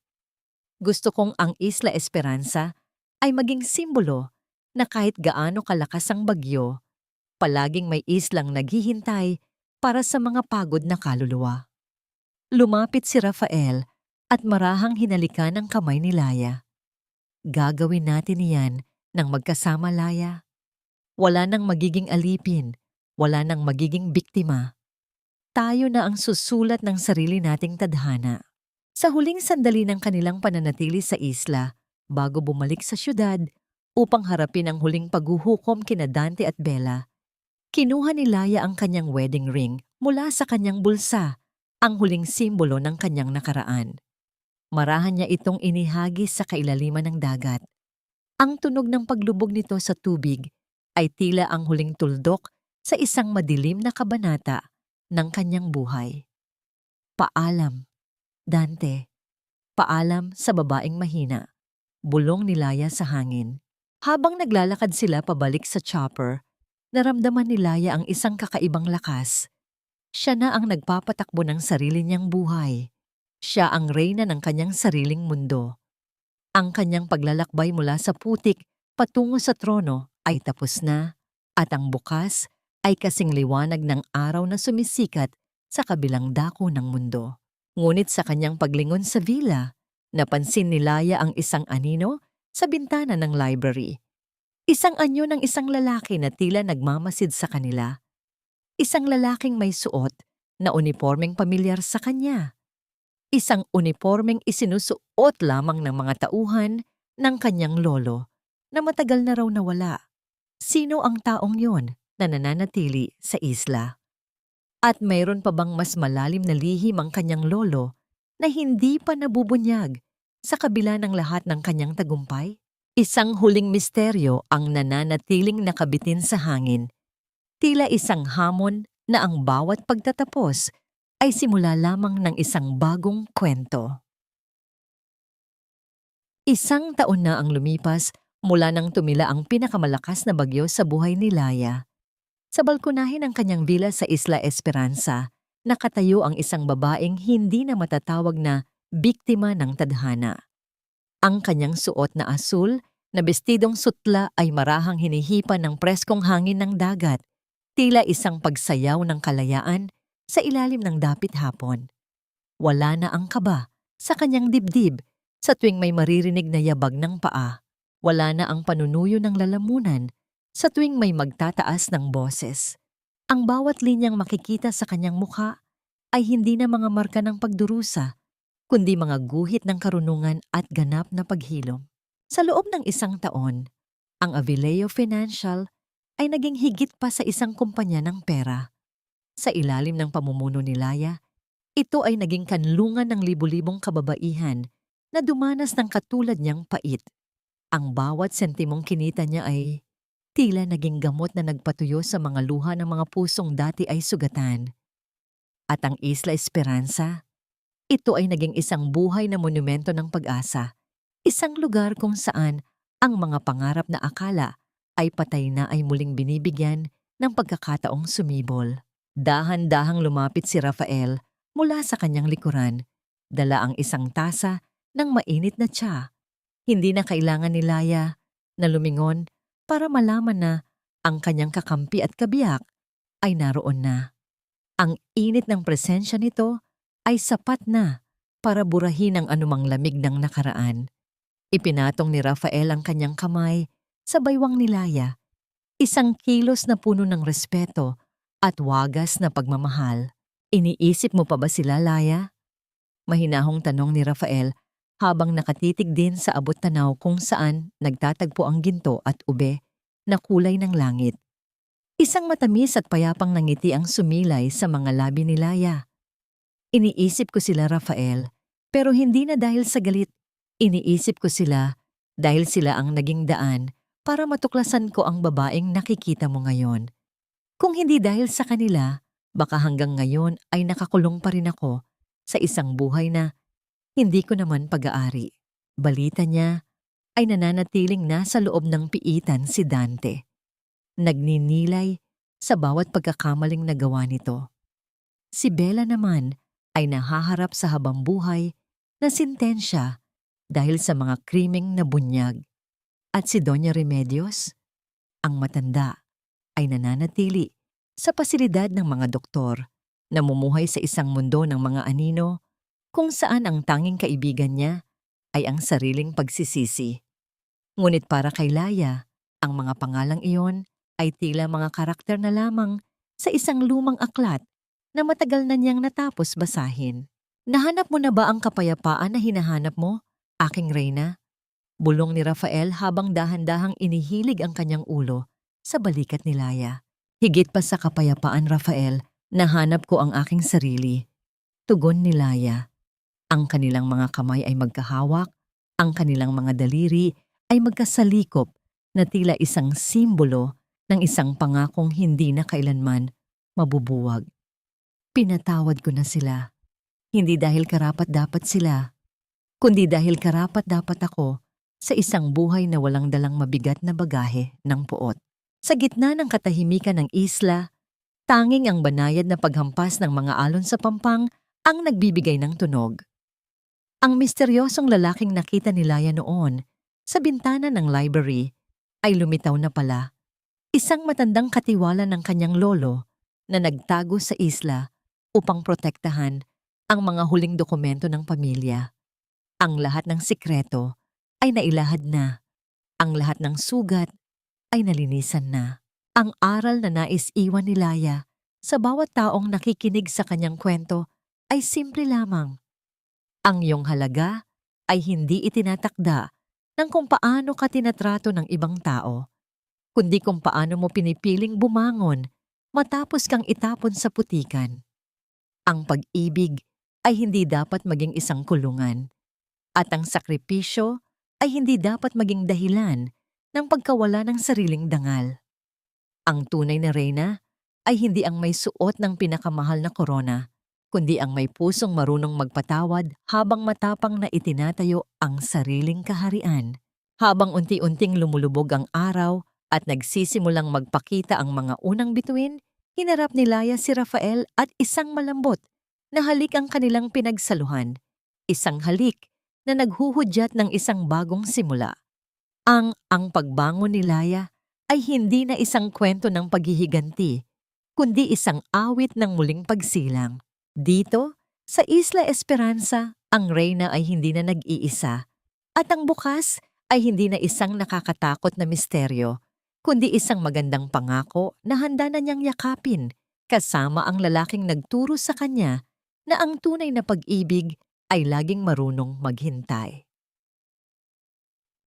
Gusto kong ang Isla Esperanza ay maging simbolo na kahit gaano kalakas ang bagyo, palaging may islang naghihintay para sa mga pagod na kaluluwa. Lumapit si Rafael at marahang hinalikan ang kamay ni Laya. Gagawin natin iyan ng magkasama, Laya. Wala nang magiging alipin, wala nang magiging biktima. Tayo na ang susulat ng sarili nating tadhana. Sa huling sandali ng kanilang pananatili sa isla, bago bumalik sa syudad upang harapin ang huling paghuhukom kina Dante at Bella, kinuha ni Laya ang kanyang wedding ring mula sa kanyang bulsa, ang huling simbolo ng kanyang nakaraan. Marahan niya itong inihagis sa kailaliman ng dagat. Ang tunog ng paglubog nito sa tubig ay tila ang huling tuldok sa isang madilim na kabanata ng kanyang buhay. Paalam, Dante. Paalam sa babaeng mahina. Bulong ni Laya sa hangin. Habang naglalakad sila pabalik sa chopper, naramdaman ni Laya ang isang kakaibang lakas. Siya na ang nagpapatakbo ng sarili niyang buhay. Siya ang reyna ng kanyang sariling mundo. Ang kanyang paglalakbay mula sa putik patungo sa trono ay tapos na, at ang bukas ay kasing liwanag ng araw na sumisikat sa kabilang dako ng mundo. Ngunit sa kanyang paglingon sa villa, napansin ni Laya ang isang anino sa bintana ng library. Isang anyo ng isang lalaki na tila nagmamasid sa kanila. Isang lalaking may suot na unipormeng pamilyar sa kanya. Isang unipormeng isinusuot lamang ng mga tauhan ng kanyang lolo na matagal na raw nawala. Sino ang taong yon na nananatili sa isla? At mayroon pa bang mas malalim na lihim ang kanyang lolo na hindi pa nabubunyag sa kabila ng lahat ng kanyang tagumpay? Isang huling misteryo ang nananatiling nakabitin sa hangin. Tila isang hamon na ang bawat pagtatapos ay simula lamang ng isang bagong kwento. Isang taon na ang lumipas mula nang tumila ang pinakamalakas na bagyo sa buhay ni Laya. Sa balkonahe ng kanyang villa sa Isla Esperanza, nakatayo ang isang babaeng hindi na matatawag na biktima ng tadhana. Ang kanyang suot na asul na bestidong sutla ay marahang hinihipan ng preskong hangin ng dagat, tila isang pagsayaw ng kalayaan sa ilalim ng dapit hapon. Wala na ang kaba sa kanyang dibdib sa tuwing may maririnig na yabag ng paa. Wala na ang panunuyo ng lalamunan sa tuwing may magtataas ng boses. Ang bawat linyang makikita sa kanyang mukha ay hindi na mga marka ng pagdurusa, kundi mga guhit ng karunungan at ganap na paghilom. Sa loob ng isang taon, ang Avileo Financial ay naging higit pa sa isang kumpanya ng pera. Sa ilalim ng pamumuno ni Laya, ito ay naging kanlungan ng libu-libong kababaihan na dumanas ng katulad niyang pait. Ang bawat sentimong kinita niya ay tila naging gamot na nagpatuyo sa mga luha ng mga pusong dati ay sugatan. At ang Isla Esperanza, ito ay naging isang buhay na monumento ng pag-asa. Isang lugar kung saan ang mga pangarap na akala ay patay na ay muling binibigyan ng pagkakataong sumibol. Dahan-dahang lumapit si Rafael mula sa kanyang likuran. Dala ang isang tasa ng mainit na tsa. Hindi na kailangan ni Laya na lumingon para malaman na ang kanyang kakampi at kabiyak ay naroon na. Ang init ng presensya nito ay sapat na para burahin ang anumang lamig ng nakaraan. Ipinatong ni Rafael ang kanyang kamay sa baywang ni Laya, isang kilos na puno ng respeto at wagas na pagmamahal. Iniisip mo pa ba sila, Laya? Mahinahong tanong ni Rafael habang nakatitig din sa abot tanaw kung saan nagtatagpo ang ginto at ube na kulay ng langit. Isang matamis at payapang nangiti ang sumilay sa mga labi ni Laya. Iniisip ko sila, Rafael, pero hindi na dahil sa galit. Iniisip ko sila dahil sila ang naging daan para matuklasan ko ang babaeng nakikita mo ngayon. Kung hindi dahil sa kanila, baka hanggang ngayon ay nakakulong pa rin ako sa isang buhay na hindi ko naman pag-aari. Balita niya ay nananatiling nasa loob ng piitan si Dante. Nagninilay sa bawat pagkakamaling nagawa nito. Si Bella naman ay nahaharap sa habambuhay na sintensya dahil sa mga krimeng nabunyag. At si Doña Remedios, ang matanda, ay nananatili sa pasilidad ng mga doktor, namumuhay sa isang mundo ng mga anino kung saan ang tanging kaibigan niya ay ang sariling pagsisisi. Ngunit para kay Laya, ang mga pangalang iyon ay tila mga karakter na lamang sa isang lumang aklat na matagal na niyang natapos basahin. Nahanap mo na ba ang kapayapaan na hinahanap mo, aking reyna? Bulong ni Rafael habang dahan-dahang inihilig ang kanyang ulo sa balikat ni Laya. Higit pa sa kapayapaan, Rafael, nahanap ko ang aking sarili. Tugon ni Laya. Ang kanilang mga kamay ay magkahawak, ang kanilang mga daliri ay magkasalikop na tila isang simbolo ng isang pangakong hindi na kailanman mabubuwag. Pinatawad ko na sila. Hindi dahil karapat-dapat sila, kundi dahil karapat-dapat ako sa isang buhay na walang dalang mabigat na bagahe ng puot. Sa gitna ng katahimikan ng isla, tanging ang banayad na paghampas ng mga alon sa pampang ang nagbibigay ng tunog. Ang misteryosong lalaking nakita ni Laya noon sa bintana ng library ay lumitaw na pala. Isang matandang katiwala ng kanyang lolo na nagtago sa isla upang protektahan ang mga huling dokumento ng pamilya. Ang lahat ng sikreto ay nailahad na. Ang lahat ng sugat ay nalinisan na. Ang aral na nais iwan ni Laya sa bawat taong nakikinig sa kanyang kwento ay simple lamang. Ang iyong halaga ay hindi itinatakda ng kung paano ka tinatrato ng ibang tao, kundi kung paano mo pinipiling bumangon matapos kang itapon sa putikan. Ang pag-ibig ay hindi dapat maging isang kulungan, at ang sakripisyo ay hindi dapat maging dahilan ng pagkawala ng sariling dangal. Ang tunay na reyna ay hindi ang may suot ng pinakamahal na korona, kundi ang may pusong marunong magpatawad habang matapang na itinatayo ang sariling kaharian. Habang unti-unting lumulubog ang araw at nagsisimulang magpakita ang mga unang bituin, hinarap ni Laya si Rafael at isang malambot na halik ang kanilang pinagsaluhan. Isang halik na naghuhudyat ng isang bagong simula. Ang pagbangon ni Laya ay hindi na isang kwento ng paghihiganti, kundi isang awit ng muling pagsilang. Dito, sa Isla Esperanza, ang reyna ay hindi na nag-iisa, at ang bukas ay hindi na isang nakakatakot na misteryo, kundi isang magandang pangako na handa na niyang yakapin, kasama ang lalaking nagturo sa kanya na ang tunay na pag-ibig ay laging marunong maghintay.